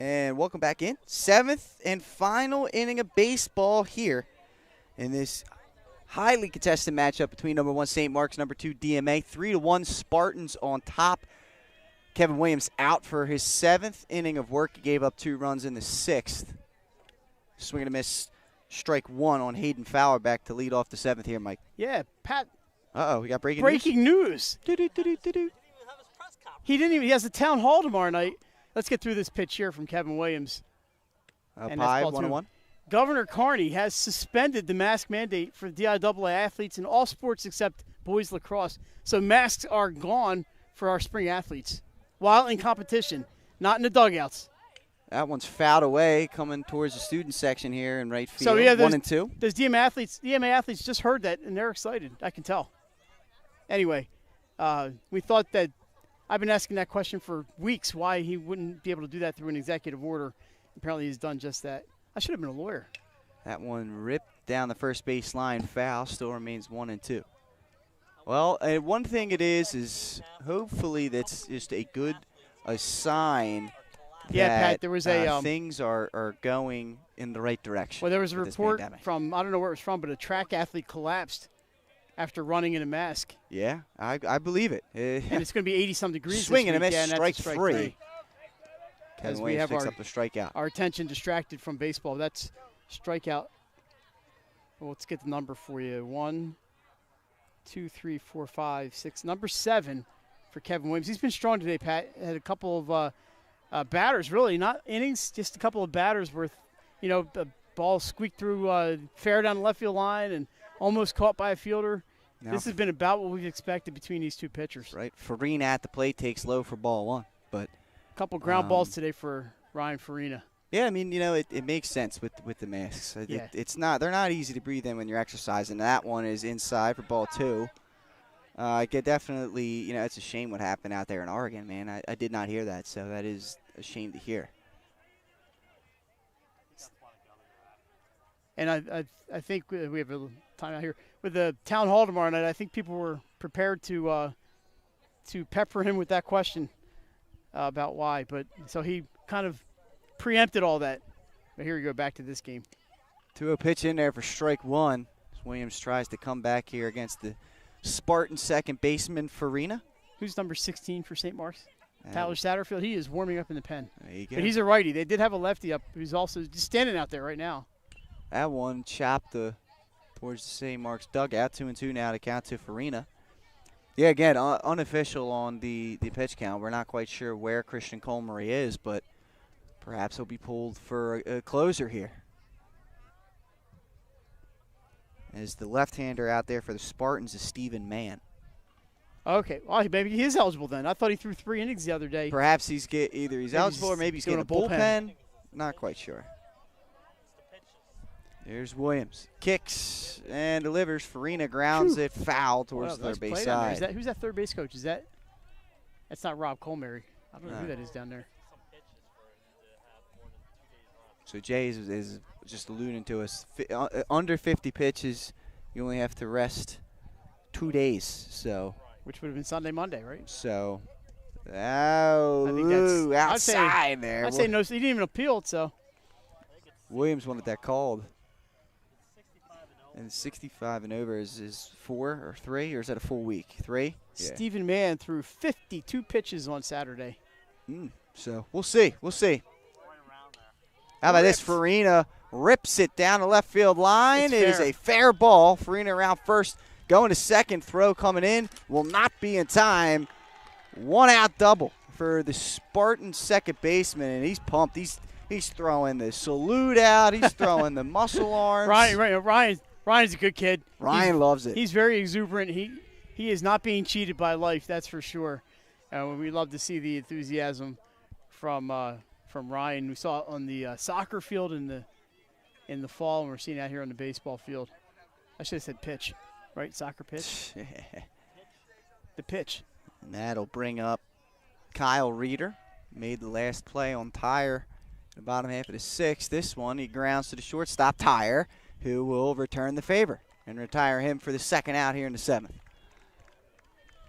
and welcome back in. 7th and final inning of baseball here in this highly contested matchup between number 1 St. Mark's, number 2 DMA. 3-1 Spartans on top. Kevin Williams out for his 7th inning of work. He gave up 2 runs in the 6th. Swing and a miss, strike 1 on Hayden Fowler back to lead off the 7th here, Mike. Yeah, Pat. Uh-oh, we got breaking news. Do. He has a town hall tomorrow night. Let's get through this pitch here from Kevin Williams. Pie, 1-1. Governor Carney has suspended the mask mandate for DIAA athletes in all sports except boys lacrosse. So masks are gone for our spring athletes while in competition, not in the dugouts. That one's fouled away, coming towards the student section here in right field. So yeah, 1 and 2. Those DMA athletes just heard that, and they're excited. I can tell. Anyway, we thought that I've been asking that question for weeks, why he wouldn't be able to do that through an executive order. Apparently he's done just that. I should have been a lawyer. That one ripped down the first base line, foul, still remains 1 and 2. Well, one thing it is hopefully that's just a sign yeah, that Pat, there was things are going in the right direction. Well, there was a report from, I don't know where it was from, but a track athlete collapsed after running in a mask. Yeah, I believe it. And it's going to be 80-some degrees Swing this and week. a miss, Yeah, strike 3. Kevin As Williams we have picks up the strikeout. Our attention distracted from baseball. That's strikeout. Well, let's get the number for you. 1, 2, 3, 4, 5, 6. Number 7 for Kevin Williams. He's been strong today, Pat. Had a couple of batters, really, not innings, just a couple of batters worth, the ball squeaked through fair down the left field line and almost caught by a fielder. Now, this has been about what we've expected between these two pitchers. Right. Farina at the plate takes low for ball 1. But a couple ground balls today for Ryan Farina. Yeah, I mean, it makes sense with the masks. Yeah. They're not easy to breathe in when you're exercising. That one is inside for ball 2. I get definitely, it's a shame what happened out there in Oregon, man. I did not hear that, so that is a shame to hear. And I think we have a little time out here with the town hall tomorrow night. I think people were prepared to pepper him with that question about why, but so he kind of preempted all that. But here we go, back to this game. 2-0 pitch in there for strike 1. Williams tries to come back here against the Spartan second baseman Farina. Who's number 16 for St. Mark's? Tyler Satterfield. He is warming up in the pen. There you go. But he's a righty. They did have a lefty up who's also just standing out there right now. That one chopped towards the St. Mark's dugout. 2-2 now to count to Farina. Yeah, again, unofficial on the pitch count. We're not quite sure where Christian Colmery is, but perhaps he'll be pulled for a closer here. As the left-hander out there for the Spartans is Stephen Mann. Okay, well, maybe he is eligible then. I thought he threw 3 innings the other day. Perhaps he's eligible or maybe he's getting a bullpen. Not quite sure. There's Williams. Kicks and delivers. Farina grounds it foul towards the third base side. Who's that third base coach? That's not Rob Colmary. I don't know who that is down there. So Jay is just alluding to us. Under 50 pitches, you only have to rest 2 days. So, which would have been Sunday, Monday, right? So, outside there. I'd say no. He didn't even appeal it. So Williams wanted that called. And 65 and over is 4 or 3, or is that a full week? 3? Yeah. Stephen Mann threw 52 pitches on Saturday. So we'll see. How about this? Farina rips it down the left field line. It is a fair ball. Farina around first, going to second. Throw coming in. Will not be in time. 1 out double for the Spartan second baseman, and he's pumped. He's throwing the salute out. He's throwing the muscle arms. Ryan's a good kid. Ryan loves it. He's very exuberant. He is not being cheated by life, that's for sure. We love to see the enthusiasm from Ryan. We saw it on the soccer field in the fall, and we're seeing it out here on the baseball field. I should have said pitch, right? Soccer pitch. The pitch. And that'll bring up Kyle Reeder. Made the last play on Tyre in the bottom half of the 6th. This one, he grounds to the shortstop, Tyre, who will return the favor and retire him for the second out here in the 7th.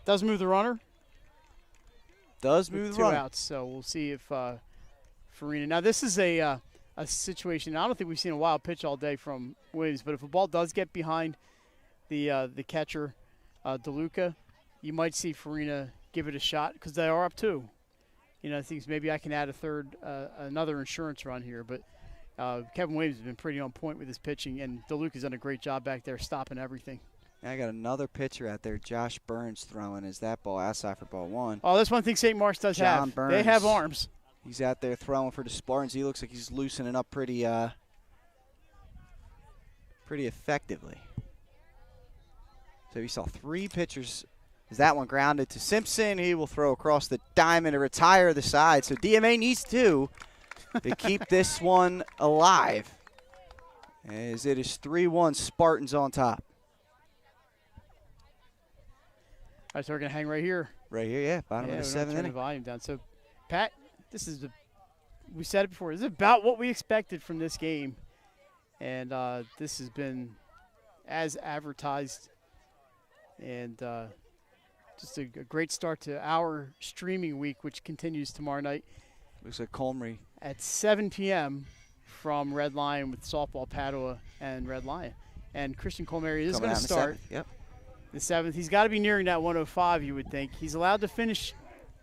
Does move the runner. Does move the runner. 2 outs, so we'll see if Farina. Now, this is a situation, I don't think we've seen a wild pitch all day from Williams, but if a ball does get behind the catcher, DeLuca, you might see Farina give it a shot because they are up 2. I think maybe I can add another insurance run here, but Kevin Williams has been pretty on point with his pitching, and DeLuca's done a great job back there stopping everything. I got another pitcher out there, Josh Burns, throwing. Is that ball outside for ball 1? Oh, that's one thing St. Mark's does have. Burns. They have arms. He's out there throwing for the Spartans. He looks like he's loosening up pretty effectively. So we saw 3 pitchers. As that one grounded to Simpson, he will throw across the diamond to retire the side. So DMA needs 2 to keep this one alive, as it is 3-1 Spartans on top. All right, so we're going to hang right here. Right here, yeah, bottom of the 7th turn inning. the volume down. So, Pat, we said it before, this is about what we expected from this game. And this has been as advertised, and just a great start to our streaming week, which continues tomorrow night. Looks like Colmary. At 7 p.m. from Red Lion with softball, Padua, and Red Lion. And Christian Colmary is going to start the 7th. He's got to be nearing that 105, you would think. He's allowed to finish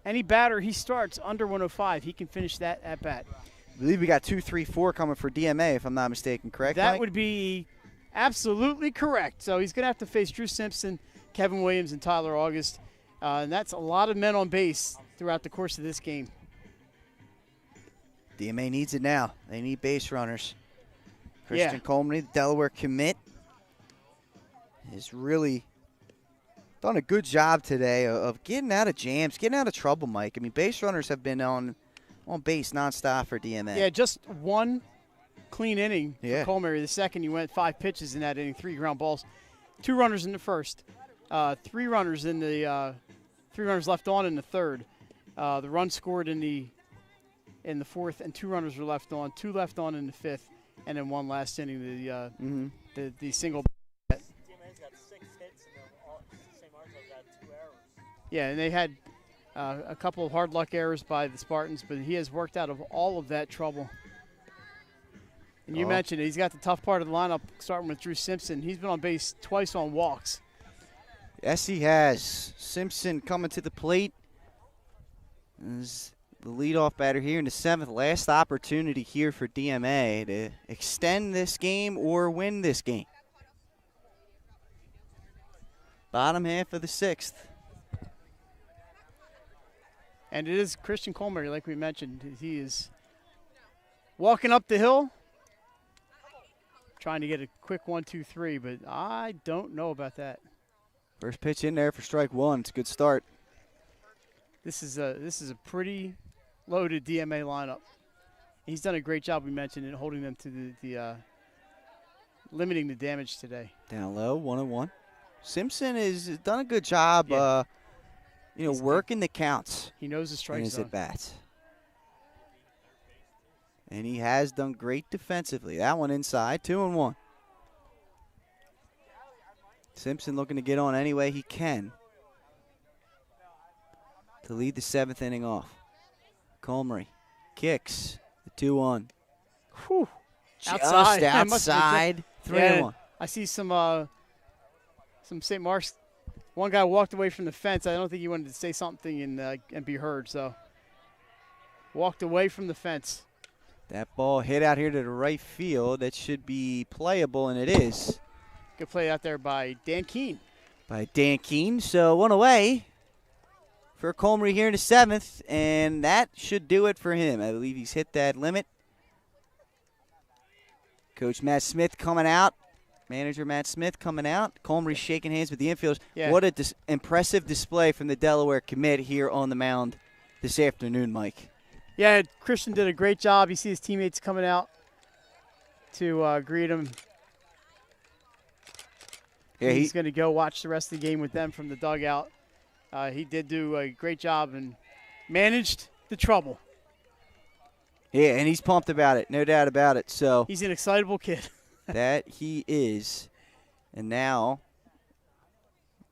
any batter he starts under 105. He can finish that at bat. I believe we got 2, 3, 4 coming for DMA, if I'm not mistaken, correct, That Mike? would be absolutely correct. So he's going to have to face Drew Simpson, Kevin Williams, and Tyler August. And that's a lot of men on base throughout the course of this game. DMA needs it now. They need base runners. Christian Colmany, the Delaware commit, has really done a good job today of getting out of jams, getting out of trouble, Mike. I mean, base runners have been on base nonstop for DMA. Yeah, just one clean inning for Colmary. The second, you went 5 pitches in that inning, 3 ground balls, 2 runners in the first, 3 runners in the 3 runners left on in the third. The run scored in the fourth, and 2 runners were left on, 2 left on in the 5th, and then 1 last inning, the single. DMA's got 6 hits, and St. Mark's got 2 errors. Yeah, and they had a couple of hard luck errors by the Spartans, but he has worked out of all of that trouble. And you mentioned it, he's got the tough part of the lineup, starting with Drew Simpson. He's been on base twice on walks. Yes, he has. Simpson coming to the plate. Is the leadoff batter here in the 7th. Last opportunity here for DMA to extend this game or win this game. Bottom half of the 6th. And it is Christian Colmary, like we mentioned. He is walking up the hill, trying to get a quick 1, 2, 3, but I don't know about that. First pitch in there for strike 1. It's a good start. This is a pretty loaded DMA lineup. He's done a great job, we mentioned, in holding them to limiting the damage today. Down low, 1-1. Simpson has done a good job, He's working the counts He knows the in strike his zone. at-bats. And he has done great defensively. That one inside, 2-1. Simpson looking to get on any way he can to lead the 7th inning off. Comrie kicks the 2-1. Whew. Just Outside. outside, 3-1. I see some St. Mark's. One guy walked away from the fence. I don't think he wanted to say something and be heard, so walked away from the fence. That ball hit out here to the right field. That should be playable, and it is. Good play out there by Dan Keene. So one away for Comrie here in the 7th, and that should do it for him. I believe he's hit that limit. Coach Matt Smith coming out. Manager Matt Smith coming out. Comrie shaking hands with the infielders. Yeah. What a impressive display from the Delaware commit here on the mound this afternoon, Mike. Yeah, Christian did a great job. You see his teammates coming out to greet him. Yeah, He's going to go watch the rest of the game with them from the dugout. He did do a great job and managed the trouble. Yeah, and he's pumped about it, no doubt about it. So he's an excitable kid. That he is. And now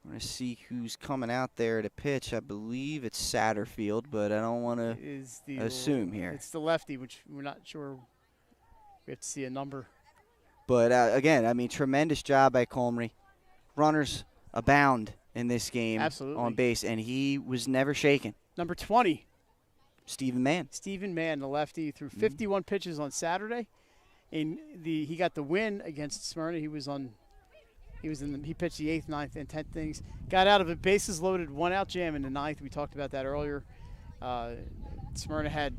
I'm going to see who's coming out there to pitch. I believe it's Satterfield, but I don't want to assume here. It's the lefty, which we're not sure. We have to see a number. But, again, I mean, tremendous job by Comrie. Runners abound in this game. Absolutely. On base, and he was never shaken. Number 20. Stephen Mann. Stephen Mann, the lefty, threw 51 pitches on Saturday. He got the win against Smyrna. He pitched the 8th, 9th, and 10th innings. Got out of a bases loaded 1-out jam in the 9th. We talked about that earlier. Smyrna had,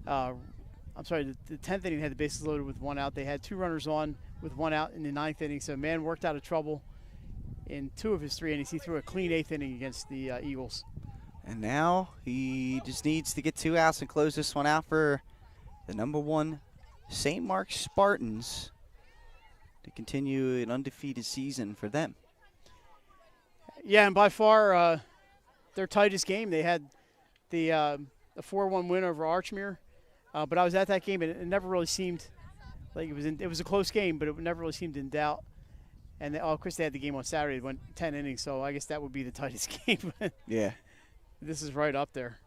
the 10th inning had the bases loaded with 1 out. They had 2 runners on with 1 out in the 9th inning. So Mann worked out of trouble in 2 of his 3 innings. He threw a clean 8th inning against the Eagles. And now he just needs to get 2 outs and close this one out for the number 1 St. Mark's Spartans to continue an undefeated season for them. Yeah, and by far their tightest game. They had the 4-1 win over Archmere, but I was at that game and it never really seemed like it was a close game, but it never really seemed in doubt. And of course they had the game on Saturday. It went 10 innings, so I guess that would be the tightest game. Yeah. This is right up there.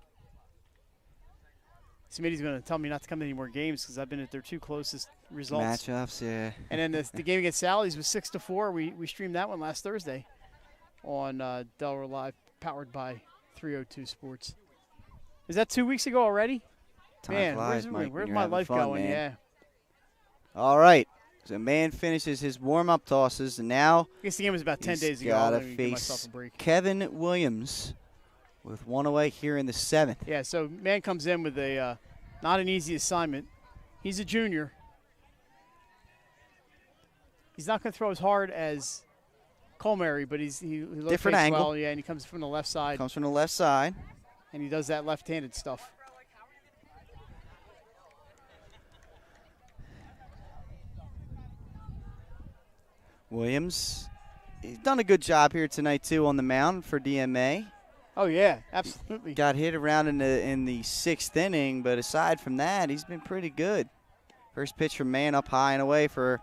Smitty's going to tell me not to come to any more games because I've been at their 2 closest results. Matchups, yeah. And then the game against Sally's was 6-4. We streamed that one last Thursday on Delaware Live, powered by 302 Sports. Is that 2 weeks ago already? Time man, flies, Mike, where's when my you're life having fun, going? man. Yeah. All right. So Mann finishes his warm-up tosses, and now I guess the game was about 10 days ago. got to Let me give myself face a break. Kevin Williams with 1 away here in the 7th. Yeah, so Mann comes in with a not an easy assignment. He's a junior. He's not going to throw as hard as Colmary, but he locates different angle. well. Yeah, and he comes from the left side. Comes from the left side. And he does that left-handed stuff. Williams, he's done a good job here tonight, too, on the mound for DMA. Oh, yeah, absolutely. Got hit around in the 6th inning, but aside from that, he's been pretty good. First pitch from Mann up high and away for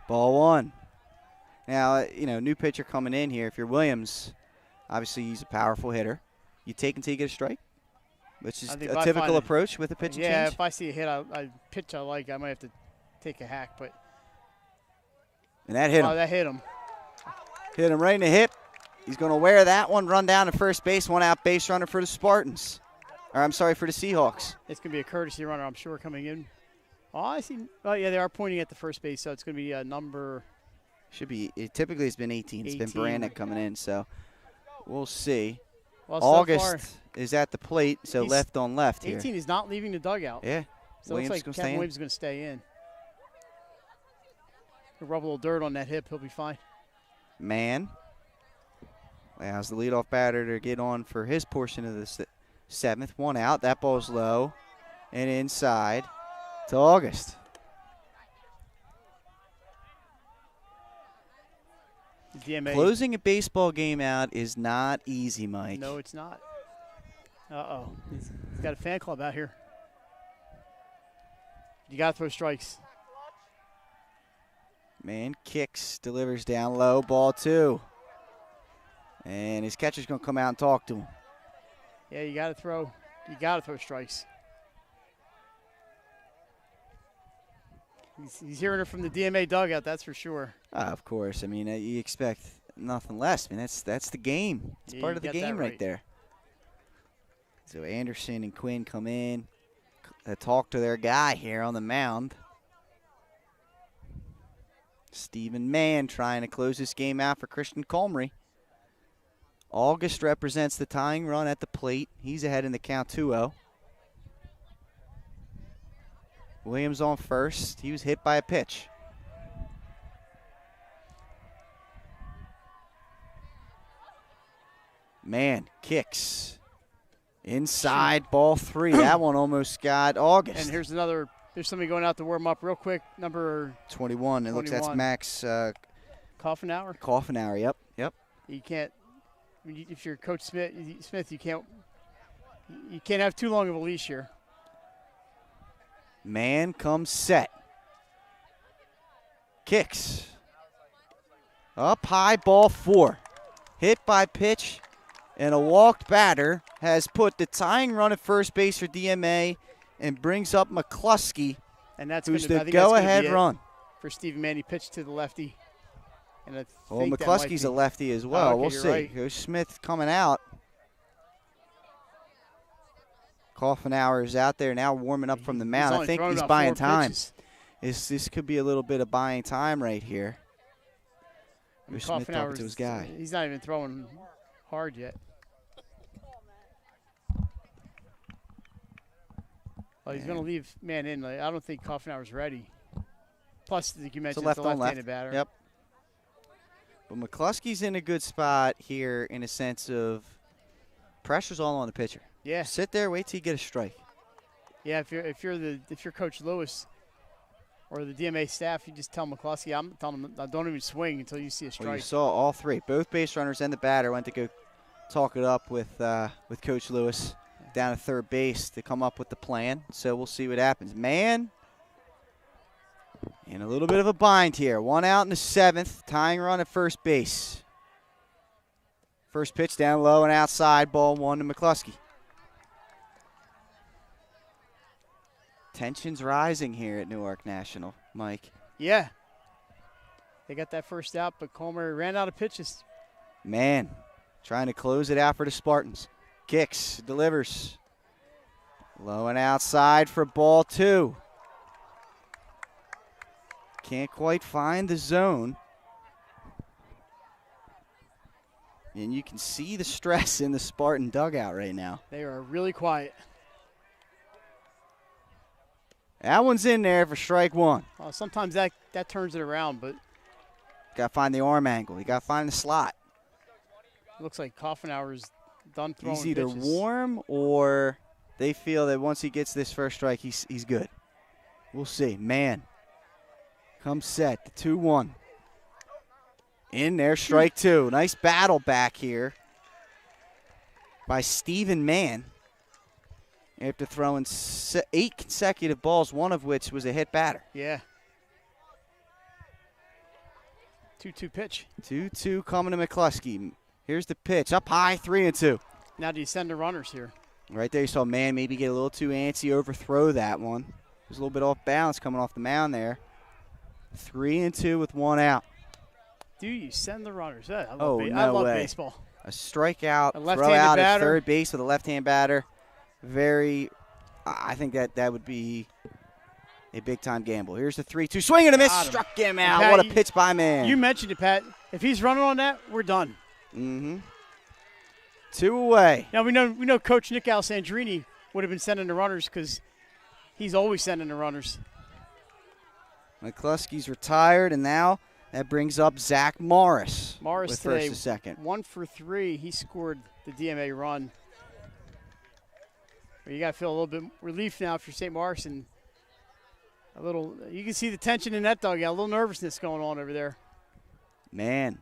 ball 1. Now, new pitcher coming in here. If you're Williams, obviously he's a powerful hitter. You take until you get a strike, which is a typical approach with a pitching change. Yeah, if I see a hit, I pitch I like, I might have to take a hack. But and that hit him. Oh, that hit him. Hit him right in the hip. He's going to wear that one, run down to first base, 1 out base runner for the Spartans. Or I'm sorry, for the Seahawks. It's going to be a courtesy runner, I'm sure, coming in. Oh, I see. Oh, yeah, they are pointing at the first base, so it's going to be a number. Should be. It typically has been 18. It's been 18. Brannick coming in, so we'll see. Well, August is at the plate, so left on left 18 here. is not leaving the dugout. Yeah. So it looks like Kevin Williams is going to stay in. He'll rub a little dirt on that hip. He'll be fine. Mann allows the leadoff batter to get on for his portion of the 7th. 1 out. That ball's low and inside to August. The DMA. Closing a baseball game out is not easy, Mike. No, it's not. Uh-oh. He's got a fan club out here. You got to throw strikes. Man kicks, delivers down low, ball 2. And his catcher's going to come out and talk to him. Yeah, you got to throw. You got to throw strikes. He's hearing it from the DMA dugout, that's for sure. Of course. I mean, you expect nothing less. I mean, that's the game. It's part of the game right there. So Anderson and Quinn come in, talk to their guy here on the mound. Stephen Mann trying to close this game out for Christian Comrie. August represents the tying run at the plate. He's ahead in the count 2-0. Williams on first. He was hit by a pitch. Man kicks. Inside, ball 3. That one almost got August. And here's somebody going out to warm up real quick. Number 21. It looks that's Max Coffenauer. Coffenauer, yep. You can't, if you're Coach Smith, you can't have too long of a leash here. Man comes set. Kicks. Up high, ball 4. Hit by pitch, and a walked batter has put the tying run at first base for DMA and brings up McCluskey, and that's who's the go-ahead run. For Stephen Mann, he pitched to the lefty. And McCluskey's a lefty as well. We'll see. Right. Here's Smith coming out. Coffenauer is out there now warming up from the mound. I think he's buying time. This could be a little bit of buying time right here. Here's Smith talking to his guy. He's not even throwing hard yet. Well, he's going to leave man in. I don't think Coffenauer's ready. Plus, like you mentioned, it's a left-handed batter. Yep. But McCluskey's in a good spot here in a sense of pressure's all on the pitcher. Yeah. Sit there, wait till you get a strike. Yeah, if you're Coach Lewis or the DMA staff, you just tell McCluskey, I'm telling him, don't even swing until you see a strike. Well, you saw all 3. Both base runners and the batter went to go talk it up with Coach Lewis down at third base to come up with the plan. So we'll see what happens. Man, in a little bit of a bind here. 1 out in the 7th, tying run at first base. First pitch down low and outside, ball 1 to McCluskey. Tension's rising here at Newark National, Mike. Yeah. They got that first out, but Comer ran out of pitches. Man, trying to close it out for the Spartans. Kicks, delivers. Low and outside for ball 2. Can't quite find the zone. And you can see the stress in the Spartan dugout right now. They are really quiet. That one's in there for strike 1. Well, sometimes that turns it around, but got to find the arm angle. You got to find the slot. Looks like Coffenauer's done throwing He's either pitches. warm or they feel that once he gets this first strike, he's good. We'll see. Man comes set, the 2-1. In there, strike 2. Nice battle back here by Stephen Mann. After throwing 8 consecutive balls, one of which was a hit batter. Yeah. 2-2 pitch. 2-2 coming to McCluskey. Here's the pitch. Up high, 3-2. Now do you send the runners here? Right there, you saw Mann maybe get a little too antsy, overthrow that one. It was a little bit off balance coming off the mound there. 3-2 with 1 out. Do you send the runners? I love way. Baseball. A strikeout, a throw out batter. at third base with a left-hand batter. I think that would be a big-time gamble. Here's the 3-2. Swing and a miss. Struck him out. Pat, what a pitch by Mann. You mentioned it, Pat. If he's running on that, we're done. Mm-hmm. 2 away. Now, we know Coach Nick Alessandrini would have been sending the runners because he's always sending the runners. McCluskey's retired, and now that brings up Zach Morris. Morris with today, first and second. 1 for 3. He scored the DMA run. But you got to feel a little bit relief now if you're St. Mark's, and you can see the tension in that dugout, a little nervousness going on over there. Man,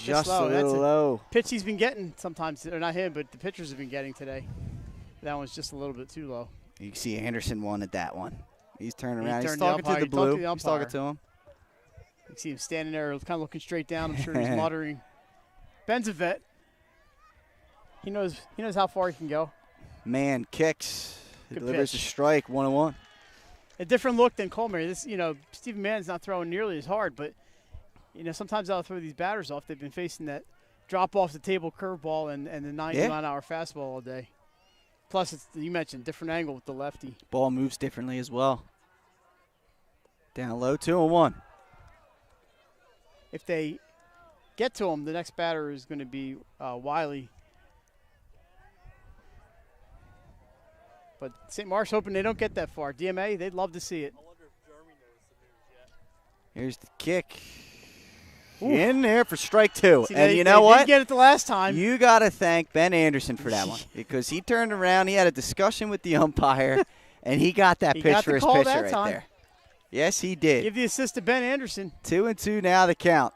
Just a little low. Pitch he's been getting sometimes, or not him, but the pitchers have been getting today. That one's just a little bit too low. You can see Anderson wanted that one. He's turning around. He's turned talking the umpire. to the He talked blue. to the He's talking umpire. to him. You can see him standing there, kind of looking straight down. I'm sure he's muttering. Ben's a vet. He knows how far he can go. Man kicks. He Good delivers pitch. a strike, 1-1. A different look than Coleman. This, Stephen Mann's not throwing nearly as hard, but sometimes I'll throw these batters off. They've been facing that drop off the table curveball and the 99-hour fastball all day. Plus, you mentioned different angle with the lefty. Ball moves differently as well. Down low, 2-1. If they get to him, the next batter is going to be Wiley. But St. Mark's hoping they don't get that far. DMA, they'd love to see it. I wonder if Jeremy knows the news yet. Here's the kick. Oof. In there for strike 2. See, and they you know what? Didn't get it the last time. You got to thank Ben Anderson for that one because he turned around, he had a discussion with the umpire, and he got that He pitch got for the his call pitcher that right time. there. Yes, he did. Give the assist to Ben Anderson. 2-2 now the count.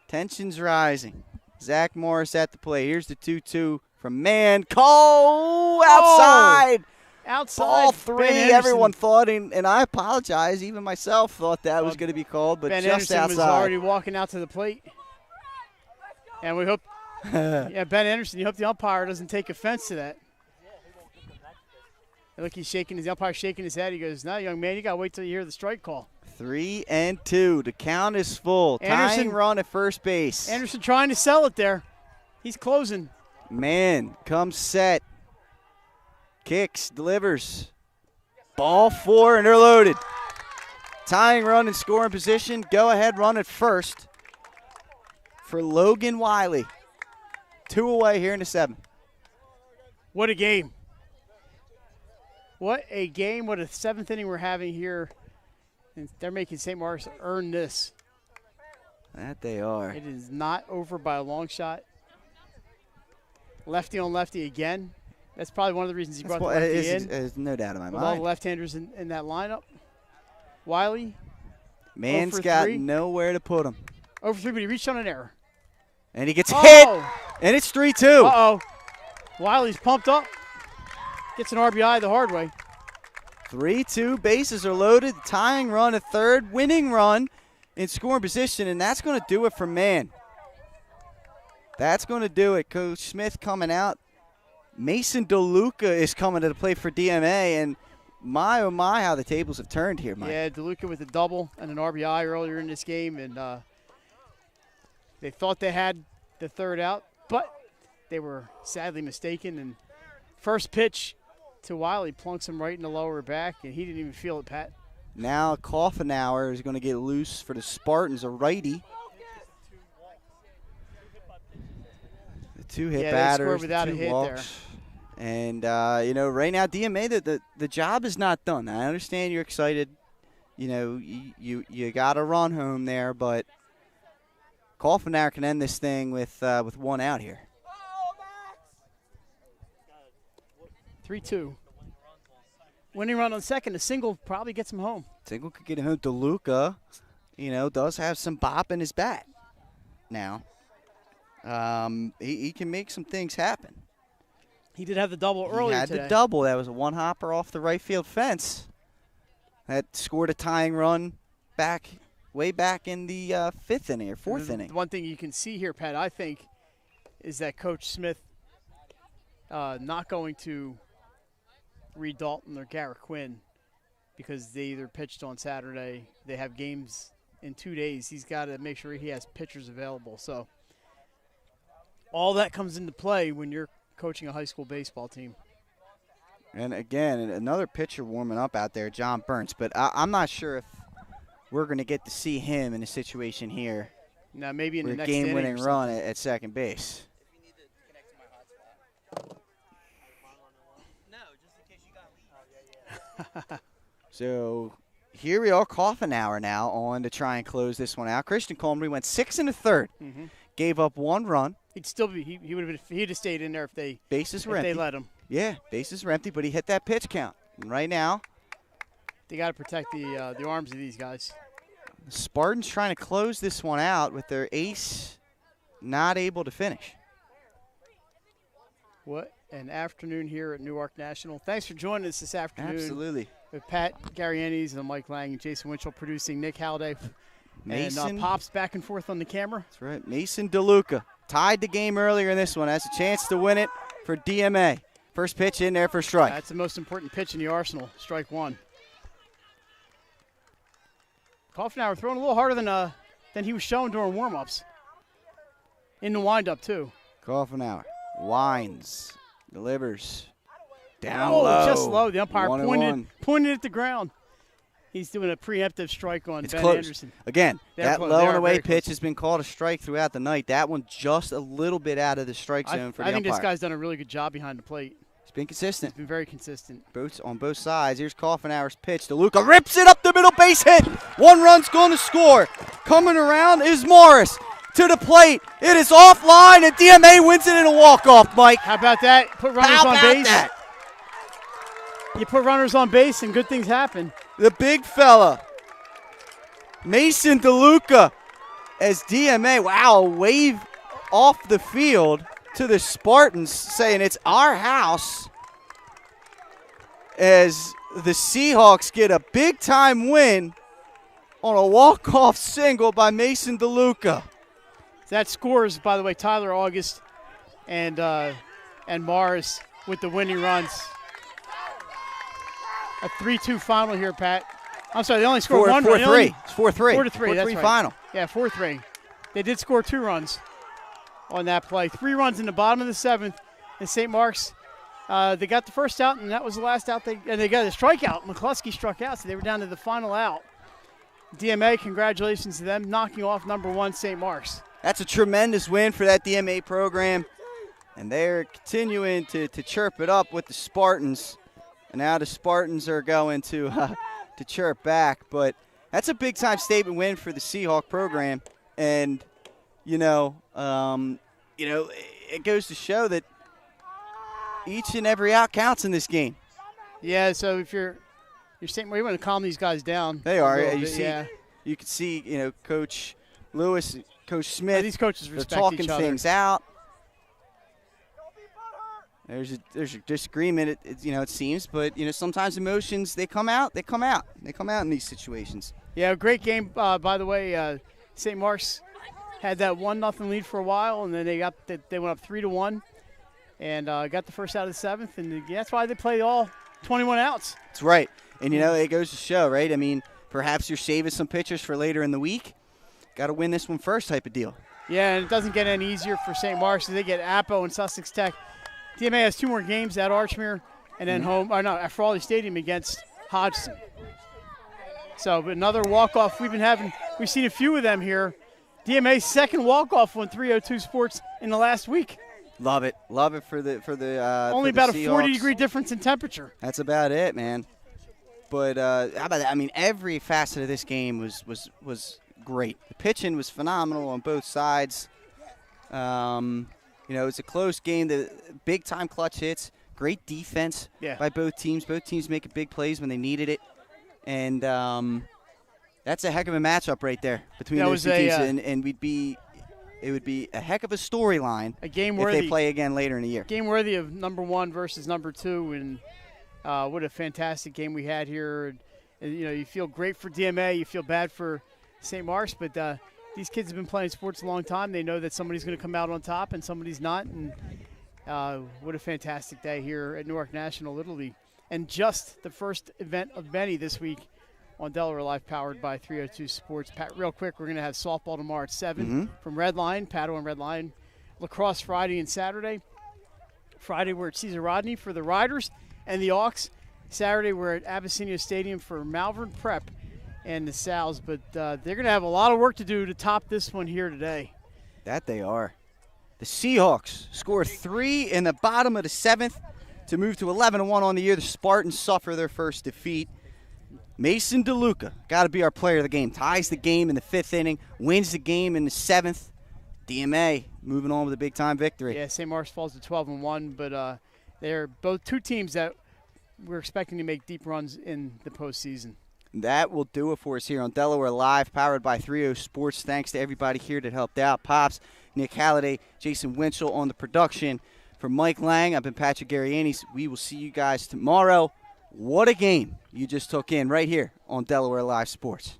Tension's rising. Zach Morris at the plate. Here's the 2-2 from Mann. Cole outside. Outside. Ball Ben 3. Anderson. Everyone thought, and I apologize, even myself thought that was going to be called, but Ben just Anderson outside. was already walking out to the plate. And we hope, Ben Anderson, you hope the umpire doesn't take offense to that. And look, the umpire's shaking his head. He goes, "No, young man, you got to wait till you hear the strike call." 3-2. The count is full. Anderson- Tying run at first base. Anderson trying to sell it there. He's closing. Man comes set. Kicks, delivers. Ball 4, and they're loaded. Tying run in scoring position. Go ahead run at first for Logan Wiley. 2 away here in the 7th. What a game. What a game. What a 7th inning we're having here. And they're making St. Mark's earn this. That they are. It is not over by a long shot. Lefty on lefty again. That's probably one of the reasons he brought the lefty in. There's no doubt in my With all the mind. left-handers in that lineup. Wiley, Man's 0 for got 3. nowhere to put him. over 3, but he reached on an error. And he gets hit, Oh! and it's 3-2. Uh-oh. Wiley's pumped up. Gets an RBI the hard way. 3-2, bases are loaded, tying run at third, winning run in scoring position, and that's going to do it for Mann. That's going to do it. Coach Smith coming out. Mason DeLuca is coming to the plate for DMA, and my, oh my, how the tables have turned here, Mike. Yeah, DeLuca with a double and an RBI earlier in this game, and they thought they had the third out, but they were sadly mistaken. And first pitch to Wiley plunks him right in the lower back, and he didn't even feel it, Pat. Now Coffenauer is going to get loose for the Spartans, a righty. The 2 hit Yeah, they batters, scored without the a 2 hit walks. And, right now, DMA, the job is not done. I understand you're excited. You got to run home there, but Coffenauer can end this thing with 1 out here. 3-2. Winning run on second. A single probably gets him home. Single could get home. DeLuca, does have some bop in his bat now. He can make some things happen. He did have the double earlier He had today. the double. That was a one-hopper off the right field fence. That scored a tying run way back in the 5th inning or 4th inning. The one thing you can see here, Pat, I think, is that Coach Smith not going to Reed Dalton or Garrett Quinn because they either pitched on Saturday. They have games in 2 days. He's got to make sure he has pitchers available. So all that comes into play when you're coaching a high school baseball team. And again, another pitcher warming up out there, John Burns. But I'm not sure if we're going to get to see him in a situation here. Now maybe in the with next inning game-winning or run something. at second base. So here we are, Coffenauer now on to try and close this one out. Christian Coleman went 6 1/3, gave up 1 run. He'd still be. He would have. He'd have stayed in there if they. Bases were if they empty. let him. Yeah, bases were empty, but he hit that pitch count. And right now, They got to protect the arms of these guys. The Spartans trying to close this one out with their ace not able to finish. What an afternoon here at Newark National. Thanks for joining us this afternoon. Absolutely. With Pat Garianes and Mike Lang and Jason Winchell producing, Nick Halliday. Mason. And Pops back and forth on the camera. That's right. Mason DeLuca tied the game earlier in this one. Has a chance to win it for DMA. First pitch in there for strike. That's the most important pitch in the arsenal. Strike one. Kaufenauer throwing a little harder than he was showing during warm-ups. In the windup, too. Kaufenauer winds, delivers. Down low. Just low. The umpire pointed at the ground. He's doing a preemptive strike on Ben Anderson. Again, that low and away pitch has been called a strike throughout the night. That one just a little bit out of the strike zone for the umpire. I think this guy's done a really good job behind the plate. He's been consistent. He's been very consistent. On both sides. Here's Kaufenauer's pitch. DeLuca rips it up the middle, base hit. 1 run's going to score. Coming around is Morris. To the plate. It is offline, and DMA wins it in a walk-off, Mike. How about that? Put runners on base. That? You put runners on base, and good things happen. The big fella, Mason DeLuca, as DMA, wave off the field to the Spartans, saying it's our house, as the Seahawks get a big-time win on a walk-off single by Mason DeLuca. That scores, by the way, Tyler August and Morris with the winning runs. A 3-2 final here, Pat. I'm sorry, they only scored 1 run. 4-3. It's 4-3. 4-3, that's right. Final. Yeah, 4-3. They did score 2 runs on that play. 3 runs in the bottom of the 7th. And St. Mark's, they got the first out, and that was the last out. And they got a strikeout. McCluskey struck out, so they were down to the final out. DMA, congratulations to them, knocking off number 1 St. Mark's. That's a tremendous win for that DMA program. And they're continuing to chirp it up with the Spartans. And now the Spartans are going to chirp back. But that's a big-time statement win for the Seahawk program. And, it goes to show that each and every out counts in this game. Yeah, so if you're saying, well, you want to calm these guys down. They are. You can see, Coach Lewis, Coach Smith, these coaches respect they're talking each other. things out. There's a disagreement, it seems, but sometimes emotions they come out in these situations. Yeah, great game by the way. St. Mark's had that 1-0 lead for a while, and then they went up 3-1, and got the first out of the 7th, and that's why they play all 21 outs. That's right, and it goes to show, right? I mean, perhaps you're saving some pitchers for later in the week. Got to win this one first, type of deal. Yeah, and it doesn't get any easier for St. Mark's. They get Apo and Sussex Tech. DMA has 2 more games at Archmere, and then at Frawley Stadium against Hodgson. So another walk-off we've seen a few of them here. DMA's second walk-off on 302 Sports in the last week. Love it for the only for the about Seahawks. A 40-degree difference in temperature. That's about it, man. But how about that? I mean, every facet of this game was great. The pitching was phenomenal on both sides. It's a close game. The big-time clutch hits, great defense by both teams. Both teams making big plays when they needed it. And that's a heck of a matchup right there between those two teams. And it would be a heck of a storyline if they play again later in the year. Game worthy of number 1 versus number 2. And what a fantastic game we had here. And, you feel great for DMA. You feel bad for St. Mark's, but these kids have been playing sports a long time. They know that somebody's going to come out on top and somebody's not. And what a fantastic day here at Newark National Little League. And just the first event of many this week on Delaware Live, powered by 302 Sports. Pat, real quick, we're going to have softball tomorrow at 7 from Red Line, Paddle and Red Line. Lacrosse Friday and Saturday. Friday we're at Cesar Rodney for the Riders and the Hawks. Saturday we're at Abyssinia Stadium for Malvern Prep and the Sal's, but they're going to have a lot of work to do to top this one here today. That they are. The Seahawks score 3 in the bottom of the 7th to move to 11-1 on the year. The Spartans suffer their first defeat. Mason DeLuca, got to be our player of the game. Ties the game in the 5th inning, wins the game in the 7th. DMA moving on with a big-time victory. Yeah, St. Mark's falls to 12-1, but they're both 2 teams that we're expecting to make deep runs in the postseason. That will do it for us here on Delaware Live, powered by 3-0 Sports. Thanks to everybody here that helped out. Pops, Nick Halliday, Jason Winchell on the production. For Mike Lang, I've been Patrick Garianis. We will see you guys tomorrow. What a game you just took in right here on Delaware Live Sports.